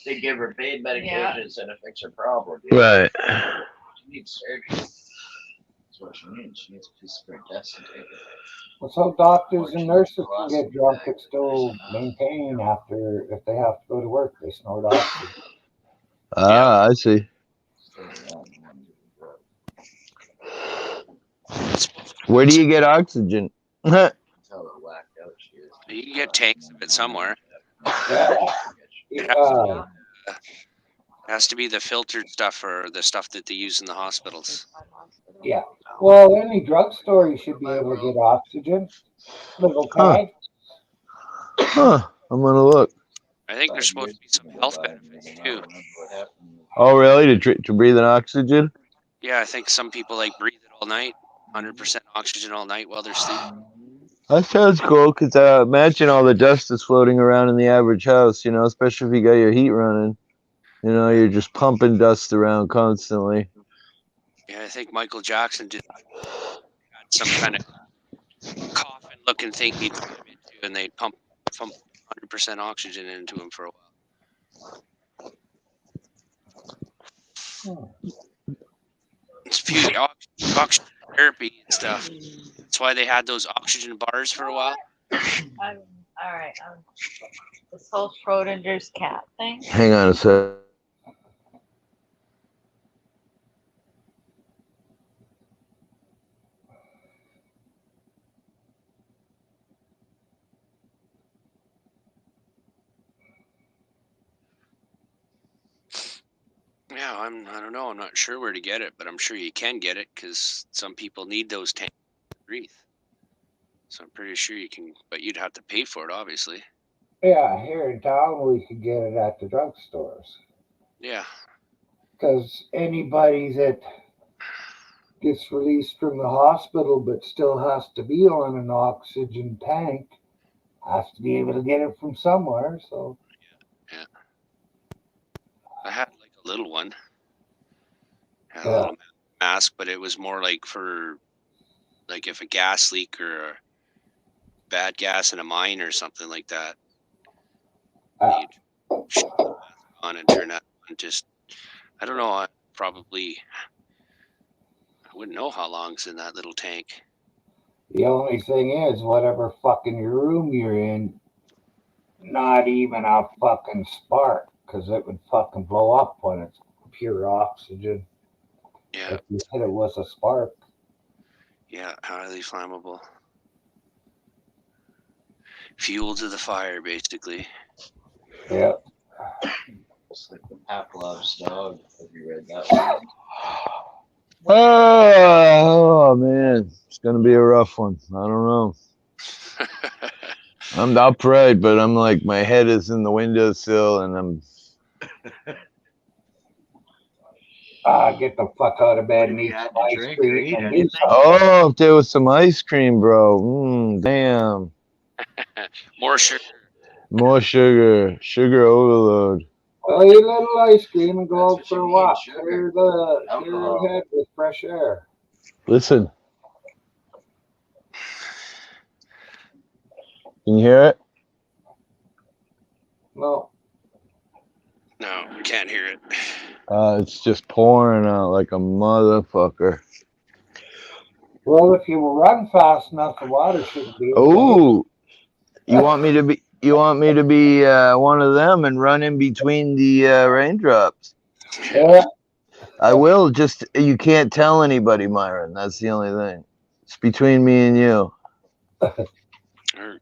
They give her pain medications and it fix her problem. Right. She needs surgery. That's what she needs. She needs a piece of her desk to take it. Well, some doctors and nurses can get drunk and still maintain if they have to go to work. They snort oxygen. Ah, I see. Where do you get oxygen? You can get tanks of it somewhere. Yeah. It has to be the filtered stuff or the stuff that they use in the hospitals. Yeah. Well, any drugstore you should be able to get oxygen. Little tag. Huh. I'm gonna look. I think there's supposed to be some health benefits too. Oh, really? To breathe in oxygen? Yeah, I think some people like breathe it all night, 100% oxygen all night while they're sleeping. That sounds cool, because imagine all the dust is floating around in the average house, especially if you got your heat running. You're just pumping dust around constantly. Yeah, I think Michael Jackson did some kind of coffin-looking thing he'd put him into, and they'd pump 100% oxygen into him for a while. It's pure oxygen therapy and stuff. That's why they had those oxygen bars for a while. All right. This whole Schrodinger's cat thing. Hang on a sec. Yeah, I don't know. I'm not sure where to get it, but I'm sure you can get it because some people need those tanks to breathe. So I'm pretty sure you can, but you'd have to pay for it, obviously. Yeah, here in town we could get it at the drugstores. Yeah. Because anybody that gets released from the hospital but still has to be on an oxygen tank has to be able to get it from somewhere. So Yeah. I had like a little one. Had a Yeah. little mask, but it was more like for like if a gas leak or a bad gas in a mine or something like that. Ah. You'd shut the mask on and turn that on. Just I don't know. I wouldn't know how long's in that little tank. the only thing is, whatever fucking room you're in, not even a fucking spark, because it would fucking blow up when it's pure oxygen. Yeah. If you hit it with a spark. Yeah, highly flammable. Fuel to the fire, basically. Yeah. It's like the Pavlov's dog. Have you read that one? Oh man, it's gonna be a rough one. I don't know. I'm upright, but I'm like my head is in the windowsill, and I'm. Get the fuck out of bed and You eat had some to ice drink or cream eat and anything? do something. Oh, if there was some ice cream, bro. Damn. More sugar. More sugar. Sugar overload. Well, eat a little ice cream and go That's out for a what you need, walk. sugar. Clear Alcohol. your head with fresh air. Listen. Can you hear it? No. No, we can't hear it. It's just pouring out like a motherfucker. Well, if you will run fast enough, the water shouldn't be. Oh, you want me to be? You want me to be one of them and run in between the raindrops? Yeah. I will. Just you can't tell anybody, Myron. That's the only thing. It's between me and you. Or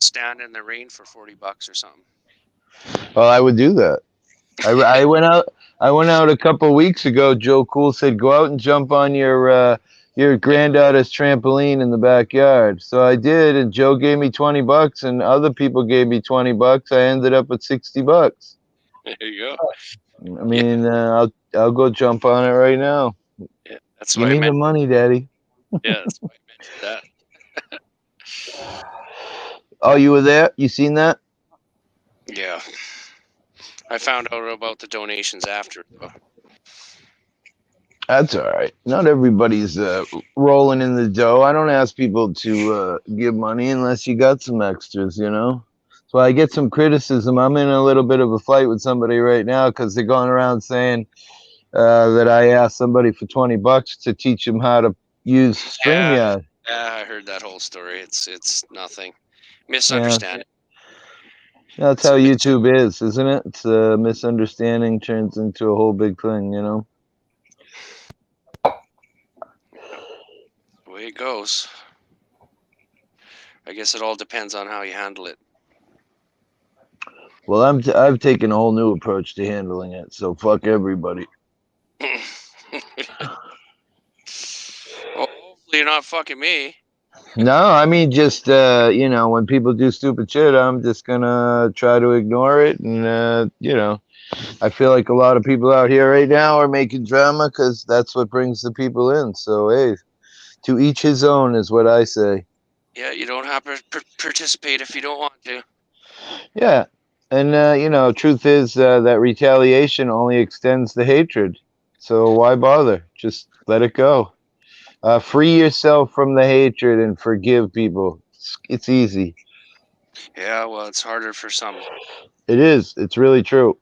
stand in the rain for $40 or something. Well, I would do that. I went out. I went out a couple weeks ago. Joe Cool said, "Go out and jump on your granddaughter's trampoline in the backyard." So I did, and Joe gave me $20, and other people gave me $20. I ended up with $60. There you go. I mean, I'll go jump on it right now. Yeah, that's Give why I me the meant. money, Daddy. Yeah, that's why I mentioned that. Oh, you were there? You seen that? Yeah, I found out about the donations after. So. That's all right. Not everybody's rolling in the dough. I don't ask people to give money unless you got some extras, you know? So I get some criticism. I'm in a little bit of a fight with somebody right now because they're going around saying that I asked somebody for $20 to teach them how to use StreamYard. Yeah, I heard that whole story. It's nothing. Misunderstanding. That's how YouTube is, isn't it? It's a misunderstanding turns into a whole big thing, you know? The way it goes. I guess it all depends on how you handle it. Well, I've taken a whole new approach to handling it, so fuck everybody. Well, hopefully you're not fucking me. No, I mean just you know, when people do stupid shit, I'm just gonna try to ignore it, and you know, I feel like a lot of people out here right now are making drama because that's what brings the people in. So hey, to each his own is what I say. Yeah, you don't have to participate if you don't want to. Yeah, and you know, truth is that retaliation only extends the hatred. So why bother? Just let it go. Free yourself from the hatred and forgive people. It's easy. Yeah, well, it's harder for some. It is. It's really true.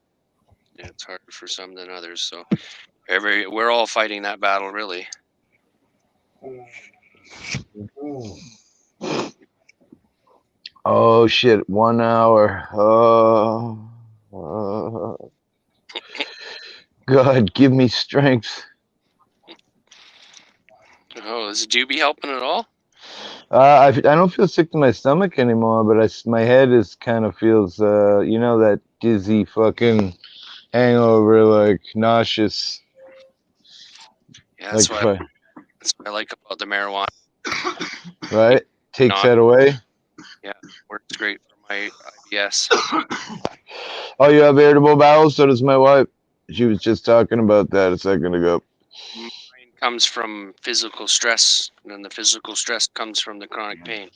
Yeah, it's harder for some than others. So we're all fighting that battle, really. Oh shit! 1 hour. God, give me strength. Oh, is Doobie helping at all? I don't feel sick to my stomach anymore, but my head is kind of feels you know, that dizzy fucking hangover, like nauseous. Yeah, that's Like what I like about the marijuana. Right? Takes that away. Yeah, works great for my IBS. Oh, you have irritable bowels? So does my wife. She was just talking about that a second ago. Mine comes from physical stress, and then the physical stress comes from the chronic pain.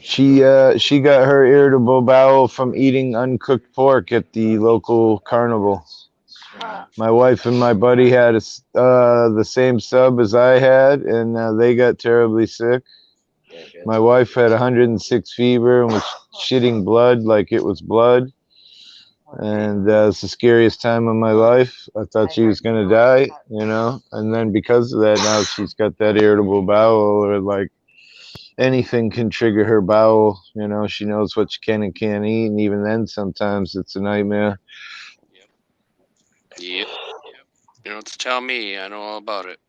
She got her irritable bowel from eating uncooked pork at the local carnival. My wife and my buddy had the same sub as I had, and they got terribly sick. My wife had 106 fever and was shitting blood like it was blood. And it's the scariest time of my life. I thought she was going to die, you know. And then because of that, now she's got that irritable bowel, or like anything can trigger her bowel. You know, she knows what she can and can't eat. And even then, sometimes it's a nightmare. Yep. You don't have to tell me. I know all about it.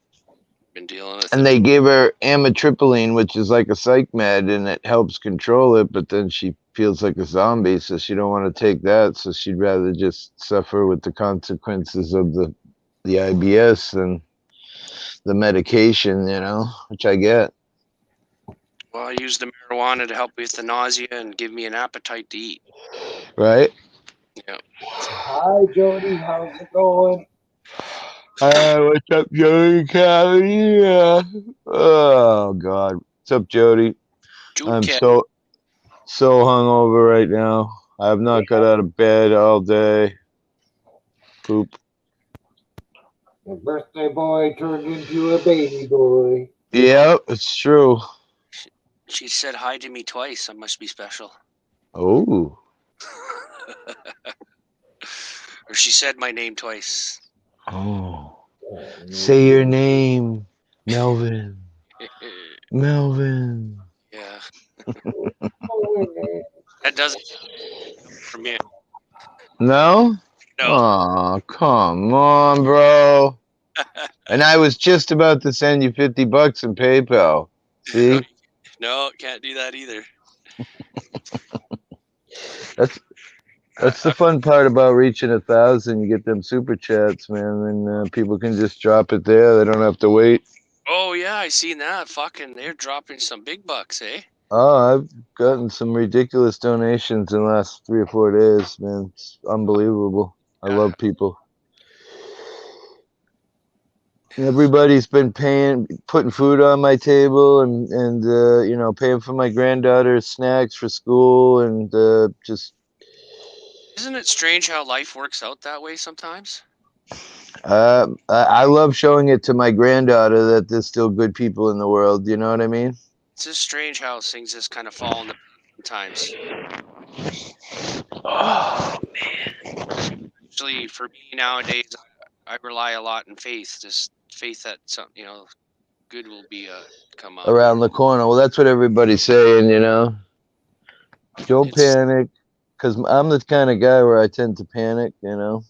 Been dealing with And it. they gave her amitriptyline, which is like a psych med, and it helps control it. But then she feels like a zombie, so she don't want to take that. So she'd rather just suffer with the consequences of the IBS and the medication, you know, which I get. Well, I use the marijuana to help with the nausea and give me an appetite to eat. Right? Yeah. Hi, Jody. How's it going? What's up, Jody? Yeah. Oh God, what's up, Jody? I'm so hungover right now. I have not got out of bed all day. Poop. The birthday boy turned into a baby boy. Yeah, it's true. She said hi to me twice. I must be special. Oh. Or she said my name twice. Oh. Say your name, Melvin. Melvin. Yeah. That doesn't from me. No? No. Oh, come on, bro. And I was just about to send you $50 in PayPal. See? No, can't do that either. That's the fun part about reaching 1,000. You get them super chats, man, and people can just drop it there. They don't have to wait. Oh yeah, I seen that. Fucking, they're dropping some big bucks, eh? Oh, I've gotten some ridiculous donations in the last 3 or 4 days, man. It's unbelievable. I Yeah. love people. Everybody's been putting food on my table, and you know, paying for my granddaughter's snacks for school, and just Isn't it strange how life works out that way sometimes? I love showing it to my granddaughter that there's still good people in the world. You know what I mean? It's just strange how things just kind of fall into sometimes. Actually, for me nowadays, I rely a lot on faith. Just faith that something, good will be come up. Around the corner. Well, that's what everybody's saying. You know, don't It's panic, because I'm the kind of guy where I tend to panic. You know.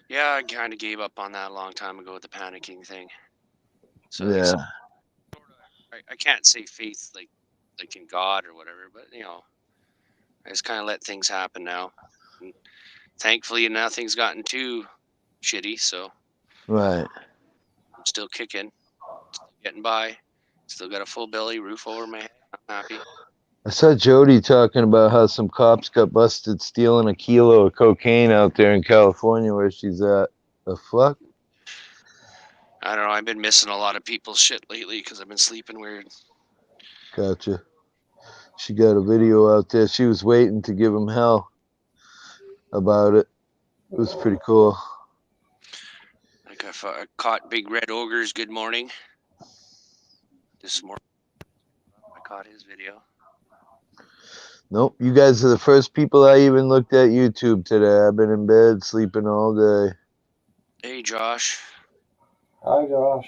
yeah, I kind of gave up on that a long time ago with the panicking thing. So like, Yeah. I can't say faith like in God or whatever, but I just kind of let things happen now. And thankfully, nothing's gotten too shitty, so Right. I'm still kicking, still getting by, still got a full belly, roof over my head. I'm happy. I saw Jody talking about how some cops got busted stealing a kilo of cocaine out there in California where she's at. The fuck? I don't know. I've been missing a lot of people's shit lately because I've been sleeping weird. Gotcha. She got a video out there. She was waiting to give him hell about it. It was pretty cool. Like I caught Big Red Ogre's Good Morning this morning. I caught his video. Nope, you guys are the first people I even looked at YouTube today. I've been in bed sleeping all day. Hey, Josh. Hi, Josh.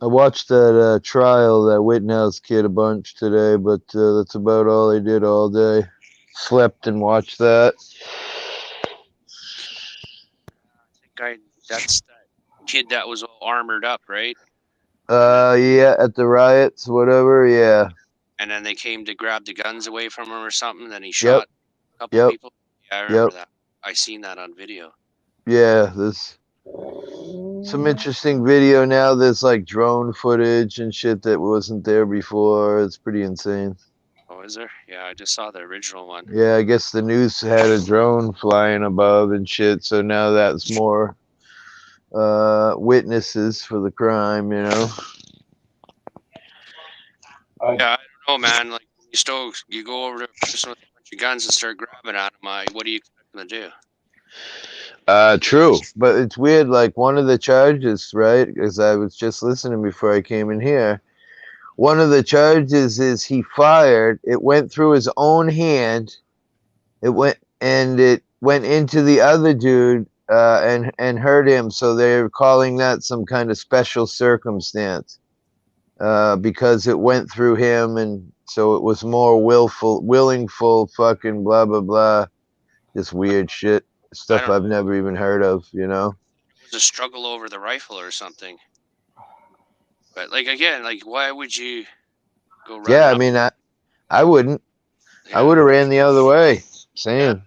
I watched that trial, that Wittenhouse kid, a bunch today, but that's about all I did all day. Slept and watched that. That's that kid that was all armored up, right? Yeah, at the riots, whatever, yeah. And then they came to grab the guns away from him or something. Then he Yep, shot a couple yep, people. Yeah, I remember yep. that. I seen that on video. Yeah, there's some interesting video now. There's like drone footage and shit that wasn't there before. It's pretty insane. Oh, is there? Yeah, I just saw the original one. Yeah, I guess the news had a drone flying above and shit, so now that's more witnesses for the crime, you know. Yeah, I don't know, man. Like you go over to a person with a bunch of guns and start grabbing at them. What do you expect them to do? True, but it's weird. Like one of the charges, right? Because I was just listening before I came in here. One of the charges is he fired. It went through his own hand. It went into the other dude and hurt him. So they're calling that some kind of special circumstance because it went through him, and so it was more willingful, fucking blah blah blah. Just weird shit, stuff I've never even heard of. You know. It was a struggle over the rifle or something. But like again, like why would you go run? Yeah, I mean, I wouldn't. Yeah. I would have ran the other way. Same.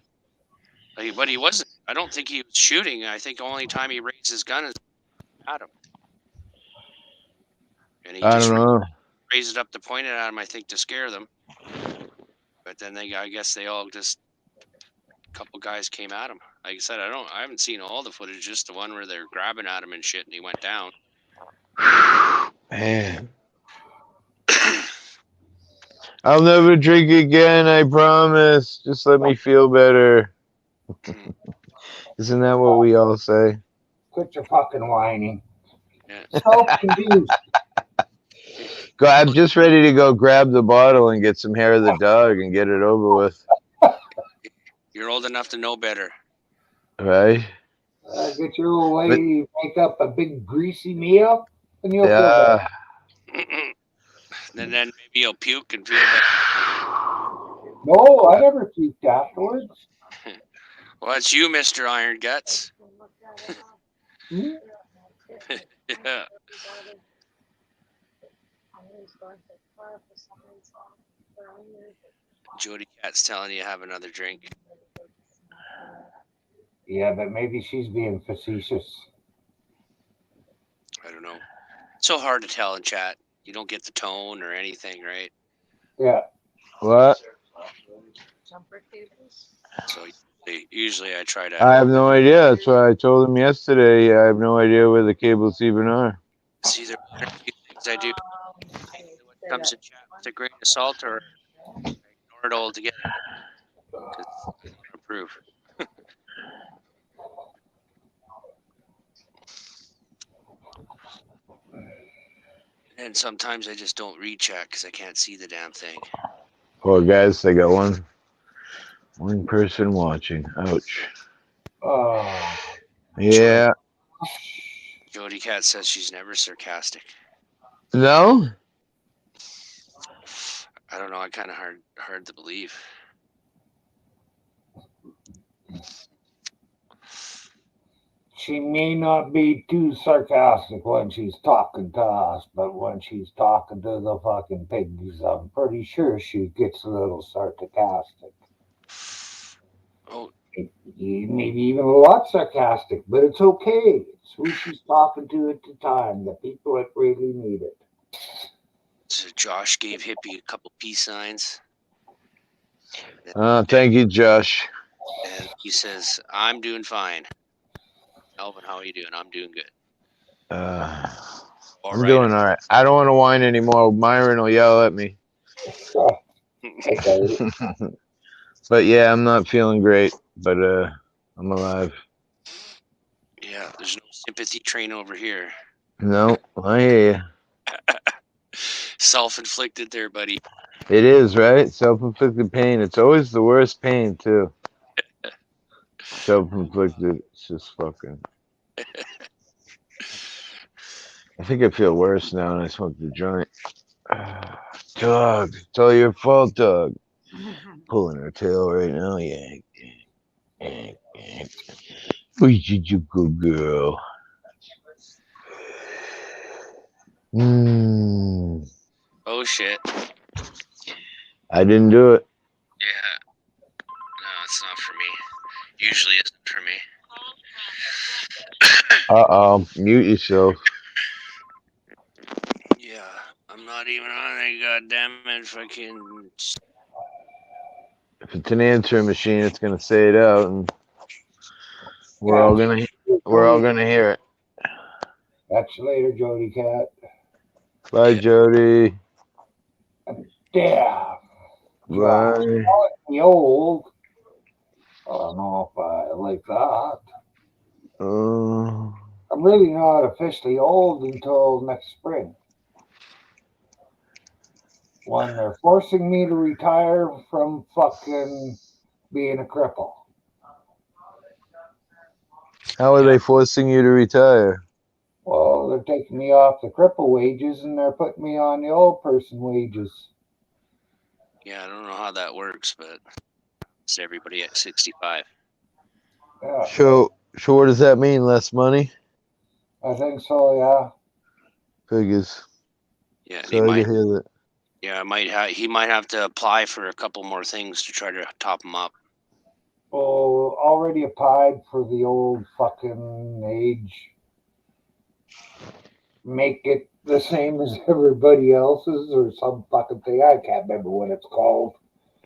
Yeah. But he wasn't. I don't think he was shooting. I think the only time he raised his gun is at him. And he I just don't know. raised it up to point it at him, I think, to scare them. But then I guess they all just, a couple guys came at him. Like I said, I haven't seen all the footage, just the one where they're grabbing at him and shit, and he went down. Man. I'll never drink again, I promise. Just let me feel better. Isn't that what we all say? Quit your fucking whining. Yeah. Self-induced. I'm just ready to go grab the bottle and get some hair of the dog and get it over with. You're old enough to know better. Right? Get your old lady, make up a big greasy meal, and you'll feel better. And then maybe you'll puke and feel better. No, I never puked afterwards. Well, that's you, Mr. Iron Guts. Yeah. Jody Cat's telling you have another drink. Yeah, but maybe she's being facetious. I don't know. So hard to tell in chat. You don't get the tone or anything, right? Yeah. What? Jumper cables. So usually I try to I have no idea. That's why I told him yesterday. I have no idea where the cables even are. see there one or two things I do. Take what Say comes that in chat with a grain of salt, or I ignore it altogether because I don't approve. And sometimes I just don't read chat because I can't see the damn thing. Poor guys, they got one person watching. Ouch. Oh. Yeah. Jody Cat says she's never sarcastic. No? I don't know. I kind of hard to believe. She may not be too sarcastic when she's talking to us, but when she's talking to the fucking pigs, I'm pretty sure she gets a little sarcastic. Oh, Maybe even a lot sarcastic, but it's okay. It's who she's talking to at the time, the people that really need it. so Josh gave Hippie a couple peace signs, Thank you, Josh. and he says, "I'm doing fine." Elvin, how are you doing? I'm doing good. All I'm right. doing all right. I don't want to whine anymore. Myron will yell at me. Okay. But yeah, I'm not feeling great, but I'm alive. Yeah, there's no sympathy train over here. No, I hear you. Self-inflicted there, buddy. It is, right? Self-inflicted pain. It's always the worst pain, too. Self-inflicted. It's just fucking... I think I feel worse now and I smoked the joint. Dog, it's all your fault, dog. Pulling her tail right now. Yeah. We did you good girl. Oh shit. I didn't do it. Yeah. No, it's not for me. Usually isn't for me. Uh-oh. Mute yourself. Yeah, I'm not even on a goddamn fucking. If it's an answering machine, it's gonna say it out, and we're all gonna hear it. Catch you later, Jody Cat. Bye, Jody. Damn. Bye. Me old. I don't know if I like that. I'm really not officially old until next spring, when they're forcing me to retire from fucking being a cripple. How are they forcing you to retire? Well, they're taking me off the cripple wages and they're putting me on the old person wages. Yeah, I don't know how that works, but it's everybody at 65. Yeah, So what does that mean? Less money? I think so, yeah. Figures. Yeah, and Sorry to hear that. Yeah, he might have to apply for a couple more things to try to top him up. Well, already applied for the old fucking age. Make it the same as everybody else's or some fucking thing. I can't remember what it's called.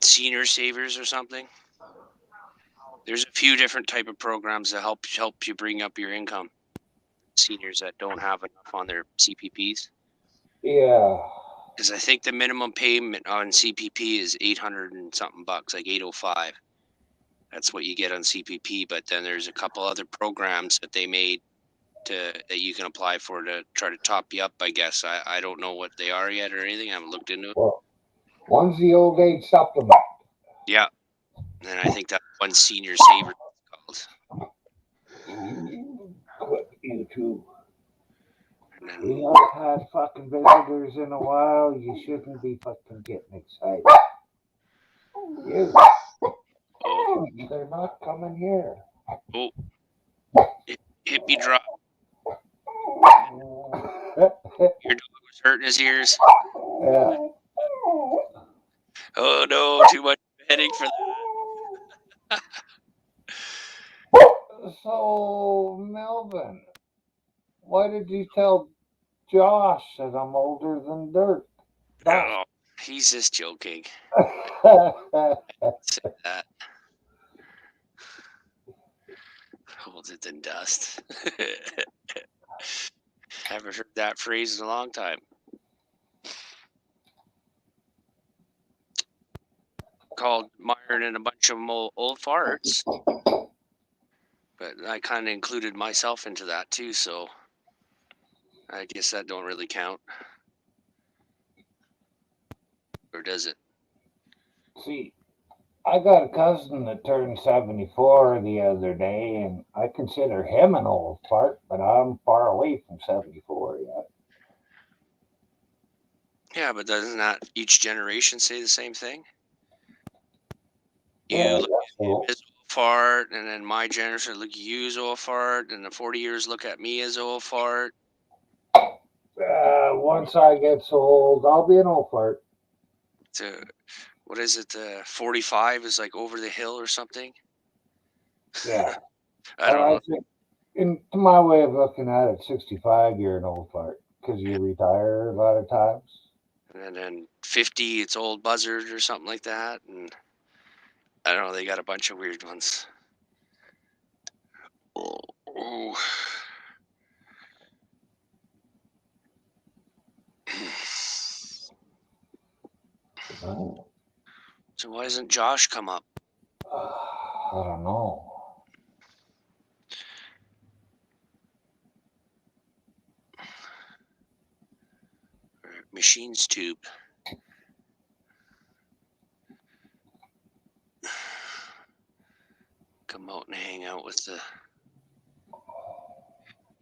Senior savers or something. There's a few different type of programs that help you bring up your income. Seniors that don't have enough on their CPPs. Yeah. Because I think the minimum payment on CPP is 800 and something bucks, like 805. That's what you get on CPP. But then there's a couple other programs that they made that you can apply for to try to top you up. I guess I don't know what they are yet or anything. I haven't looked into it. Well, one's the old age supplement. Yeah, and I think that one senior saver is called. Quit YouTube. And then, We haven't had fucking visitors in a while. You shouldn't be fucking getting excited. You. oh, They're not coming here. oh, hippie drop. Your dog was hurting his ears. Yeah. Oh no, too much headache for that. So, Melvin, why did you tell Josh that I'm older than dirt? Oh, he's just joking. Say that. Older than dust. Haven't heard that phrase in a long time. Called Myron and a bunch of them old farts. But I kind of included myself into that too, so I guess that don't really count. Or does it? See, I got a cousin that turned 74 the other day, and I consider him an old fart, but I'm far away from 74 yet. Yeah, but doesn't that each generation say the same thing? You Yeah, look that's at him cool. as old fart, and then my generation look at you as old fart, and the 40 years look at me as old fart. Once I get so old, I'll be an old fart. To what is it? 45 is like over the hill or something. Yeah. I don't know. think, in to my way of looking at it, 65, you're an old fart because you retire a lot of times. And then 50, it's old buzzard or something like that. And I don't know. They got a bunch of weird ones. Oh. Oh. So why doesn't Josh come up? I don't know. Machines tube. Come out and hang out with the.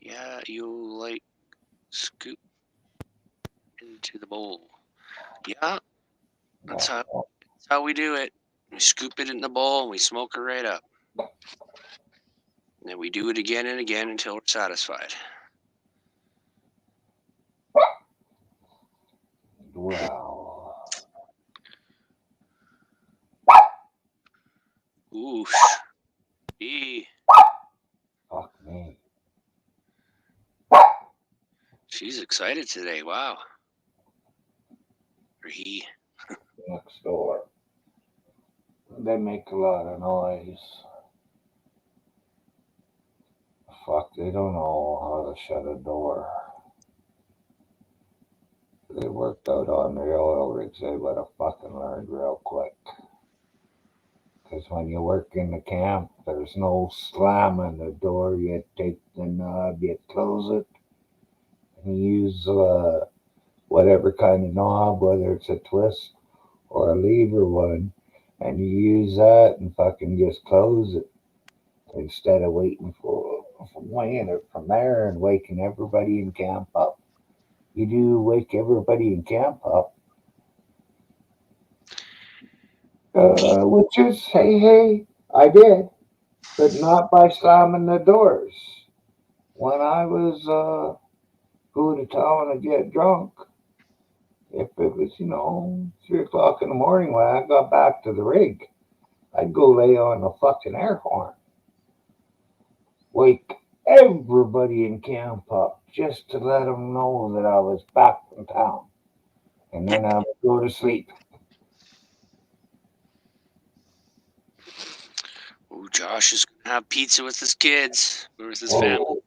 Yeah, you like scoop into the bowl. Yeah, that's how we do it. We scoop it in the bowl and we smoke it right up. And then we do it again and again until we're satisfied. Wow. Ooh. Gee. Fuck me. She's excited today. Wow. Or he. Next door. They make a lot of noise. Fuck, they don't know how to shut a door. They worked out on the oil rigs. They would have fucking learned real quick. Because when you work in the camp, there's no slamming the door. You take the knob, you close it, and you use whatever kind of knob, whether it's a twist or a lever one, and you use that and fucking just close it instead of waiting for weighing it from there and waking everybody in camp up. You do wake everybody in camp up, which is hey, I did, but not by slamming the doors. When I was going to town and get drunk, if it was 3 o'clock in the morning when I got back to the rig, I'd go lay on the fucking air horn, wake everybody in camp up just to let them know that I was back in town, and then I would go to sleep. Ooh, Josh is gonna have pizza with his kids or with his family. Oh,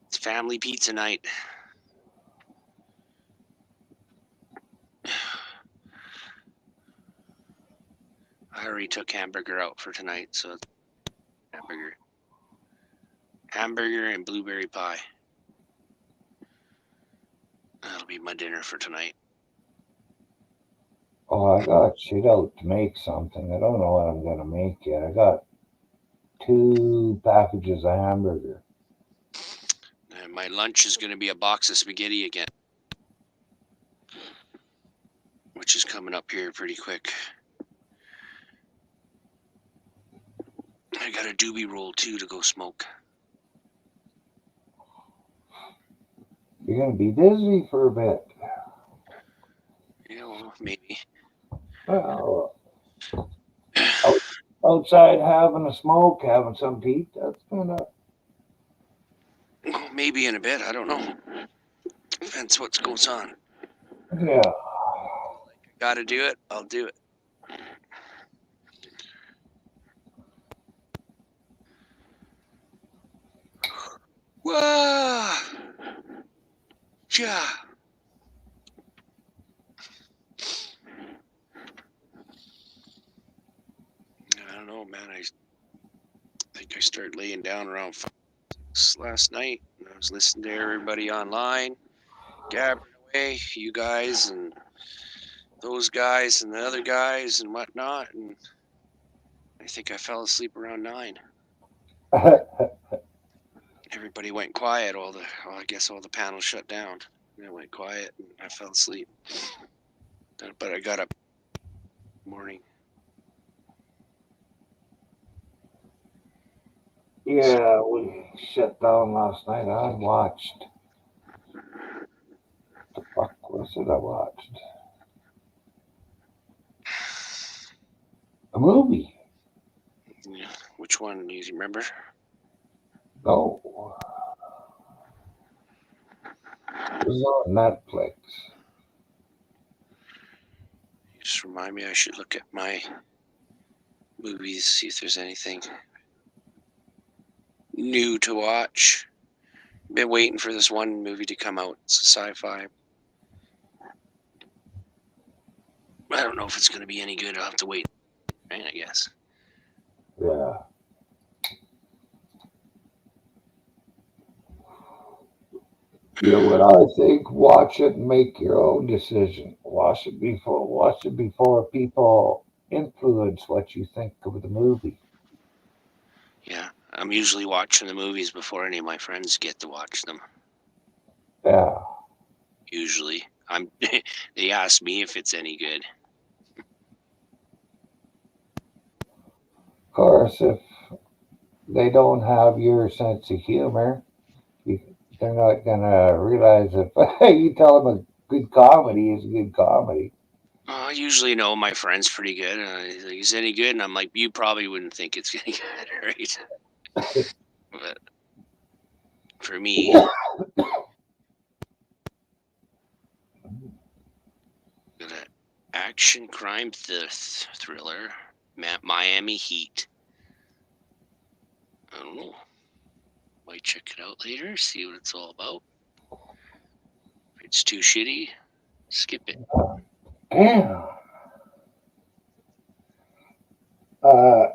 It's family pizza night. I already took hamburger out for tonight, so it's hamburger and blueberry pie. That'll be my dinner for tonight. I got shit out to make something. I don't know what I'm gonna make yet. I got 2 packages of hamburger. And my lunch is going to be a box of spaghetti again, which is coming up here pretty quick. I got a doobie roll too to go smoke. You're gonna be busy for a bit. You know, maybe. Well, outside having a smoke, having some to eat, that's kind of. Maybe in a bit. I don't know. Depends what goes on. Yeah. Got to do it. I'll do it. Whoa. Yeah. I don't know, man. I think I started laying down around 5 last night. And I was listening to everybody online, gabbering away, you guys and those guys and the other guys and whatnot. And I think I fell asleep around 9. Everybody went quiet. I guess all the panels shut down. And it went quiet, and I fell asleep. But I got up morning. Yeah, we shut down last night. I watched. The fuck was it I watched? A movie. Yeah. Which one? Do you remember? No. It was on Netflix. Just remind me I should look at my movies, see if there's anything new to watch. Been waiting for this one movie to come out. It's a sci-fi. I don't know if it's going to be any good. I'll have to wait, right, I guess. Yeah. You know what I think? Watch it and make your own decision. Watch it before people influence what you think of the movie. Yeah, I'm usually watching the movies before any of my friends get to watch them. Yeah. Usually, they ask me if it's any good. Of course, if they don't have your sense of humor, they're not gonna realize if you tell them a good comedy is a good comedy. I usually know my friend's pretty good. He's like, "Is it any good?" And I'm like, "You probably wouldn't think it's any good, right?" But for me, an action crime thriller, Miami Heat. I don't know. Might check it out later, see what it's all about. If it's too shitty, skip it. Damn.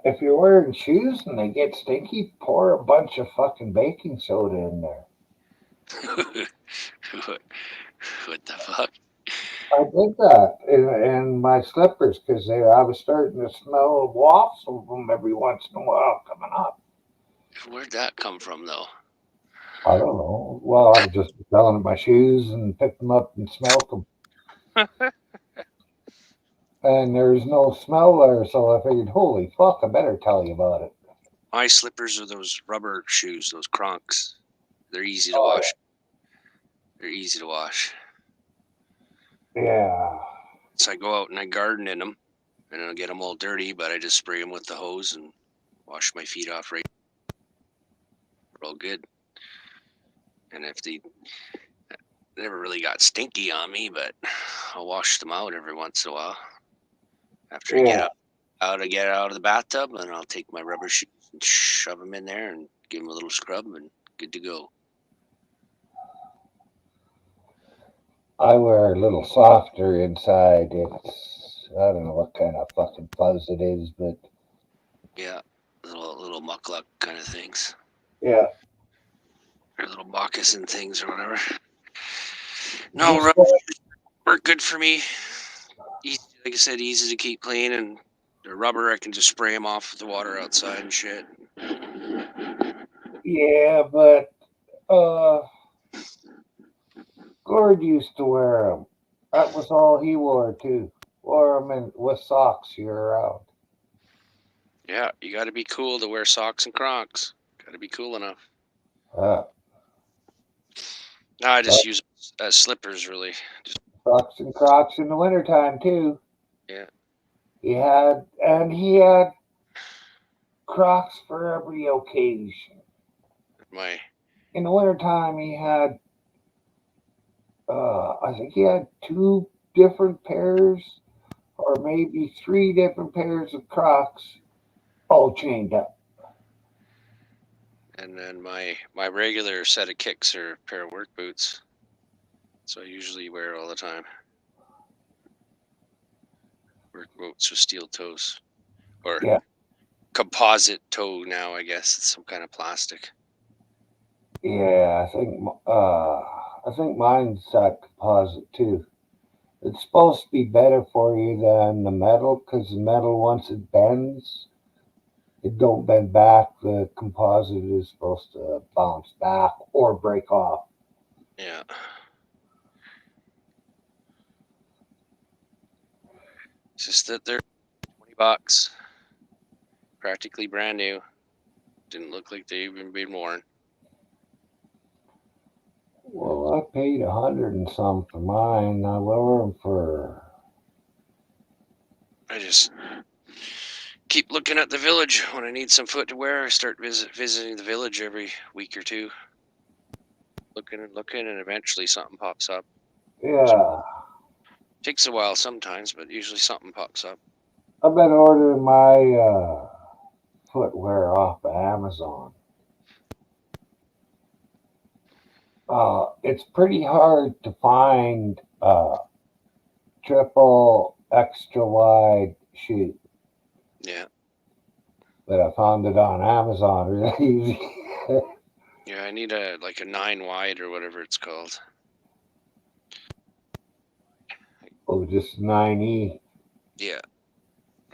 If you're wearing shoes and they get stinky, pour a bunch of fucking baking soda in there. What the fuck? I did that in my slippers because I was starting to smell wafts of them every once in a while coming up. Where'd that come from, though? I don't know. Well, I was just selling my shoes and picked them up and smelled them. And there's no smell there, so I figured, holy fuck, I better tell you about it. My slippers are those rubber shoes, those Kronks. They're easy to wash. They're easy to wash. Yeah. So I go out and I garden in them, and I'll get them all dirty, but I just spray them with the hose and wash my feet off right. They're all good. And if they never really got stinky on me, but I'll wash them out every once in a while. After I get out of the bathtub, and I'll take my rubber shoes and shove them in there and give them a little scrub, and good to go. I wear a little softer inside. It's, I don't know what kind of fucking fuzz it is, but. Yeah, little muckluck kind of things. Yeah. Or little moccasin things or whatever. No, rubber work good for me. Easy, like I said, easy to keep clean, and the rubber I can just spray them off with the water outside and shit. Yeah, but Gord used to wear them. That was all he wore too. Wore them with socks year round. Yeah, you got to be cool to wear socks and Crocs. Got to be cool enough. No, I just use slippers, really. Just socks and Crocs in the wintertime too. Yeah, He had Crocs for every occasion. My In the wintertime, he had, I think he had 2 different pairs or maybe 3 different pairs of Crocs all chained up. and then my regular set of kicks are a pair of work boots. So I usually wear all the time. Work boots with steel toes. Or Yeah. composite toe now, I guess. It's some kind of plastic. Yeah, I think mine's that composite too. It's supposed to be better for you than the metal because the metal, once it bends, it don't bend back. The composite is supposed to bounce back or break off. Yeah. It's just that they're $20. Practically brand new. Didn't look like they even been worn. Well, I paid 100 and some for mine. I wear them for. I just keep looking at the village when I need some footwear. I start visiting the village every week or two. Looking, and eventually something pops up. Yeah, Takes a while sometimes, but usually something pops up. I've been ordering my footwear off of Amazon. It's pretty hard to find triple extra wide shoe. Yeah. But I found it on Amazon really easy. Yeah, I need a 9 wide or whatever it's called. Oh, just 9E. Yeah.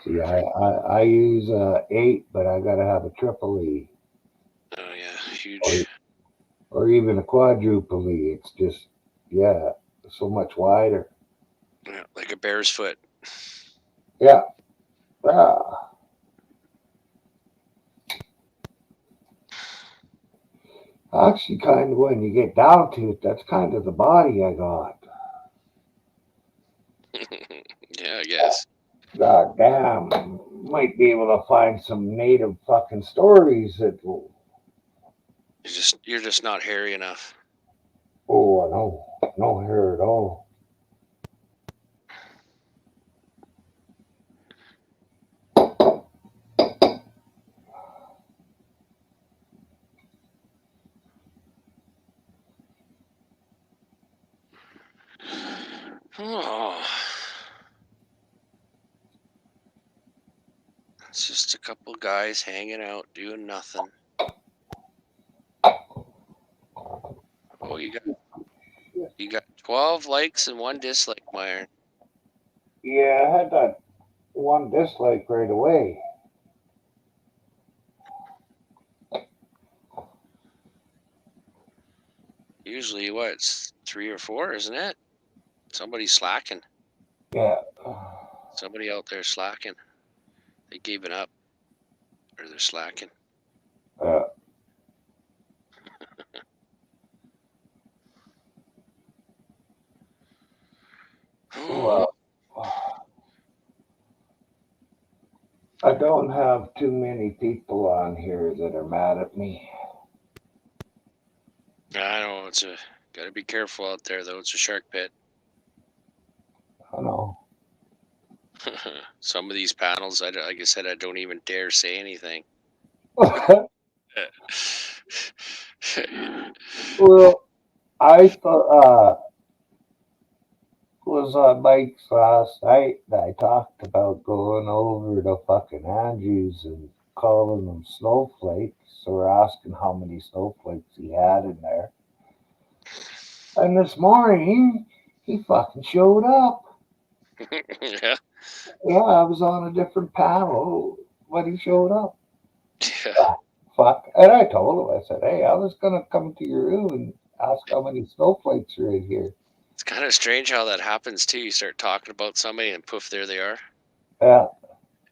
See, I use 8, but I gotta have a triple E Oh yeah, huge. or even a quadruple E. It's just so much wider. Yeah, like a bear's foot. Yeah. Actually, kind of when you get down to it, that's kind of the body I got. Yeah, I guess. God damn, might be able to find some native fucking stories that will. You're just not hairy enough. Oh, I know, no hair at all. Oh. It's just a couple guys hanging out, doing nothing. Oh, you got 12 likes and 1 dislike, Myron. Yeah, I had that one dislike right away. Usually, what? It's 3 or 4, isn't it? Somebody's slacking. Yeah. Somebody out there slacking. They gave it up, or they're slacking. Well, I don't have too many people on here that are mad at me. I know gotta be careful out there though. It's a shark pit. I know. Some of these panels, like I said, I don't even dare say anything. Well, I thought was on Mike's last night and I talked about going over to fucking Andrews and calling them snowflakes or asking how many snowflakes he had in there. And this morning he fucking showed up. Yeah. Yeah, I was on a different panel, but he showed up. Yeah. Fuck. And I told him, I said, hey, I was gonna come to your room and ask how many snowflakes are in here. It's kind of strange how that happens too. You start talking about somebody and poof, there they are. Yeah.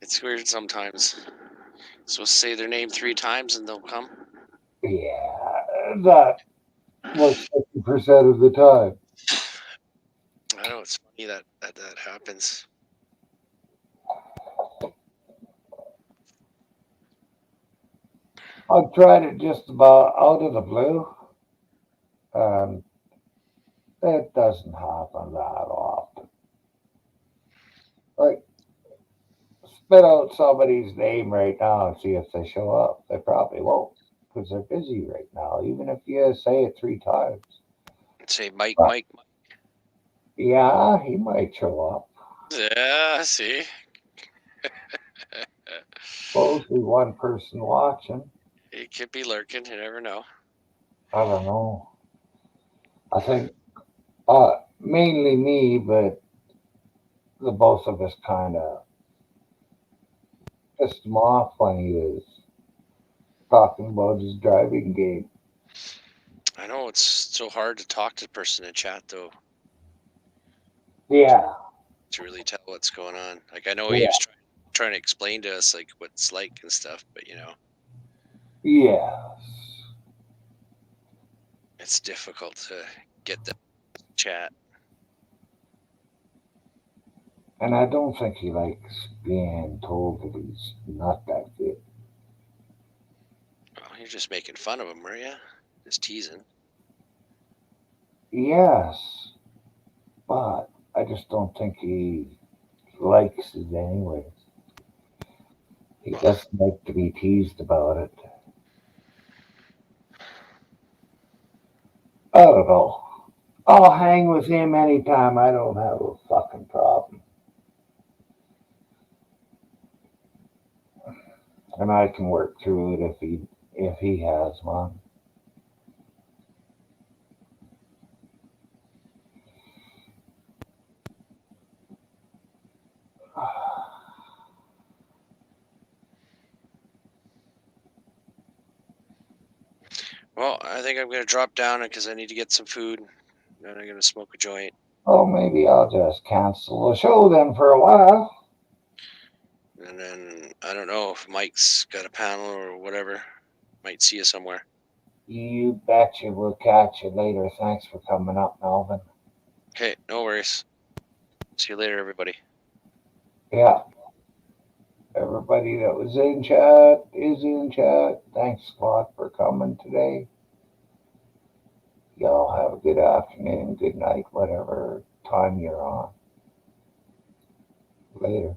It's weird sometimes. You're supposed to say their name 3 times and they'll come. Yeah, that was 50% of the time. I know, it's funny that happens. I've tried it just about out of the blue, and it doesn't happen that often. Like, spit out somebody's name right now and see if they show up. They probably won't because they're busy right now, even if you say it 3 times. Say Mike, Right. Mike. Yeah, he might show up. Yeah, see. Supposedly one person watching. He could be lurking. You never know. I don't know. I think mainly me, but the both of us kind of pissed him off when he was talking about his driving game. I know it's so hard to talk to the person in chat though Yeah, to really tell what's going on. Like I know Yeah. he was trying to explain to us like what it's like and stuff, but you know, yes. it's difficult to get the chat. And I don't think he likes being told that he's not that good. Oh, you're just making fun of him, were you? Just teasing. Yes, but I just don't think he likes it anyways. He doesn't like to be teased about it. I don't know. I'll hang with him anytime. I don't have a fucking problem. And I can work through it if he has one. Well, I think I'm gonna drop down because I need to get some food. Then I'm gonna smoke a joint. Oh, maybe I'll just cancel the show then for a while. And then I don't know if Mike's got a panel or whatever. Might see you somewhere. You betcha. We'll catch you later. Thanks for coming up, Melvin. Okay, no worries. See you later, everybody. Yeah. Everybody that was in chat is in chat. Thanks a lot for coming today. Y'all have a good afternoon, good night, whatever time you're on. Later.